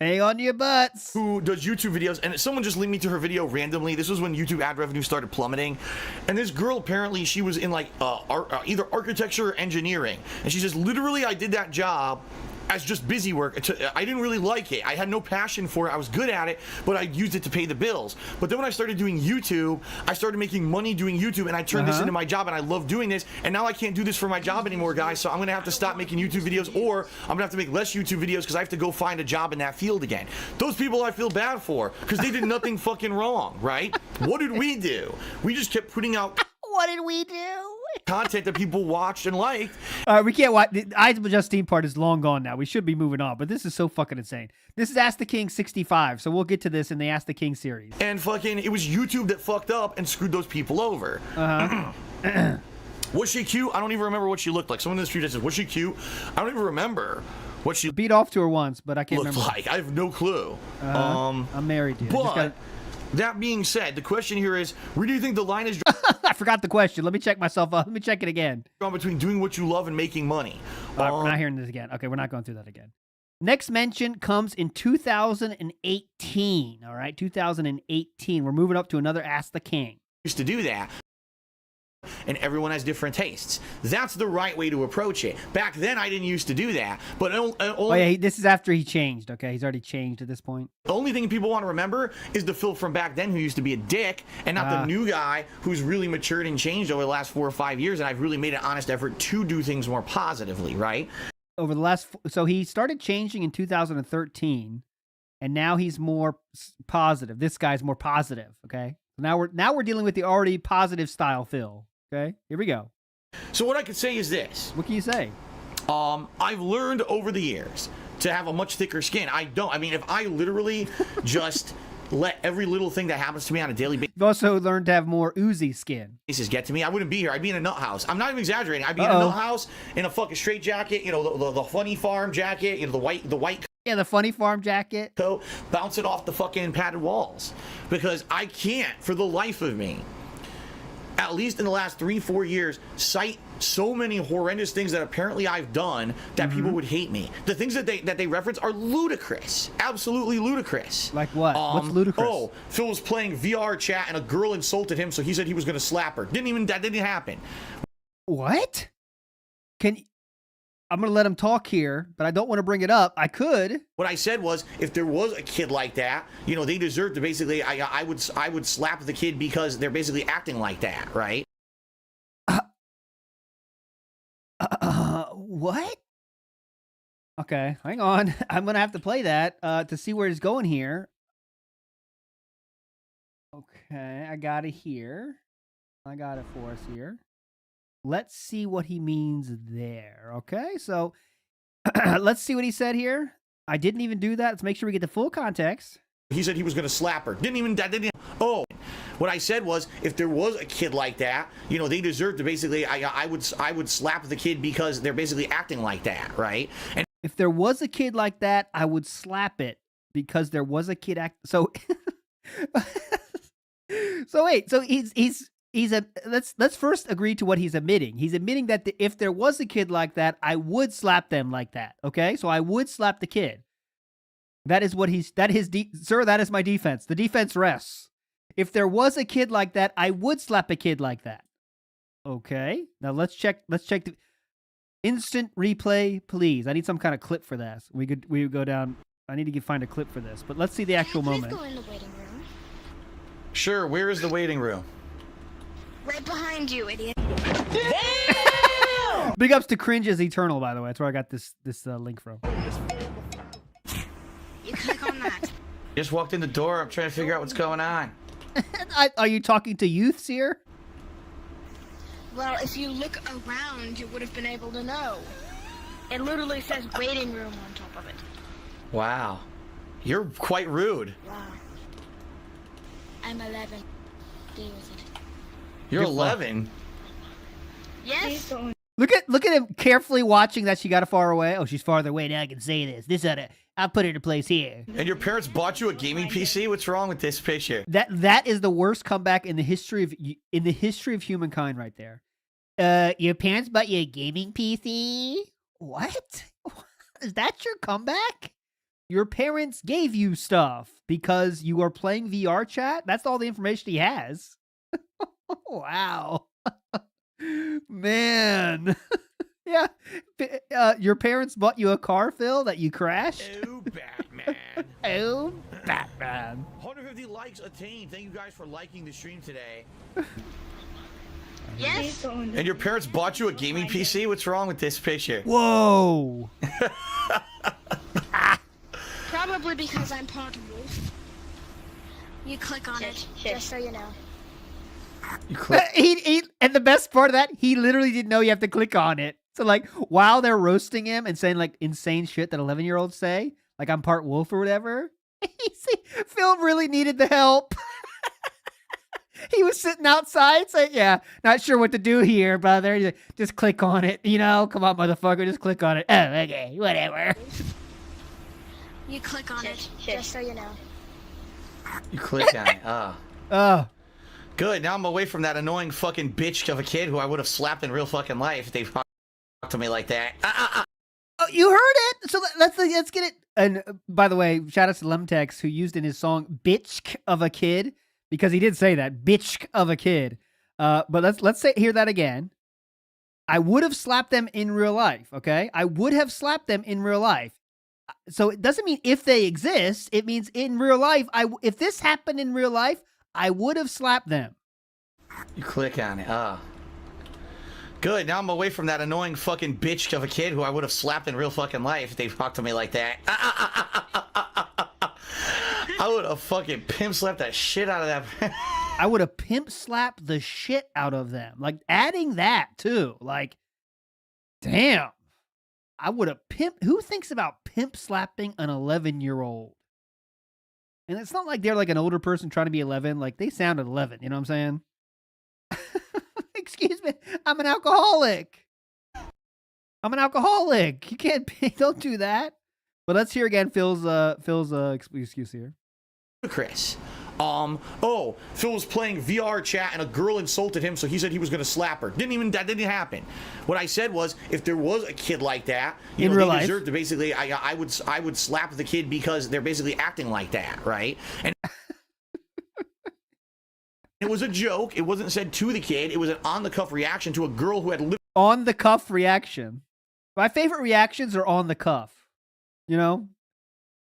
Hang on to your butts. Who does YouTube videos, and someone just linked me to her video randomly. This was when YouTube ad revenue started plummeting. And this girl, apparently, she was in like either architecture or engineering. And she says, literally, I did that job as just busy work. I didn't really like it. I had no passion for it. I was good at it, but I used it to pay the bills. But then when I started doing YouTube, I started making money doing YouTube, and I turned this into my job, and I love doing this. And now I can't do this for my job anymore, guys, so I'm gonna have to stop making YouTube videos, or I'm gonna have to make less YouTube videos because I have to go find a job in that field again. Those people I feel bad for because they did nothing fucking wrong, right? What did we do? We just kept putting out... What did we do? Content that people watched and liked. We can't watch. The iJustine part is long gone now. We should be moving on, but this is so fucking insane. This is Ask the King 65, so we'll get to this in the Ask the King series. And fucking, it was YouTube that fucked up and screwed those people over. Was she cute? I don't even remember what she looked like. Someone in the street said, was she cute? I don't even remember what she beat off to her once, but I can't looked remember. like. I have no clue. I'm married, dude. But that being said, the question here is, where do you think the line is I forgot the question. Let me check myself up. Let me check it again. drawn between doing what you love and making money? We're not hearing this again. Okay, we're not going through that again. Next mention comes in 2018. All right, 2018. We're moving up to another Ask the King. Used to do that. And everyone has different tastes. That's the right way to approach it. Back then, I didn't used to do that. But this is after he changed, okay? He's already changed at this point. The only thing people want to remember is the Phil from back then who used to be a dick, and not the new guy who's really matured and changed over the last 4 or 5 years, and I've really made an honest effort to do things more positively, right? Over the last... So he started changing in 2013, and now he's more positive. This guy's more positive, okay? Now we're dealing with the already positive style Phil. Okay, here we go. So what I could say is this. What can you say? I've learned over the years to have a much thicker skin. I mean, if I literally just let every little thing that happens to me on a daily basis... You've also learned to have more oozy skin. ...get to me, I wouldn't be here. I'd be in a nut house. I'm not even exaggerating. I'd be in a nut house in a fucking straight jacket, the funny farm jacket, the white... Yeah, the funny farm jacket. So bounce it off the fucking padded walls. Because I can't, for the life of me, at least in the last 3-4 years, cite so many horrendous things that apparently I've done that people would hate me. The things that they reference are ludicrous, absolutely ludicrous. Like what? What's ludicrous? Oh, Phil was playing VR chat and a girl insulted him, so he said he was going to slap her. That didn't happen. What? I'm going to let him talk here, but I don't want to bring it up. I could. What I said was, if there was a kid like that, they deserve to basically, I would slap the kid because they're basically acting like that, right? What? Okay, hang on. I'm going to have to play that to see where it's going here. Okay, I got it here. I got it for us here. Let's see what he means there. Okay, so let's see what he said here. I didn't even do that. Let's make sure we get the full context. He said he was going to slap her. Oh, what I said was, if there was a kid like that, they deserve to basically, I would slap the kid because they're basically acting like that, right? And if there was a kid like that, I would slap it because there was a kid so wait, so let's first agree to what he's admitting. He's admitting that if there was a kid like that, I would slap them like that. Okay, so I would slap the kid. That is what sir, that is my defense. The defense rests. If there was a kid like that, I would slap a kid like that. Okay, now let's check the instant replay, please. I need some kind of clip for this. We would go down. I need to find a clip for this, but let's see the actual moment. Go in the waiting room. Sure, where is the waiting room? Right behind you, idiot. Big ups to Cringe is Eternal, by the way. That's where I got this link from. You click on that. Just walked in the door. I'm trying to figure out what's going on. Are you talking to youths here? Well, if you look around, you would have been able to know. It literally says waiting room on top of it. Wow. You're quite rude. Wow. I'm 11. Deal with it. You're 11? Yes? Look at him carefully watching that she got far away. Oh, she's farther away. Now I can say this. I'll put it in place here. And your parents bought you a gaming PC? What's wrong with this picture? That is the worst comeback in the history of humankind right there. Your parents bought you a gaming PC? What? Is that your comeback? Your parents gave you stuff because you are playing VR chat? That's all the information he has. Wow. Man. Yeah. Your parents bought you a car, Phil, that you crashed? Oh, Batman. Oh, Batman. 150 likes attained. Thank you guys for liking the stream today. Yes? And your parents bought you a gaming PC? What's wrong with this picture? Whoa. Probably because I'm part wolf. You click on it, just so you know. You click. And the best part of that, he literally didn't know you have to click on it. So like while they're roasting him and saying like insane shit that 11-year-olds say, like I'm part wolf or whatever, Phil really needed the help. He was sitting outside saying, yeah, not sure what to do here, brother. He's like, just click on it, you know? Come on, motherfucker, just click on it. Oh, okay, whatever. You click on it, just so you know. You click on it. Oh. Good. Now I'm away from that annoying fucking bitch of a kid who I would have slapped in real fucking life if they talked to me like that. Oh, you heard it. So let's get it. And by the way, shout out to Lemtex who used in his song "Bitch of a Kid" because he did say that bitch of a kid. But let's hear that again. I would have slapped them in real life. Okay, I would have slapped them in real life. So it doesn't mean if they exist. It means in real life. If this happened in real life, I would have slapped them. You click on it. Good. Now I'm away from that annoying fucking bitch of a kid who I would have slapped in real fucking life if they talked to me like that. I would have fucking pimp slapped that shit out of that. I would have pimp slapped the shit out of them. Like adding that too. Like, damn. I would have who thinks about pimp slapping an 11-year-old? And it's not like they're like an older person trying to be 11. Like they sounded 11. You know what I'm saying? Excuse me. I'm an alcoholic. You can't don't do that. But let's hear again Phil's excuse here. Chris. Phil was playing VR chat and a girl insulted him, so he said he was going to slap her. That didn't happen. What I said was, if there was a kid like that, in real life, deserve to basically, I would slap the kid because they're basically acting like that, right? And it was a joke. It wasn't said to the kid. It was an on-the-cuff reaction to a girl who had on-the-cuff reaction. My favorite reactions are on the cuff. You know?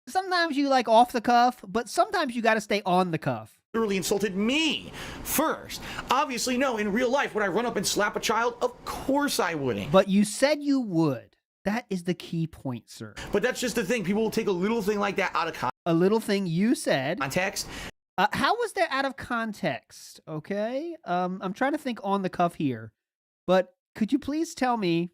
Sometimes you like off the cuff, but sometimes you got to stay on the cuff. Literally insulted me first. Obviously, no. In real life, would I run up and slap a child? Of course I wouldn't. But you said you would. That is the key point, sir. But that's just the thing. People will take a little thing like that out of context. A little thing you said. Context. How was that out of context? Okay. I'm trying to think on the cuff here, but could you please tell me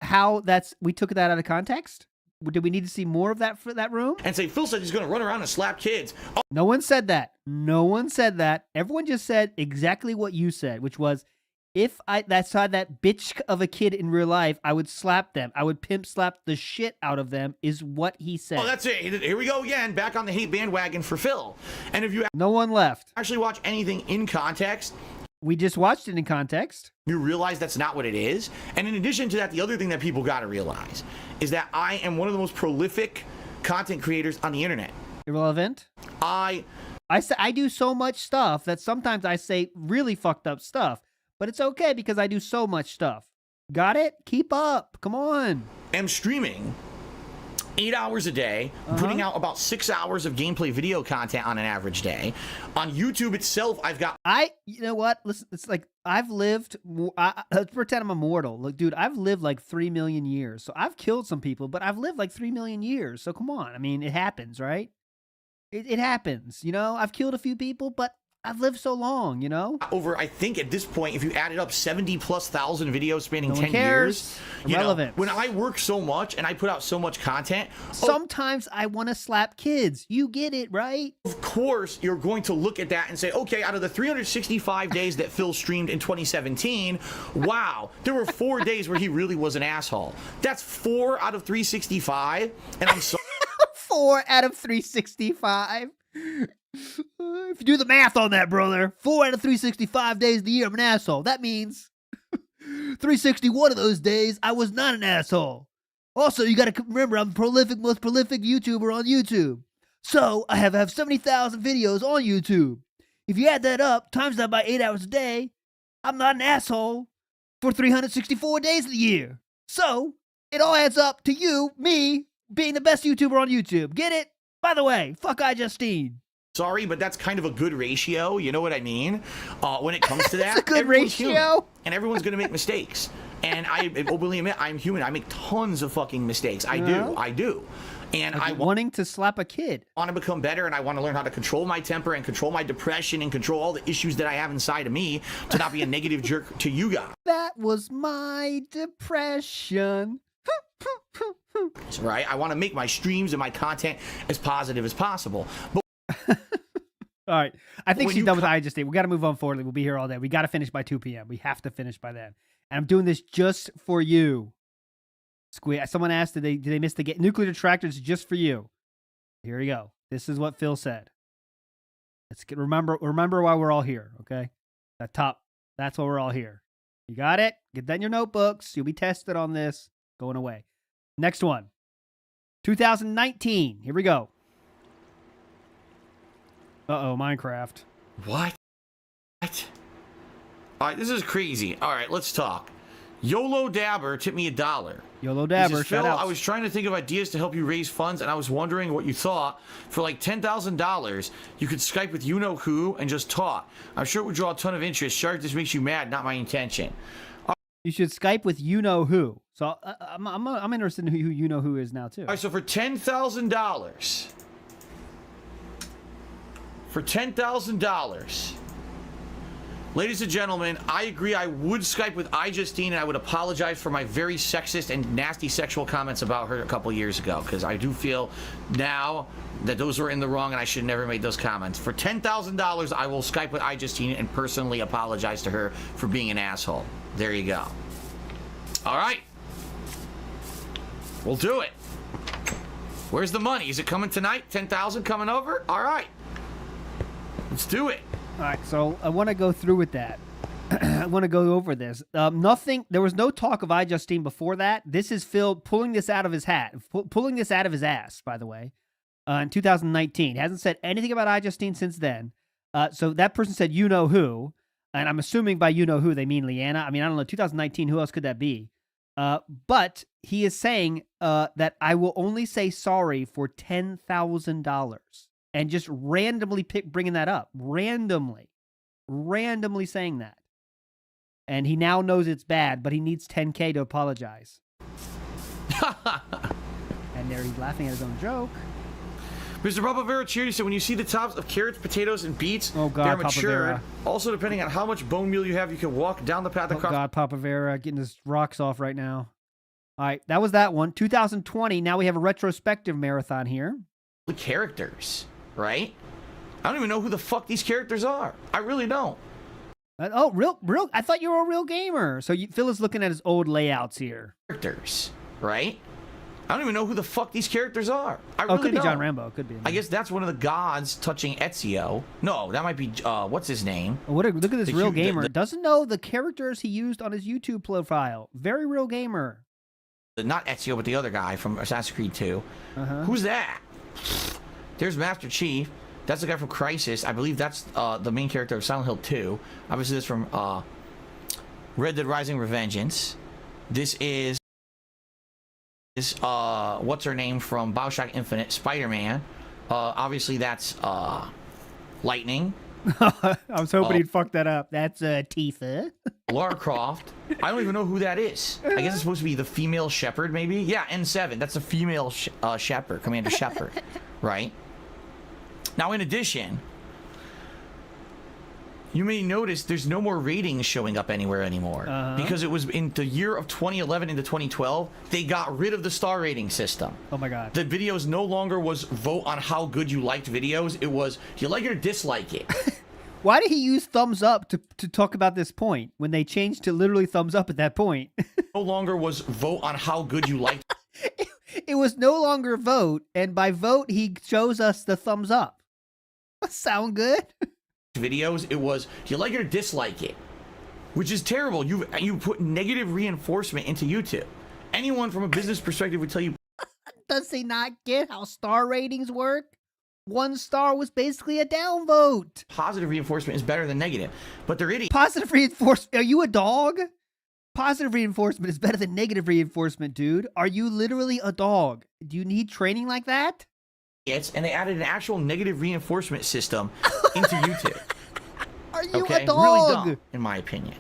how we took that out of context? Do we need to see more of that for that room? And say, Phil said he's going to run around and slap kids. Oh. No one said that. No one said that. Everyone just said exactly what you said, which was, if I saw that bitch of a kid in real life, I would slap them. I would pimp slap the shit out of them, is what he said. Oh, that's it. Here we go again, back on the hate bandwagon for Phil. And if you no one left. Actually watch anything in context. We just watched it in context. You realize that's not what it is. And in addition to that, the other thing that people got to realize is that I am one of the most prolific content creators on the internet. Irrelevant. I do so much stuff that sometimes I say really fucked up stuff, but it's okay because I do so much stuff. Got it? Keep up. Come on. I'm streaming 8 hours a day, putting out about 6 hours of gameplay video content on an average day. On YouTube itself, I've got... You know what? Listen, it's like, I've lived... let's pretend I'm immortal. Look, dude, I've lived like 3 million years. So I've killed some people, but I've lived like 3 million years. So come on. I mean, it happens, right? It happens, you know? I've killed a few people, but I've lived so long, you know? Over, I think at this point, if you added up 70+ thousand videos spanning 10 years, irrelevant. When I work so much and I put out so much content, sometimes I want to slap kids. You get it, right? Of course, you're going to look at that and say, okay, out of the 365 days that Phil streamed in 2017, wow, there were 4 days where he really was an asshole. That's 4 out of 365, and I'm sorry. 4 out of 365. If you do the math on that, brother, 4 out of 365 days of the year, I'm an asshole. That means 361 of those days, I was not an asshole. Also, you got to remember, I'm the most prolific YouTuber on YouTube. So, I have 70,000 videos on YouTube. If you add that up, times that by 8 hours a day, I'm not an asshole for 364 days of the year. So, it all adds up to you, me, being the best YouTuber on YouTube. Get it? By the way, fuck iJustine. Sorry, but that's kind of a good ratio. You know what I mean? When it comes to that, it's a good ratio. Human, and everyone's going to make mistakes. And I openly admit, I'm human. I make tons of fucking mistakes. I do. And like wanting to slap a kid. I want to become better, and I want to learn how to control my temper and control my depression and control all the issues that I have inside of me to not be a negative jerk to you guys. That was my depression. Right? I want to make my streams and my content as positive as possible. But all right. I think she's done with iJustine. We got to move on forward. We'll be here all day. We got to finish by 2 p.m. We have to finish by then. And I'm doing this just for you. Someone asked, did they miss the game? Nuclear Detractors just for you. Here we go. This is what Phil said. Let's remember why we're all here, okay? That top. That's why we're all here. You got it? Get that in your notebooks. You'll be tested on this. Going away. Next one. 2019. Here we go. Uh-oh, Minecraft. What? All right, this is crazy. All right, let's talk. YOLO Dabber tipped me $1. YOLO Dabber, says, Phil, shout out. I was trying to think of ideas to help you raise funds, and I was wondering what you thought. For like $10,000, you could Skype with you-know-who and just talk. I'm sure it would draw a ton of interest. Sorry if this makes you mad, not my intention. You should Skype with you-know-who. So I'm interested in who you-know-who is now, too. All right, so for $10,000... For $10,000, ladies and gentlemen, I agree. I would Skype with iJustine, and I would apologize for my very sexist and nasty sexual comments about her a couple years ago, because I do feel now that those were in the wrong, and I should have never made those comments. For $10,000, I will Skype with iJustine and personally apologize to her for being an asshole. There you go. All right. We'll do it. Where's the money? Is it coming tonight? $10,000 coming over? All right. Let's do it. All right, so I want to go through with that. I want to go over this. There was no talk of iJustine before that. This is Phil pulling this out of his hat, pulling this out of his ass, by the way, in 2019. Hasn't said anything about iJustine since then. So that person said you-know-who, and I'm assuming by you-know-who they mean Leanna. I mean, I don't know, 2019, who else could that be? But he is saying that I will only say sorry for $10,000. And just randomly bringing that up. Randomly saying that. And he now knows it's bad, but he needs 10K to apologize. And there he's laughing at his own joke. Mr. Papa Vera Charity said, when you see the tops of carrots, potatoes, and beets, they're matured. Papa Vera. Also, depending on how much bone meal you have, you can walk down the path across. God, Papa Vera, getting his rocks off right now. All right, that was that one. 2020, now we have a retrospective marathon here. The characters. Right? I don't even know who the fuck these characters are. I really don't. Oh, real? I thought you were a real gamer. So Phil is looking at his old layouts here. Characters, right? I don't even know who the fuck these characters are. I really could be don't. John Rambo. Could be. I guess that's one of the gods touching Khetshow. No, that might be, what's his name? Look at this real gamer. Doesn't know the characters he used on his YouTube profile. Very real gamer. Not Khetshow, but the other guy from Assassin's Creed 2. Who's that? There's Master Chief. That's the guy from Crisis. I believe that's the main character of Silent Hill 2. Obviously, this from Red Dead Rising Revengeance. This is is what's her name from BioShock Infinite, Spider-Man. Obviously that's Lightning. I was hoping he'd fuck that up. That's Tifa. Lara Croft. I don't even know who that is. I guess it's supposed to be the female Shepherd, maybe. Yeah, N7. That's a female Shepherd, Commander Shepherd, right? Now, in addition, you may notice there's no more ratings showing up anywhere anymore because it was in the year of 2011 into 2012. They got rid of the star rating system. Oh my god! The videos no longer was vote on how good you liked videos. It was you like it or dislike it. Why did he use thumbs up to talk about this point when they changed to literally thumbs up at that point? No longer was vote on how good you liked. It was no longer vote, and by vote he shows us the thumbs up. Sound good? Videos, it was you like it or dislike it, which is terrible. You put negative reinforcement into YouTube. Anyone from a business perspective would tell you. Does he not get how star ratings work? 1 star was basically a downvote. Positive reinforcement is better than negative, but they're idiots. Positive reinforcement? Are you a dog? Positive reinforcement is better than negative reinforcement, dude. Are you literally a dog? Do you need training like that? And they added an actual negative reinforcement system into YouTube. Are you a dog? Really dumb, in my opinion.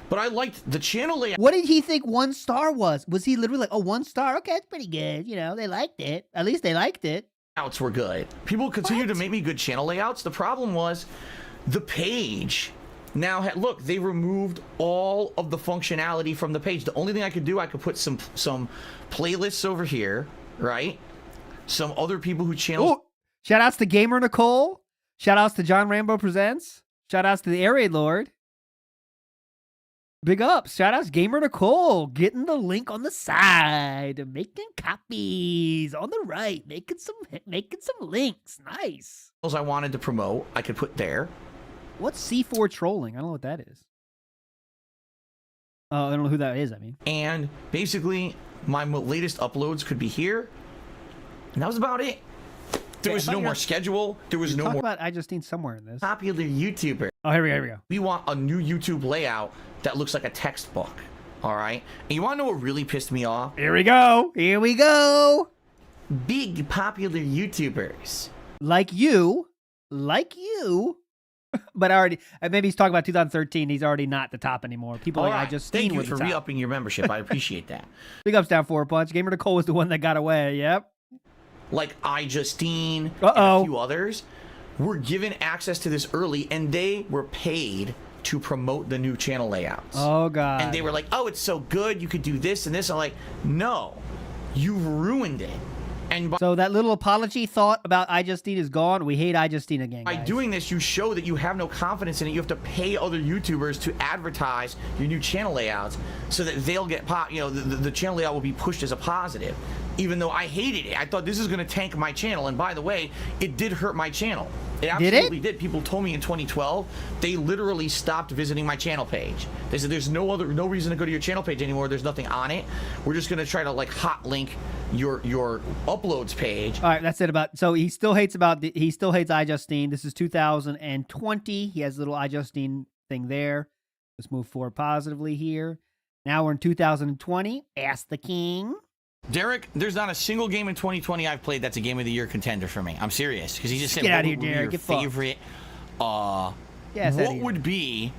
But I liked the channel layout. What did he think 1 star was? Was he literally like, oh, 1 star? Okay, it's pretty good. You know, they liked it. At least they liked it. Layouts were good. People continue to make me good channel layouts. The problem was the page now had, look, they removed all of the functionality from the page. The only thing I could do, I could put some playlists over here, right? Some other people who channel. Ooh, shout outs to Gamer Nicole. Shout outs to John Rambo Presents. Shout outs to the Air Raid Lord. Big ups. Shout outs Gamer Nicole. Getting the link on the side. Making copies on the right. Making some links. Nice. I wanted to promote, I could put there. What's C4 trolling? I don't know what that is. Oh, I don't know who that is, I mean. And basically, my latest uploads could be here. And that was about it. There was no more schedule. There was no more. Talk about iJustine somewhere in this. Popular YouTuber. Oh, here we go. We want a new YouTube layout that looks like a textbook. All right. And you want to know what really pissed me off? Here we go. Here we go. Big popular YouTubers. Like you. But already, maybe he's talking about 2013. He's already not the top anymore. People like iJustine. Thank you for re-upping your membership. I appreciate that. Big ups down 4 punch. Gamer Nicole was the one that got away. Yep. Like iJustine and a few others were given access to this early, and they were paid to promote the new channel layouts. Oh, God. And they were like, oh, it's so good. You could do this and this. I'm like, no, you've ruined it. And so that little apology thought about iJustine is gone. We hate iJustine again, guys. By doing this, you show that you have no confidence in it. You have to pay other YouTubers to advertise your new channel layouts so that they'll get, the channel layout will be pushed as a positive. Even though I hated it. I thought this is going to tank my channel. And by the way, it did hurt my channel. It absolutely did. People told me in 2012, they literally stopped visiting my channel page. They said, there's no reason to go to your channel page anymore. There's nothing on it. We're just going to try to like hot link your uploads page. All right, that's it so he still hates iJustine. This is 2020. He has a little iJustine thing there. Let's move forward positively here. Now we're in 2020. Ask the King. Derek, there's not a single game in 2020 I've played that's a game of the year contender for me. I'm serious, because he just said, get out of here, Derek. Derek. Your favorite, what would be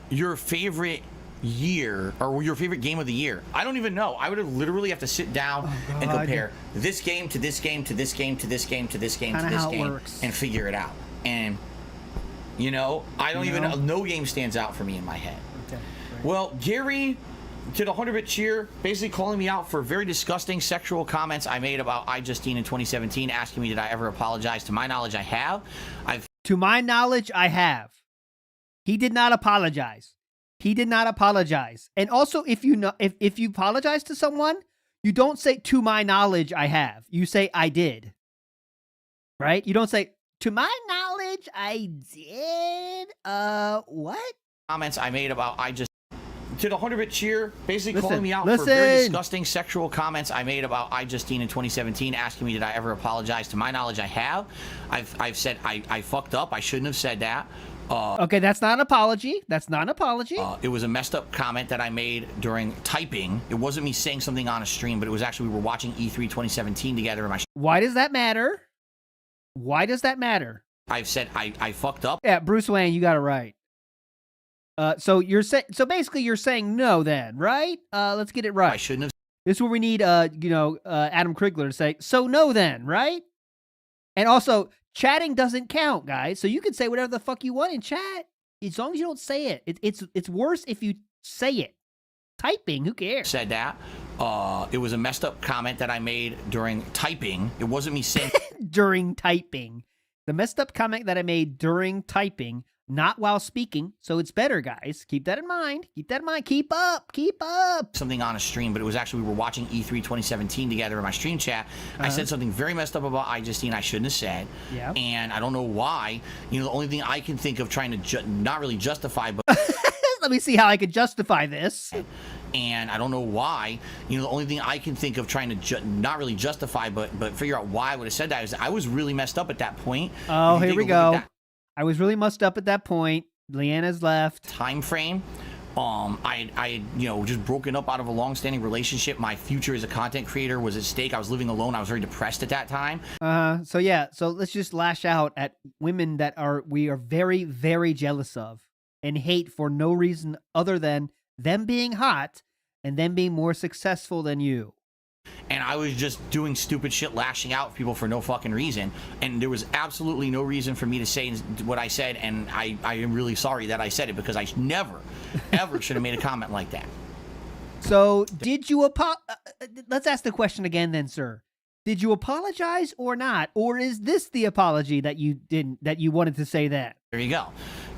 your favorite year or your favorite game of the year? I don't even know. I would literally have to sit down and compare this game to this game to this game to this game to this game to this game and figure it out. And I don't even know. No game stands out for me in my head. Okay, right. Well, Gary did a 100-bit cheer, basically calling me out for very disgusting sexual comments I made about iJustine in 2017, asking me did I ever apologize. To my knowledge, I have. To my knowledge, I have. He did not apologize. And also, if you apologize to someone, you don't say to my knowledge I have. You say I did. Right? You don't say to my knowledge I did. What? Comments I made about iJustine. Did a 100-bit cheer, basically calling me out for very disgusting sexual comments I made about iJustine in 2017, asking me did I ever apologize. To my knowledge, I have. I've said I fucked up. I shouldn't have said that. Okay, that's not an apology. That's not an apology. It was a messed up comment that I made during typing. It wasn't me saying something on a stream, but it was actually we were watching E3 2017 together. In my Why does that matter? Why does that matter? I've said I fucked up. Yeah, Bruce Wayne, you got it right. So you're saying, so basically you're saying no then, right? Let's get it right. I shouldn't have. This is where we need, Adam Krigler to say, so no then, right? And also, chatting doesn't count, guys. So you can say whatever the fuck you want in chat, as long as you don't say it. It's worse if you say it. Typing, who cares? Said that. It was a messed up comment that I made during typing. It wasn't me saying. During typing. The messed up comment that I made during typing, not while speaking. So it's better, guys. Keep that in mind. Keep that in mind. Keep up. Keep up. Something on a stream, but it was actually we were watching E3 2017 together in my stream chat. I said something very messed up about iJustine I shouldn't have said. Yeah. And I don't know why. You know, the only thing I can think of trying to not really justify, but let me see how I could justify this. And I don't know why. You know, the only thing I can think of trying to not really justify, but figure out why I would have said that is I was really messed up at that point. Oh, here we go. I was really messed up at that point. Leanna's left. Time frame. I just broken up out of a long-standing relationship. My future as a content creator was at stake. I was living alone. I was very depressed at that time. So yeah, so let's just lash out at women that we are very, very jealous of and hate for no reason other than them being hot and them being more successful than you. And I was just doing stupid shit, lashing out at people for no fucking reason. And there was absolutely no reason for me to say what I said. And I am really sorry that I said it because I never, ever should have made a comment like that. So did you let's ask the question again then, sir. Did you apologize or not? Or is this the apology that you wanted to say that? There you go.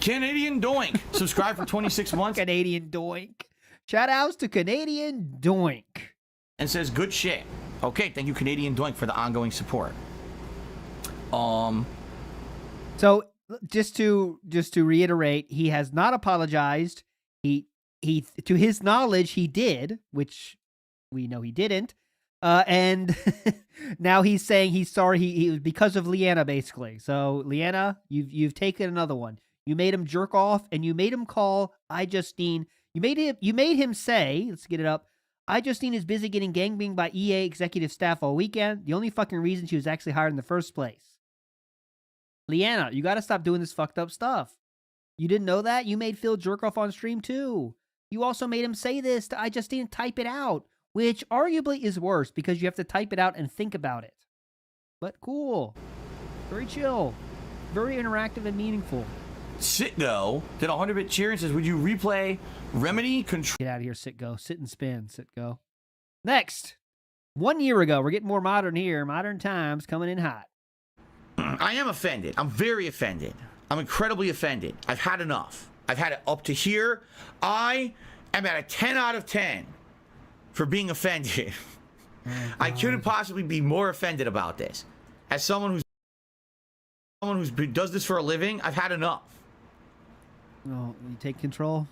Canadian Doink. Subscribe for 26 months. Canadian Doink. Shout outs to Canadian Doink. And says good shit. Okay, thank you, Canadian Doink, for the ongoing support. So just to reiterate, he has not apologized. He to his knowledge he did, which we know he didn't. And now he's saying he's sorry. He was because of Leanna, basically. So Leanna, you've taken another one. You made him jerk off, and you made him call iJustine. You made him say, let's get it up. iJustine is busy getting gangbanged by EA executive staff all weekend. The only fucking reason she was actually hired in the first place. Leanna, you got to stop doing this fucked up stuff. You didn't know that? You made Phil jerk off on stream too. You also made him say this to iJustine and type it out, which arguably is worse because you have to type it out and think about it. But cool. Very chill. Very interactive and meaningful. Sitgo did 100-bit cheer and says, would you replay Remedy Control? Get out of here, Sitgo. Sit and spin, Sitgo. Next. 1 year ago. We're getting more modern here. Modern times coming in hot. I am offended. I'm very offended. I'm incredibly offended. I've had enough. I've had it up to here. I am at a 10 out of 10 for being offended. I couldn't possibly be more offended about this. As someone who does this for a living, I've had enough. No, you take control.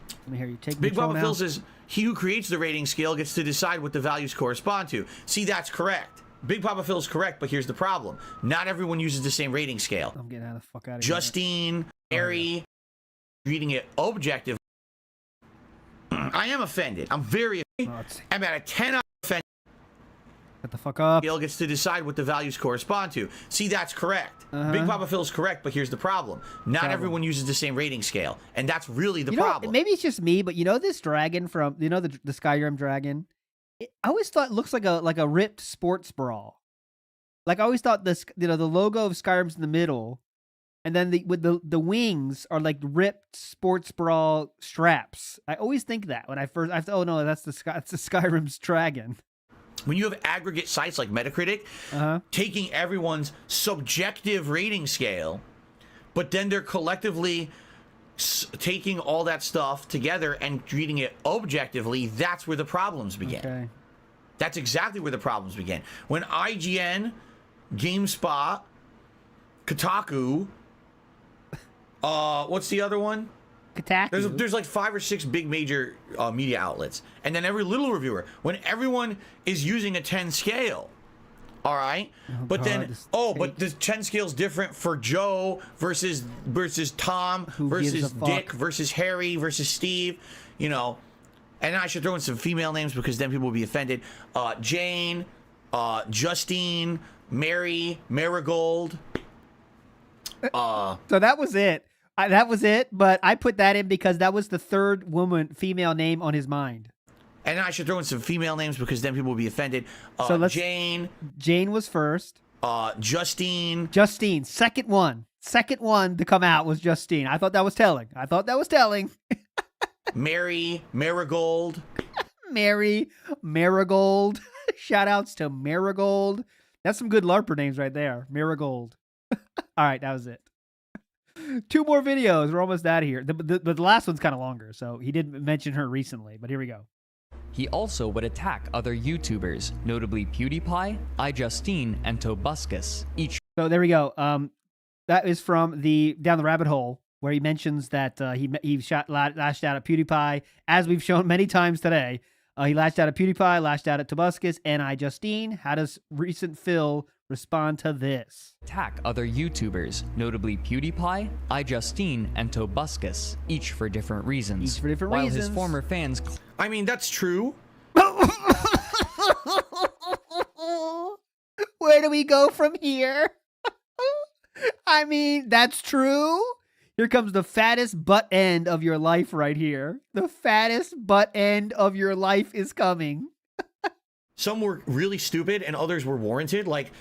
Let me hear you take Big control Papa now. Phil says, he who creates the rating scale gets to decide what the values correspond to. See, that's correct. Big Papa Phil's correct, but here's the problem. Not everyone uses the same rating scale. I'm getting out of the fuck out of here. Justine, Mary, reading it objective. I am offended. I'm very offended. I'm at a 10 out of 10. Shut the fuck up. Scale gets to decide what the values correspond to. See, that's correct. Big Papa Phil's correct, but here's the problem. Not everyone uses the same rating scale, and that's really the problem. Maybe it's just me, but you know this dragon from, you know the Skyrim dragon? I always thought it looks like a ripped sports bra. Like I always thought this, the logo of Skyrim's in the middle, and then the wings are like ripped sports bra straps. I always think that when I thought, oh no, that's the Skyrim's dragon. When you have aggregate sites like Metacritic, taking everyone's subjective rating scale, but then they're collectively taking all that stuff together and treating it objectively, that's where the problems begin. Okay. That's exactly where the problems begin. When IGN, GameSpot, Kotaku, what's the other one? Kotaku. There's like 5 or 6 big major media outlets. And then every little reviewer, when everyone is using a 10 scale, All right, but then but the 10 scale's different for Joe versus Tom versus Dick versus Harry versus Steve, you know. And I should throw in some female names because then people will be offended. Jane, Justine, Mary, Marigold. So that was it. That was it. But I put that in because that was the third female name on his mind. And I should throw in some female names because then people will be offended. So Jane. Jane was first. Justine. Second one to come out was Justine. I thought that was telling. Mary, Marigold. Mary, Marigold. Shout outs to Marigold. That's some good LARPer names right there. Marigold. All right, that was it. 2 more videos. We're almost out of here. The last one's kind of longer, so he did mention her recently, but here we go. He also would attack other YouTubers, notably PewDiePie, iJustine, and Tobuscus. So there we go. That is from the Down the Rabbit Hole, where he mentions that he lashed out at PewDiePie, as we've shown many times today. He lashed out at PewDiePie, lashed out at Tobuscus, and iJustine. How does recent Phil respond to this? Attack other YouTubers, notably PewDiePie, iJustine, and Tobuscus, each for different reasons. While his former fans... I mean, that's true. Where do we go from here? I mean, that's true. Here comes the fattest butt end of your life right here. The fattest butt end of your life is coming. Some were really stupid and others were warranted. Like,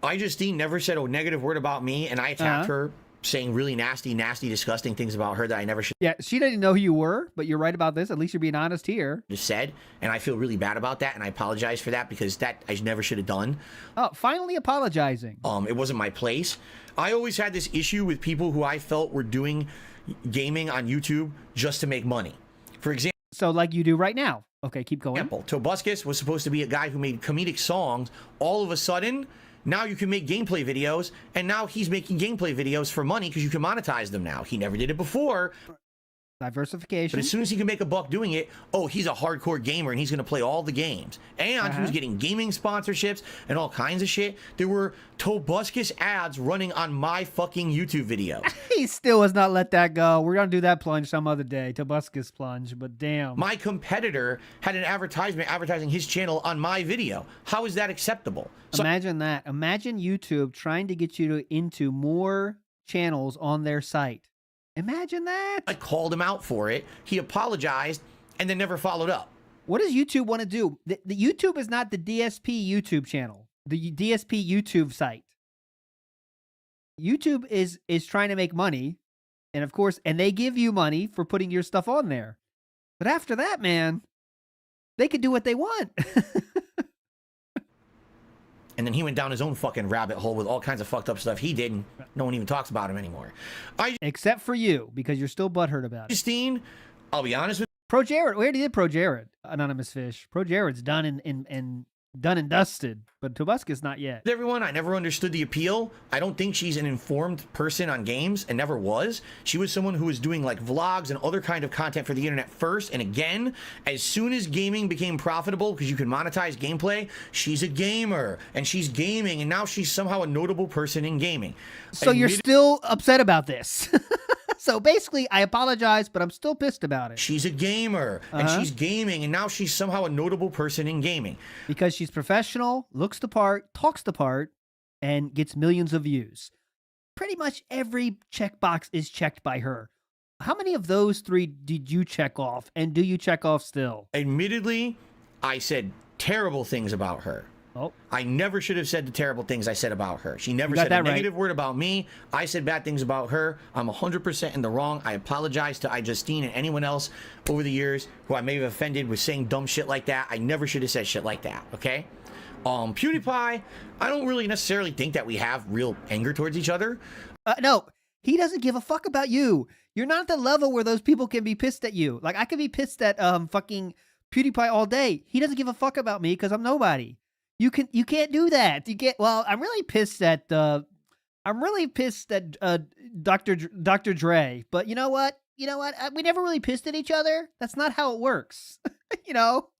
iJustine never said a negative word about me, and I attacked her, saying really nasty, disgusting things about her that I never should. Yeah, she didn't know who you were, but you're right about this. At least you're being honest here. Just said, and I feel really bad about that, and I apologize for that because that I never should have done. Oh, finally apologizing. It wasn't my place. I always had this issue with people who I felt were doing gaming on YouTube just to make money. For example, so like you do right now. Okay, keep going. Tobuscus was supposed to be a guy who made comedic songs. All of a sudden, now you can make gameplay videos, and now he's making gameplay videos for money because you can monetize them now. He never did it before. Diversification. But as soon as he can make a buck doing it, oh, he's a hardcore gamer and he's going to play all the games. And he was getting gaming sponsorships and all kinds of shit. There were Tobuscus ads running on my fucking YouTube videos. He still has not let that go. We're going to do that plunge some other day. Tobuscus plunge, but damn. My competitor had an advertisement advertising his channel on my video. How is that acceptable? So imagine that. Imagine YouTube trying to get you into more channels on their site. Imagine that. I called him out for it. He apologized and then never followed up. What does YouTube want to do? The YouTube is not the DSP YouTube channel, the DSP YouTube site. YouTube is trying to make money, and of course, and they give you money for putting your stuff on there. But after that, man, they could do what they want. And then he went down his own fucking rabbit hole with all kinds of fucked up stuff he did, and no one even talks about him anymore. Except for you, because you're still butthurt about it. iJustine, I'll be honest with Pro Jared, we already did Pro Jared, Anonymous Fish. Pro Jared's done and done and dusted, but Tobuscus not yet. Everyone, I never understood the appeal. I don't think she's an informed person on games and never was. She was someone who was doing like vlogs and other kind of content for the internet first. And again, as soon as gaming became profitable because you can monetize gameplay, she's a gamer and she's gaming and now she's somehow a notable person in gaming. So you're still upset about this. So basically, I apologize, but I'm still pissed about it. She's a gamer, and she's gaming, and now she's somehow a notable person in gaming. Because she's professional, looks the part, talks the part, and gets millions of views. Pretty much every checkbox is checked by her. How many of those 3 did you check off, and do you check off still? Admittedly, I said terrible things about her. Oh. I never should have said the terrible things I said about her. She never said a negative word about me. I said bad things about her. I'm 100% in the wrong. I apologize to iJustine and anyone else over the years who I may have offended with saying dumb shit like that. I never should have said shit like that, okay? PewDiePie, I don't really necessarily think that we have real anger towards each other. No, he doesn't give a fuck about you. You're not at the level where those people can be pissed at you. Like, I could be pissed at fucking PewDiePie all day. He doesn't give a fuck about me because I'm nobody. You can't do that. Well, I'm really pissed at Dr. Dre, but you know what? We never really pissed at each other. That's not how it works. You know?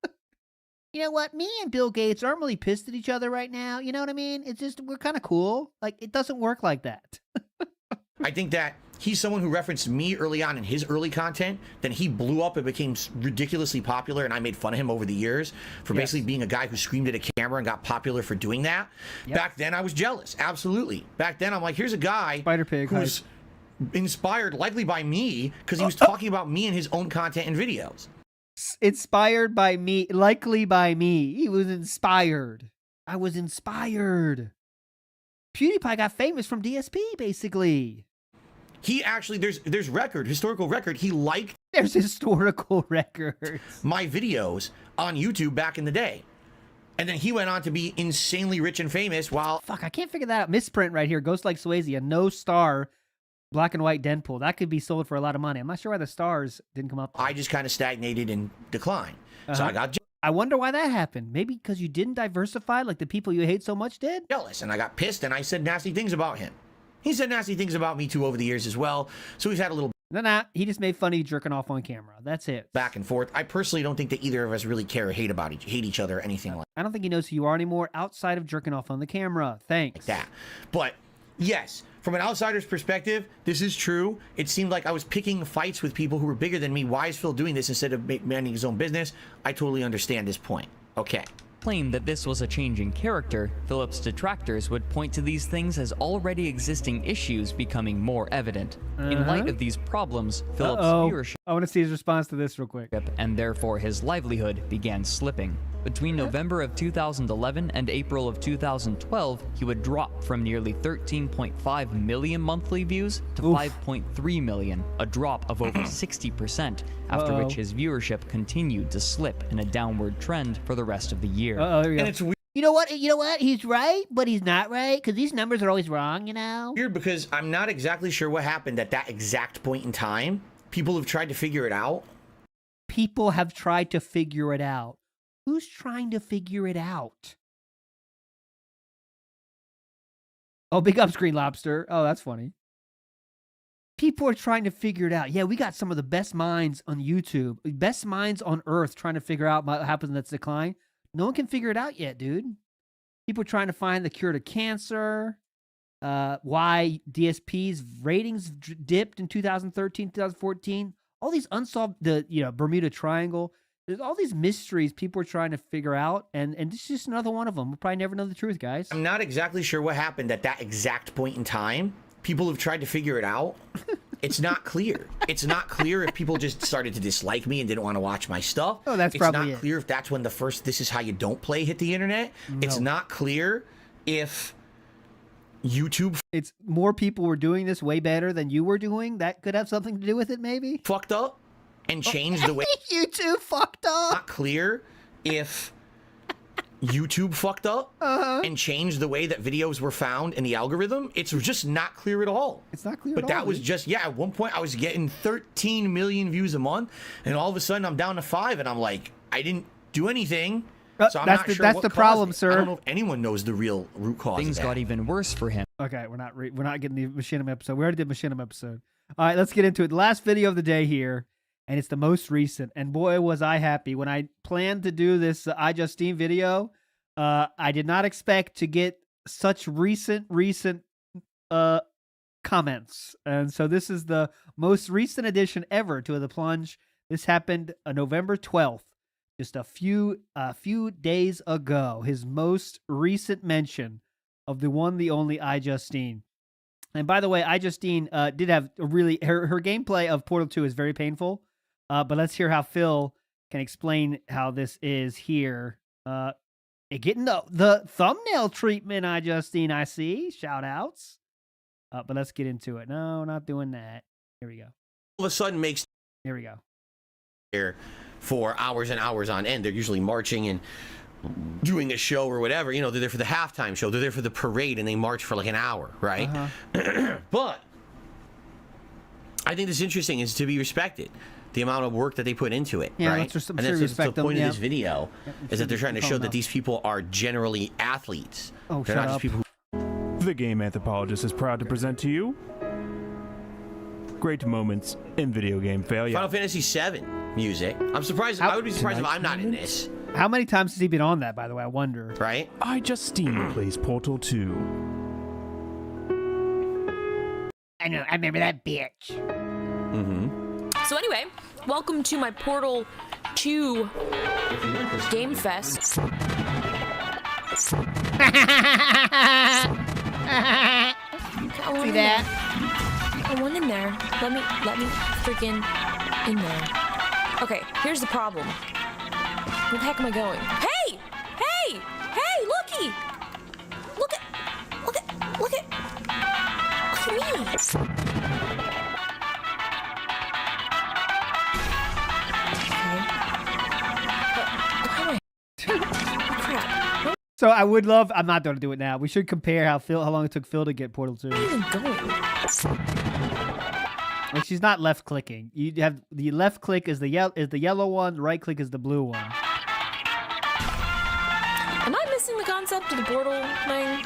You know what? Me and Bill Gates aren't really pissed at each other right now. You know what I mean? It's just, we're kind of cool. Like, it doesn't work like that. I think that he's someone who referenced me early on in his early content. Then he blew up and became ridiculously popular, and I made fun of him over the years for basically being a guy who screamed at a camera and got popular for doing that. Back then, I was jealous. Absolutely. Back then, I'm like, here's a guy who's inspired likely by me because he was talking about me and his own content and videos. Inspired by me, likely by me. He was inspired. I was inspired. PewDiePie got famous from DSP, basically. He actually, there's historical record. He liked. There's historical records. My videos on YouTube back in the day. And then he went on to be insanely rich and famous while. Fuck, I can't figure that out. Misprint right here. Ghost Like Swayze, a no-star black and white Deadpool. That could be sold for a lot of money. I'm not sure why the stars didn't come up. I just kind of stagnated and declined. So I got I wonder why that happened. Maybe because you didn't diversify like the people you hate so much did? Jealous, and I got pissed, and I said nasty things about him. He said nasty things about me, too, over the years as well. So we've had a little... Nah, he just made fun of you jerking off on camera. That's it. Back and forth. I personally don't think that either of us really care or hate each other or anything like that. I don't think he knows who you are anymore outside of jerking off on the camera. Thanks. Like that. But, yes, from an outsider's perspective, this is true. It seemed like I was picking fights with people who were bigger than me. Why is Phil doing this instead of managing his own business? I totally understand this point. Okay. Claimed that this was a change in character, Phillips' detractors would point to these things as already existing issues becoming more evident. In light of these problems, Phillips' viewership I want to see his response to this real quick. And therefore his livelihood began slipping. Between November of 2011 and April of 2012, he would drop from nearly 13.5 million monthly views to 5.3 million, a drop of over 60%, after which his viewership continued to slip in a downward trend for the rest of the year. Here we go. And it's weird. You know what? He's right, but he's not right, because these numbers are always wrong, you know? Weird because I'm not exactly sure what happened at that exact point in time. People have tried to figure it out. People have tried to figure it out. Who's trying to figure it out? Oh, big up, Green Lobster. Oh, that's funny. People are trying to figure it out. Yeah, we got some of the best minds on YouTube, best minds on Earth trying to figure out what happens in that decline. No one can figure it out yet, dude. People are trying to find the cure to cancer, why DSP's ratings dipped in 2013, 2014. All these unsolved, Bermuda Triangle. There's all these mysteries people are trying to figure out, and this is just another one of them. We'll probably never know the truth, guys. I'm not exactly sure what happened at that exact point in time. People have tried to figure it out. It's not clear. It's not clear if people just started to dislike me and didn't want to watch my stuff. Oh, that's probably It's not clear if that's when the first "this is how you don't play" hit the internet. No. It's not clear if YouTube... It's more people were doing this way better than you were doing. That could have something to do with it, maybe? Fucked up and changed the way... YouTube fucked up. Not clear if YouTube fucked up and changed the way that videos were found in the algorithm. It's just not clear at all. It's not clear but at all. But that was just, at one point I was getting 13 million views a month, and all of a sudden I'm down to 5, and I'm like, I didn't do anything. So I'm not sure that's what the problem, caused it. sir. I don't know if anyone knows the real root cause. Things got even worse for him. Okay, we're not getting the Machinima episode. We already did Machinima episode. All right, let's get into it. The last video of the day here, and it's the most recent. And boy, was I happy when I planned to do this iJustine video. I did not expect to get such recent comments, and so this is the most recent addition ever to The Plunge. This happened November 12th. Just a few days ago, his most recent mention of the one, the only iJustine. And by the way, iJustine did have a really her gameplay of Portal 2 is very painful. But let's hear how Phil can explain how this is here. Getting the thumbnail treatment, iJustine. I see shout outs. But let's get into it. No, not doing that. Here we go. All of a sudden makes. Here we go. Here for hours and hours on end. They're usually marching and doing a show or whatever. You know, they're there for the halftime show. They're there for the parade, and they march for like an hour, right? But I think this interesting is to be respected. The amount of work that they put into it, right? And that's the point of this video is that they're trying to show that these people are generally athletes. Oh, they're not just people The Game Anthropologist is proud to present to you great moments in video game failure. Final Fantasy VII music. I'm surprised. I would be surprised if I'm not in this. How many times has he been on that, by the way? I wonder. Right? iJustine plays Portal 2. I know. I remember that bitch. Mm-hmm. So anyway, welcome to my Portal 2 Game Fest. See that? I want in there. Let me freaking in there. Okay, here's the problem. Where the heck am I going? Hey! Hey! Hey, looky! Look at me! Crap. So I would love. I'm not going to do it now. We should compare how long it took Phil to get Portal 2. Where are you even going? Like she's not left clicking. You have the left click is the yellow one. The right click is the blue one. Am I missing the concept of the portal thing?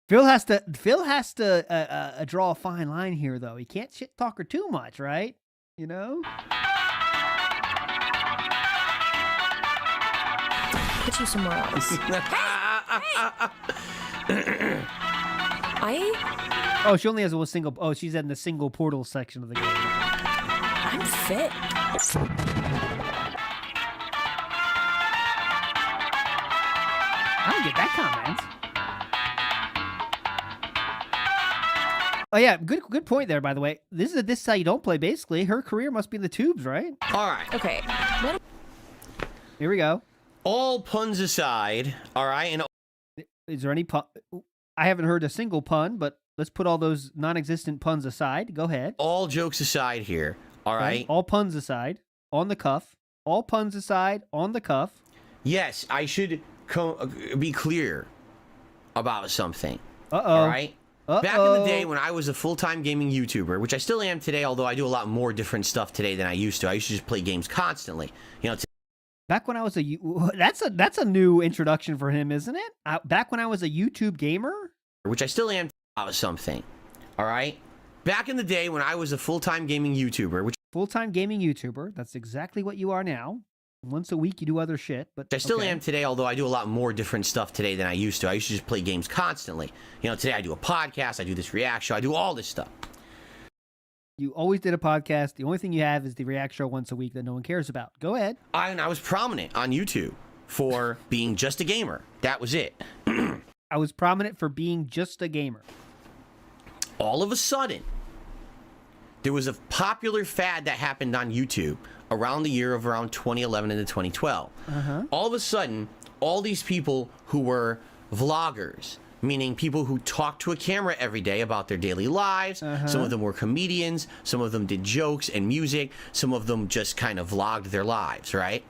Phil has to draw a fine line here, though. He can't shit talk her too much, right? You know. Put you somewhere else. Oh, she only has a single. Oh, she's in the single portal section of the game. I'm fit. I don't get that comment. Oh yeah, good point there. By the way, this is how you don't play. Basically, her career must be in the tubes, right? All right. Okay. Here we go. All puns aside, all right. And is there any pun? I haven't heard a single pun, but let's put all those non-existent puns aside. Go ahead. All jokes aside here, all right? All puns aside, on the cuff. All puns aside, on the cuff. Yes, I should be clear about something. Uh-oh. All right? Back in the day when I was a full-time gaming YouTuber, which I still am today, although I do a lot more different stuff today than I used to. I used to just play games constantly. You know, back when I was that's a new introduction for him, isn't it? Back when I was a YouTube gamer, which I still am about something. All right? Back in the day when I was a full-time gaming YouTuber, full-time gaming YouTuber, that's exactly what you are now. Once a week you do other shit, but I still am today, although I do a lot more different stuff today than I used to. I used to just play games constantly. You know, today I do a podcast, I do this react show, I do all this stuff. You always did a podcast. The only thing you have is the react show once a week that no one cares about. Go ahead. I was prominent on YouTube for being just a gamer. That was it. I was prominent for being just a gamer. All of a sudden, there was a popular fad that happened on YouTube around the year of around 2011 into 2012. All of a sudden, all these people who were vloggers, meaning people who talked to a camera every day about their daily lives. Some of them were comedians. Some of them did jokes and music. Some of them just kind of vlogged their lives, right?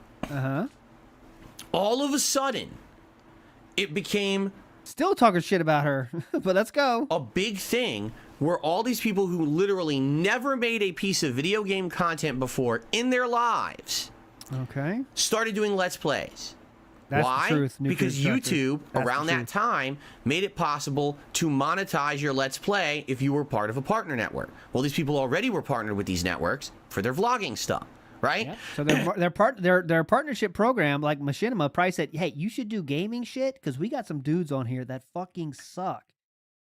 All of a sudden, it became... Still talking shit about her, but let's go. A big thing where all these people who literally never made a piece of video game content before in their lives started doing Let's Plays. That's why? The truth. Because YouTube, around that time, made it possible to monetize your Let's Play if you were part of a partner network. Well, these people already were partnered with these networks for their vlogging stuff, right? Yep. So their partnership program, like Machinima, probably said, "Hey, you should do gaming shit because we got some dudes on here that fucking suck,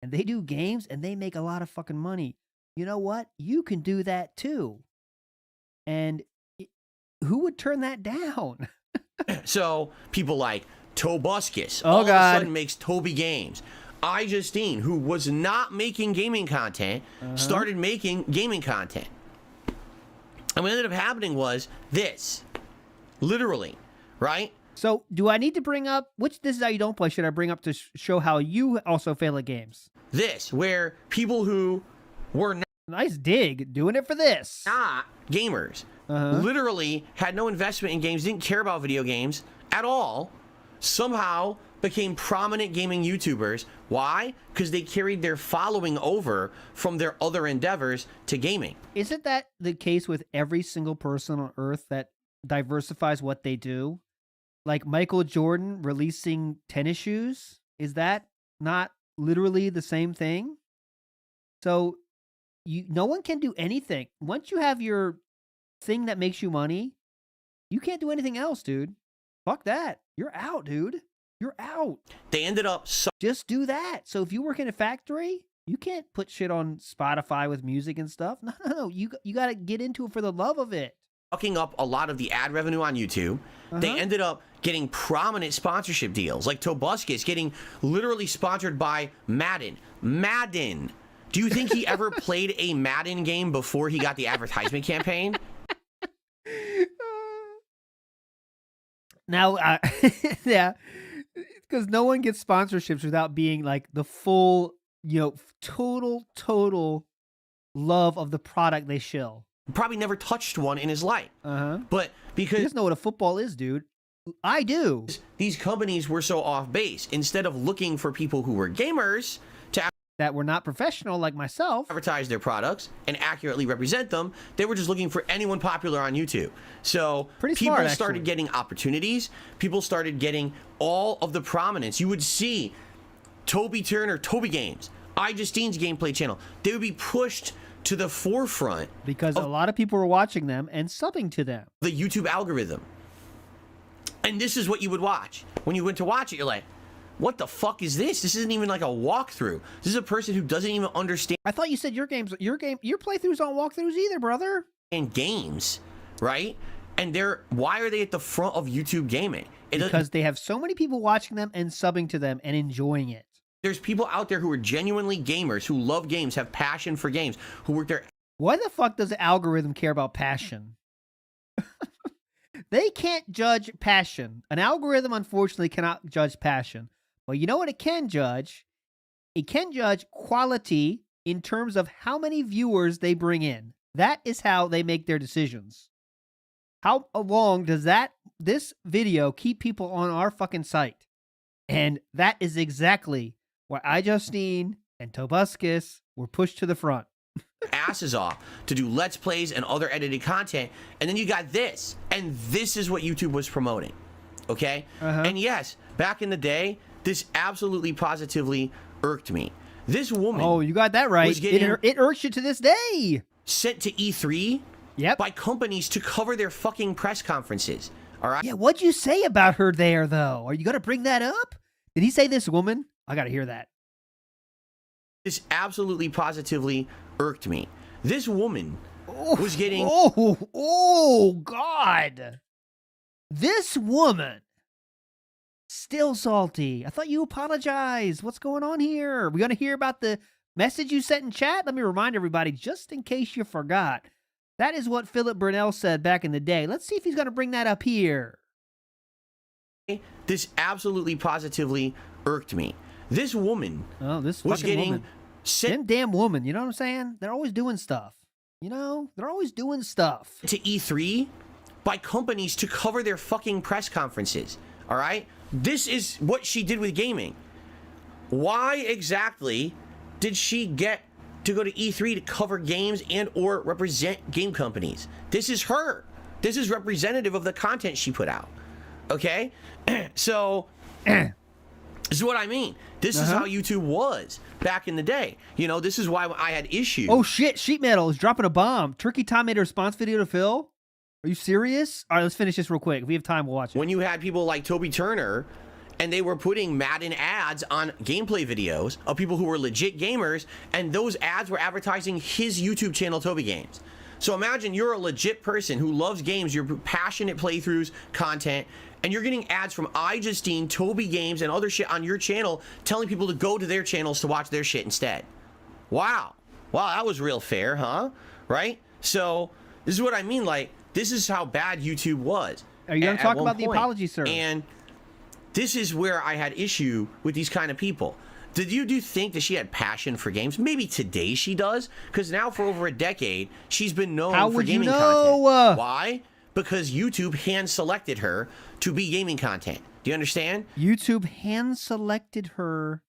and they do games and they make a lot of fucking money. You know what? You can do that too." And who would turn that down? So people like Tobuscus all of a sudden makes Toby Games. iJustine, who was not making gaming content, started making gaming content. And what ended up happening was this. Literally, right? So do I need to bring up, this is how you don't play, should I bring up to show how you also fail at games? This, where people who were nice dig, doing it for this. Not gamers. Literally had no investment in games, didn't care about video games at all, somehow became prominent gaming YouTubers. Why? Because they carried their following over from their other endeavors to gaming. Isn't that the case with every single person on Earth that diversifies what they do? Like Michael Jordan releasing tennis shoes? Is that not literally the same thing? So no one can do anything. Once you have your thing that makes you money, You can't do anything else, dude. Fuck that. You're out, dude. You're out. They ended up just do that. So if you work in a factory, you can't put shit on Spotify with music and stuff. No. You got to get into it for the love of it. Sucking up a lot of the ad revenue on YouTube. They ended up getting prominent sponsorship deals, like Tobuscus getting literally sponsored by Madden. Madden. Do you think he ever played a Madden game before he got the advertisement campaign? Now, yeah, because no one gets sponsorships without being like the full, total love of the product they shill. Probably never touched one in his life. But because he doesn't know what a football is, dude. I do. These companies were so off base. Instead of looking for people who were gamers that were not professional like myself, advertise their products and accurately represent them, they were just looking for anyone popular on YouTube. So people started getting opportunities. People started getting all of the prominence. You would see Toby Turner, Toby Games, iJustine's gameplay channel. They would be pushed to the forefront because a lot of people were watching them and subbing to them. The YouTube algorithm. And this is what you would watch. When you went to watch it, you're like, what the fuck is this? This isn't even like a walkthrough. This is a person who doesn't even understand. I thought you said your playthroughs aren't walkthroughs either, brother. And games, right? And why are they at the front of YouTube gaming? Because they have so many people watching them and subbing to them and enjoying it. There's people out there who are genuinely gamers, who love games, have passion for games, who work there. Why the fuck does the algorithm care about passion? They can't judge passion. An algorithm, unfortunately, cannot judge passion. Well, you know what it can judge? It can judge quality in terms of how many viewers they bring in. That is how they make their decisions. How long does this video keep people on our fucking site? And that is exactly why iJustine and Tobuscus were pushed to the front. Asses off to do Let's Plays and other edited content. And then you got this. And this is what YouTube was promoting. Okay? And yes, back in the day, this absolutely positively irked me. This woman. Oh, you got that right. It irks you to this day. Sent to E3 by companies to cover their fucking press conferences. All right? Yeah, what'd you say about her there, though? Are you going to bring that up? Did he say this woman? I got to hear that. This absolutely positively irked me. This woman was getting... Oh, God. This woman. Still salty. I thought you apologized. What's going on here? We going to hear about the message you sent in chat? Let me remind everybody, just in case you forgot. That is what Philip Burnell said back in the day. Let's see if he's going to bring that up here. This absolutely positively irked me. This woman was getting... Them damn woman, you know what I'm saying? They're always doing stuff. They're always doing stuff. To E3 by companies to cover their fucking press conferences. All right? This is what she did with gaming. Why exactly did she get to go to E3 to cover games and or represent game companies? This is her. This is representative of the content she put out. Okay? So, this is what I mean. This is how YouTube was back in the day. This is why I had issues. Oh, shit. Sheet Metal is dropping a bomb. Turkey Tom made a response video to Phil. Are you serious? All right, let's finish this real quick. If we have time, we'll watch it. When you had people like Toby Turner, and they were putting Madden ads on gameplay videos of people who were legit gamers, and those ads were advertising his YouTube channel, Toby Games. So imagine you're a legit person who loves games, you're passionate playthroughs, content, and you're getting ads from iJustine, Toby Games, and other shit on your channel telling people to go to their channels to watch their shit instead. Wow. Wow, that was real fair, huh? Right? So, this is what I mean, like, this is how bad YouTube was. Are you going to talk about the apology, sir? And this is where I had issue with these kind of people. Did you think that she had passion for games? Maybe today she does, because now for over a decade, she's been known for gaming content. Why? Because YouTube hand-selected her to be gaming content. Do you understand? YouTube hand-selected her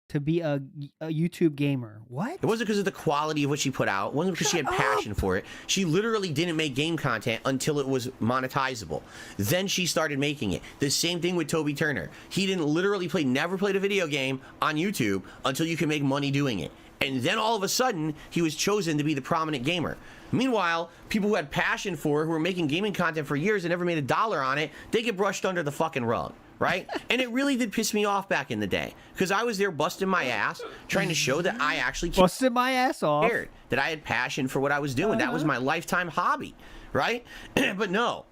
to be a YouTube gamer. What? It wasn't because of the quality of what she put out. It wasn't because she had passion for it. She literally didn't make game content until it was monetizable. Then she started making it. The same thing with Toby Turner. He didn't literally never played a video game on YouTube until you can make money doing it. And then all of a sudden, he was chosen to be the prominent gamer. Meanwhile, people who had passion for it, who were making gaming content for years and never made $1 on it, they get brushed under the fucking rug, right? And it really did piss me off back in the day, because I was there busting my ass, trying to show that I actually busted my ass off, that I had passion for what I was doing. That was my lifetime hobby, right? But no.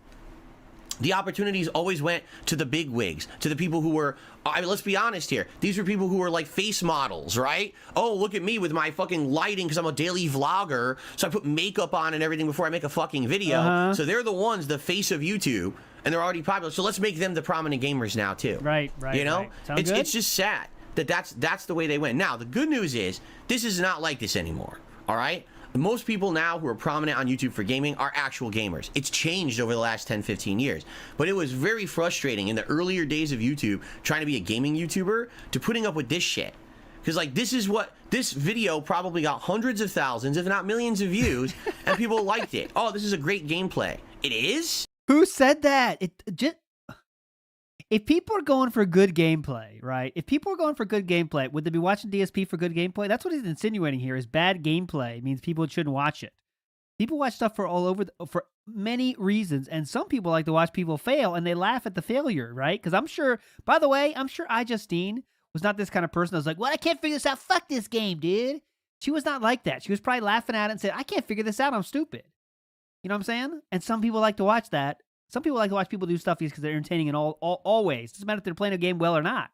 The opportunities always went to the big wigs, to the people who were, let's be honest here, these were people who were like face models, right? Oh, look at me with my fucking lighting because I'm a daily vlogger, so I put makeup on and everything before I make a fucking video. So they're the ones, the face of YouTube, and they're already popular. So let's make them the prominent gamers now too. Right. You know, it's just sad that that's the way they went. Now the good news is this is not like this anymore. All right. Most people now who are prominent on YouTube for gaming are actual gamers. It's changed over the last 10, 15 years. But it was very frustrating in the earlier days of YouTube trying to be a gaming YouTuber to putting up with this shit. Because, like, this video probably got hundreds of thousands, if not millions of views, and people liked it. Oh, this is a great gameplay. It is? Who said that? If people are going for good gameplay, right? If people are going for good gameplay, would they be watching DSP for good gameplay? That's what he's insinuating here, is bad gameplay means people shouldn't watch it. People watch stuff for for many reasons, and some people like to watch people fail, and they laugh at the failure, right? Because I'm sure, by the way, iJustine was not this kind of person that was like, well, I can't figure this out. Fuck this game, dude. She was not like that. She was probably laughing at it and said, I can't figure this out. I'm stupid. You know what I'm saying? And some people like to watch that. Some people like to watch people do stuff because they're entertaining in all ways. It doesn't matter if they're playing a game well or not.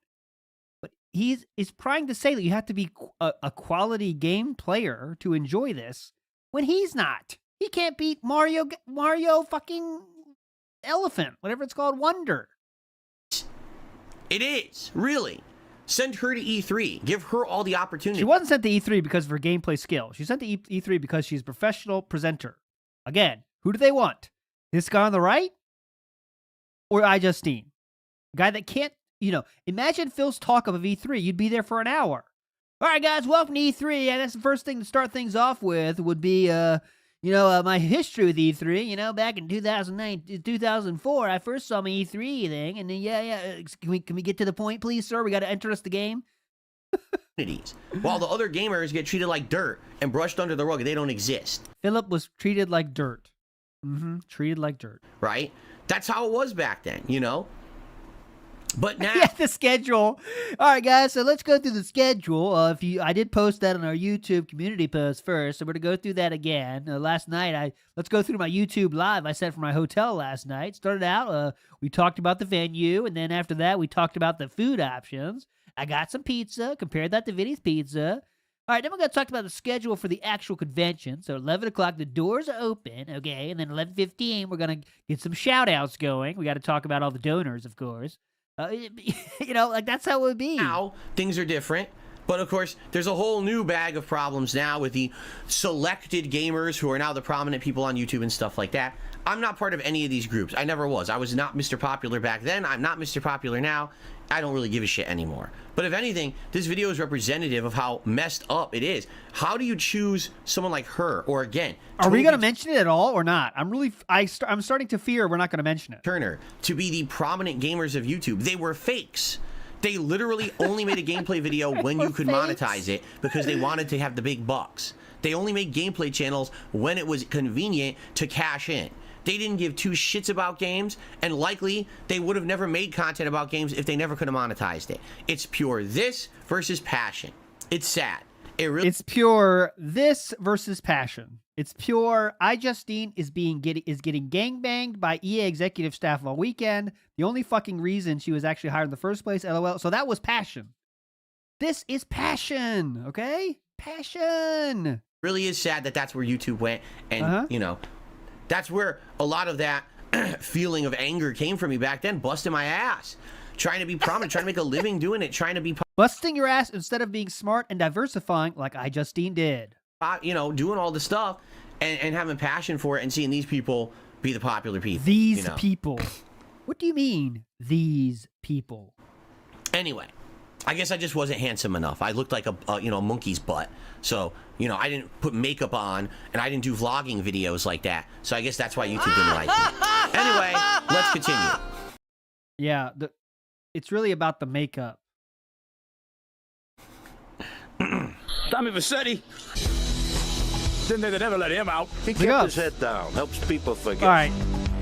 But he's trying to say that you have to be a quality game player to enjoy this when he's not. He can't beat Mario fucking Elephant, whatever it's called, Wonder. It is, really. Send her to E3. Give her all the opportunity. She wasn't sent to E3 because of her gameplay skill. She's sent to E3 because she's a professional presenter. Again, who do they want? This guy on the right? Or iJustine? Guy that can't, imagine Phil's talk of E3. You'd be there for an hour. All right, guys, welcome to E3. I guess the first thing to start things off with would be, my history with E3. Back in 2009, 2004, I first saw my E3 thing. And then, can we get to the point, please, sir? We got to enter us the game. While the other gamers get treated like dirt and brushed under the rug. They don't exist. Philip was treated like dirt. Treated like dirt. Right? That's how it was back then, But now... Yeah, the schedule. All right, guys, so let's go through the schedule. I did post that on our YouTube community post first, so we're going to go through that again. Last night, let's go through my YouTube live I sent from my hotel last night. Started out, we talked about the venue, and then after that, we talked about the food options. I got some pizza, compared that to Vinny's Pizza. All right, then we're going to talk about the schedule for the actual convention. So 11 o'clock, the doors are open, okay? And then 11:15, we're going to get some shout-outs going. We got to talk about all the donors, of course. That's how it would be. Now, things are different. But, of course, there's a whole new bag of problems now with the selected gamers who are now the prominent people on YouTube and stuff like that. I'm not part of any of these groups. I never was. I was not Mr. Popular back then. I'm not Mr. Popular now. I don't really give a shit anymore. But if anything, this video is representative of how messed up it is. How do you choose someone like her? Or again, are we going to mention it at all or not? I'm starting to fear we're not going to mention it. Turner to be the prominent gamers of YouTube. They were fakes. They literally only made a gameplay video when you could monetize it because they wanted to have the big bucks. They only made gameplay channels when it was convenient to cash in. They didn't give two shits about games, and likely they would have never made content about games if they never could have monetized it. It's pure this versus passion. It's sad. It's pure this versus passion. It's pure iJustine is getting gangbanged by EA executive staff all weekend. The only fucking reason she was actually hired in the first place, LOL. So that was passion. This is passion, okay? Passion. Really is sad that that's where YouTube went, and that's where a lot of that feeling of anger came from me back then, busting my ass, trying to be prominent, trying to make a living doing it, trying to be... Busting your ass instead of being smart and diversifying like iJustine did. Doing all the stuff and having passion for it and seeing these people be the popular people. These people. What do you mean, these people? Anyway, I guess I just wasn't handsome enough. I looked like a monkey's butt. So, I didn't put makeup on, and I didn't do vlogging videos like that. So I guess that's why YouTube didn't like me. Anyway, let's continue. Yeah, it's really about the makeup. Stop Tommy Vassetti. Didn't they never let him out? He kept his head down. Helps people forget. All right.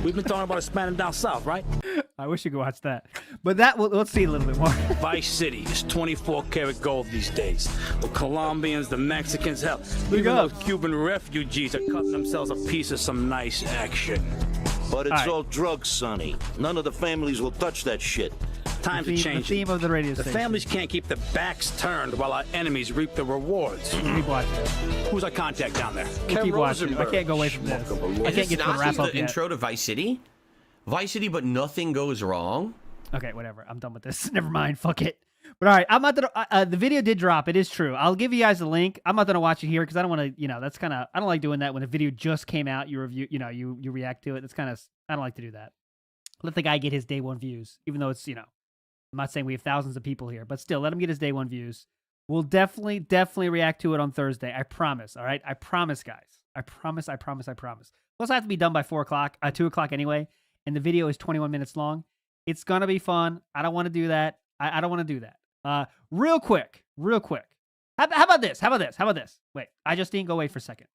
We've been talking about expanding down south, right? I wish you could watch that. But that, let's see a little bit more. Vice City is 24 karat gold these days. The Colombians, the Mexicans, hell, even those Cuban refugees are cutting themselves a piece of some nice action. But it's all drugs, Sonny. None of the families will touch that shit. Times are changing. The theme of the radio The station. families can't keep their backs turned while our enemies reap the rewards. Keep watching. Who's our contact down there? We'll keep watching. I can't go away from this. I can't get to the wrap up the yet. intro to Vice City? Vice City, but nothing goes wrong? Okay, whatever. I'm done with this. Never mind. Fuck it. But all right, I'm not gonna. The video did drop. It is true. I'll give you guys a link. I'm not gonna watch it here because I don't want to. You know, that's kind of. I don't like doing that when a video just came out. You review. You know, you react to it. That's kind of. I don't like to do that. Let the guy get his day one views, even though it's I'm not saying we have thousands of people here, but still, let him get his day one views. We'll definitely react to it on Thursday. I promise. All right, I promise, guys. I promise. Plus, I have to be done by 2 o'clock anyway. And the video is 21 minutes long. It's going to be fun. I don't want to do that. I don't want to do that. Real quick. How about this? Wait, iJustine, go away for a second.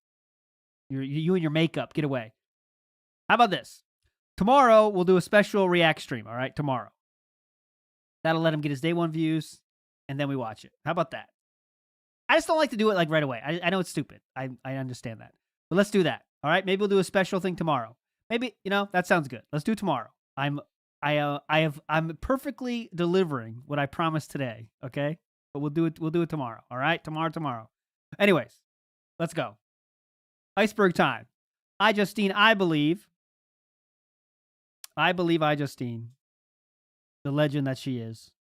You and your makeup, get away. How about this? Tomorrow, we'll do a special react stream, all right? Tomorrow. That'll let him get his day one views, and then we watch it. How about that? I just don't like to do it like right away. I know it's stupid. I understand that. But let's do that, all right? Maybe we'll do a special thing tomorrow. Maybe, that sounds good. Let's do tomorrow. I'm perfectly delivering what I promised today, okay? But we'll do it tomorrow, all right? Tomorrow. Anyways, let's go. Iceberg time. iJustine, I believe iJustine, the legend that she is,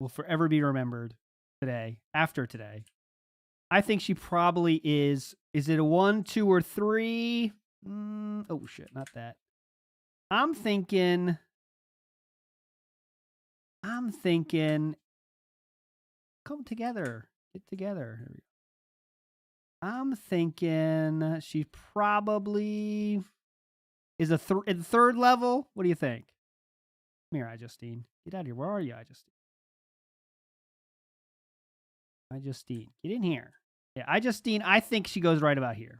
will forever be remembered today, after today. I think she probably is it a 1, 2, or 3? Oh shit, not that. I'm thinking come together. Get together. Here we go. I'm thinking she probably is in third level. What do you think? Come here, iJustine. Get out of here. Where are you, iJustine? iJustine. Get in here. Yeah, iJustine, I think she goes right about here.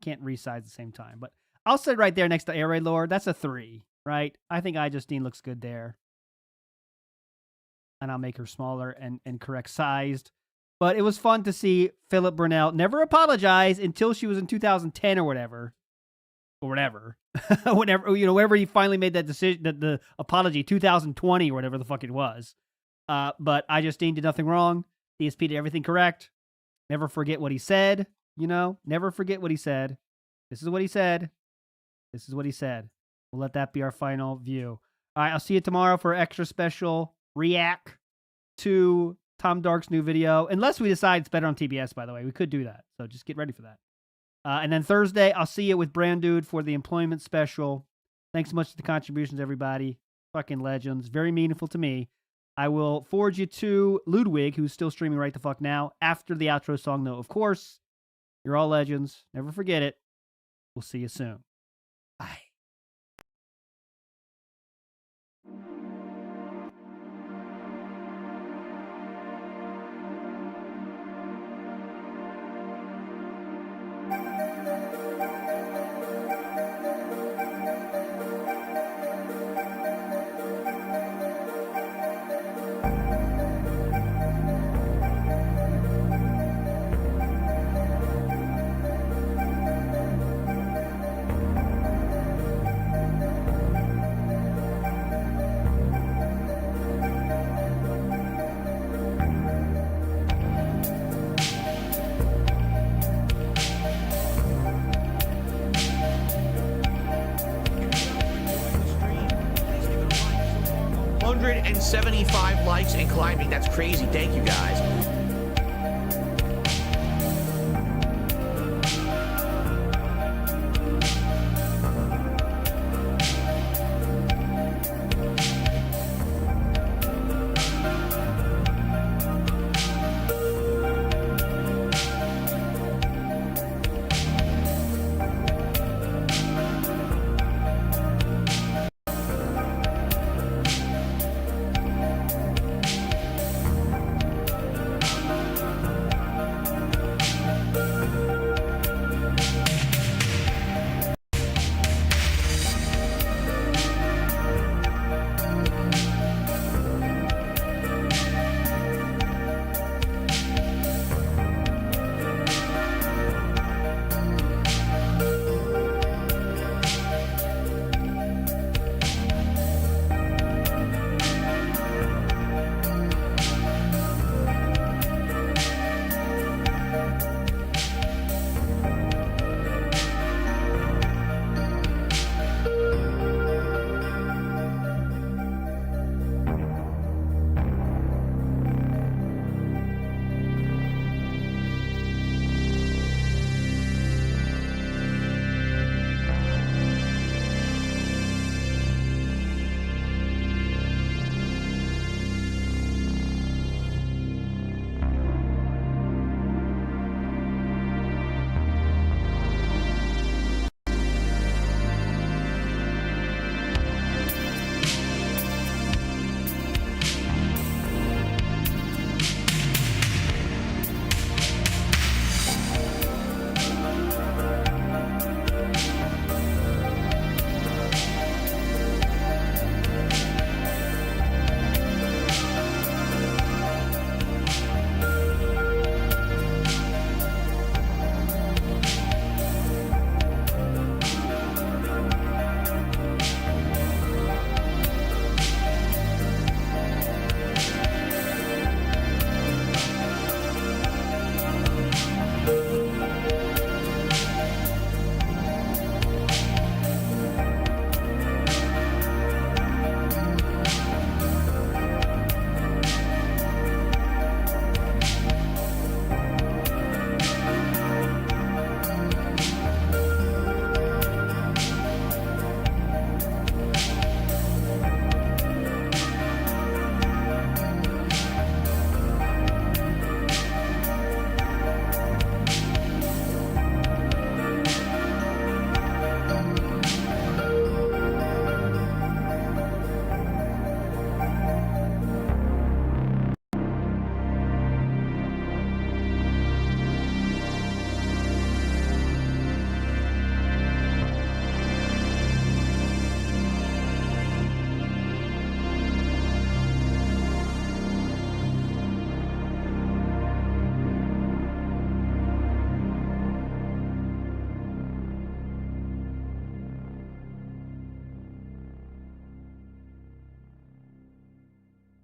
Can't resize at the same time, but I'll sit right there next to Air Raid Lord. That's a 3, right? I think iJustine looks good there. And I'll make her smaller and correct sized. But it was fun to see Philip Burnell never apologize until she was in 2010 or whatever. Whenever he finally made that decision, the apology, 2020 or whatever the fuck it was. But iJustine did nothing wrong. DSP did everything correct. Never forget what he said. Never forget what he said. This is what he said. We'll let that be our final view. All right, I'll see you tomorrow for an extra special react to Tom Dark's new video. Unless we decide it's better on TBS, by the way. We could do that. So just get ready for that. And then Thursday, I'll see you with Brand Dude for the employment special. Thanks so much for the contributions, everybody. Fucking legends. Very meaningful to me. I will forward you to Ludwig, who's still streaming right the fuck now, after the outro song, though. Of course, you're all legends. Never forget it. We'll see you soon. Bye. $175 likes and climbing. That's crazy. Thank you, guys.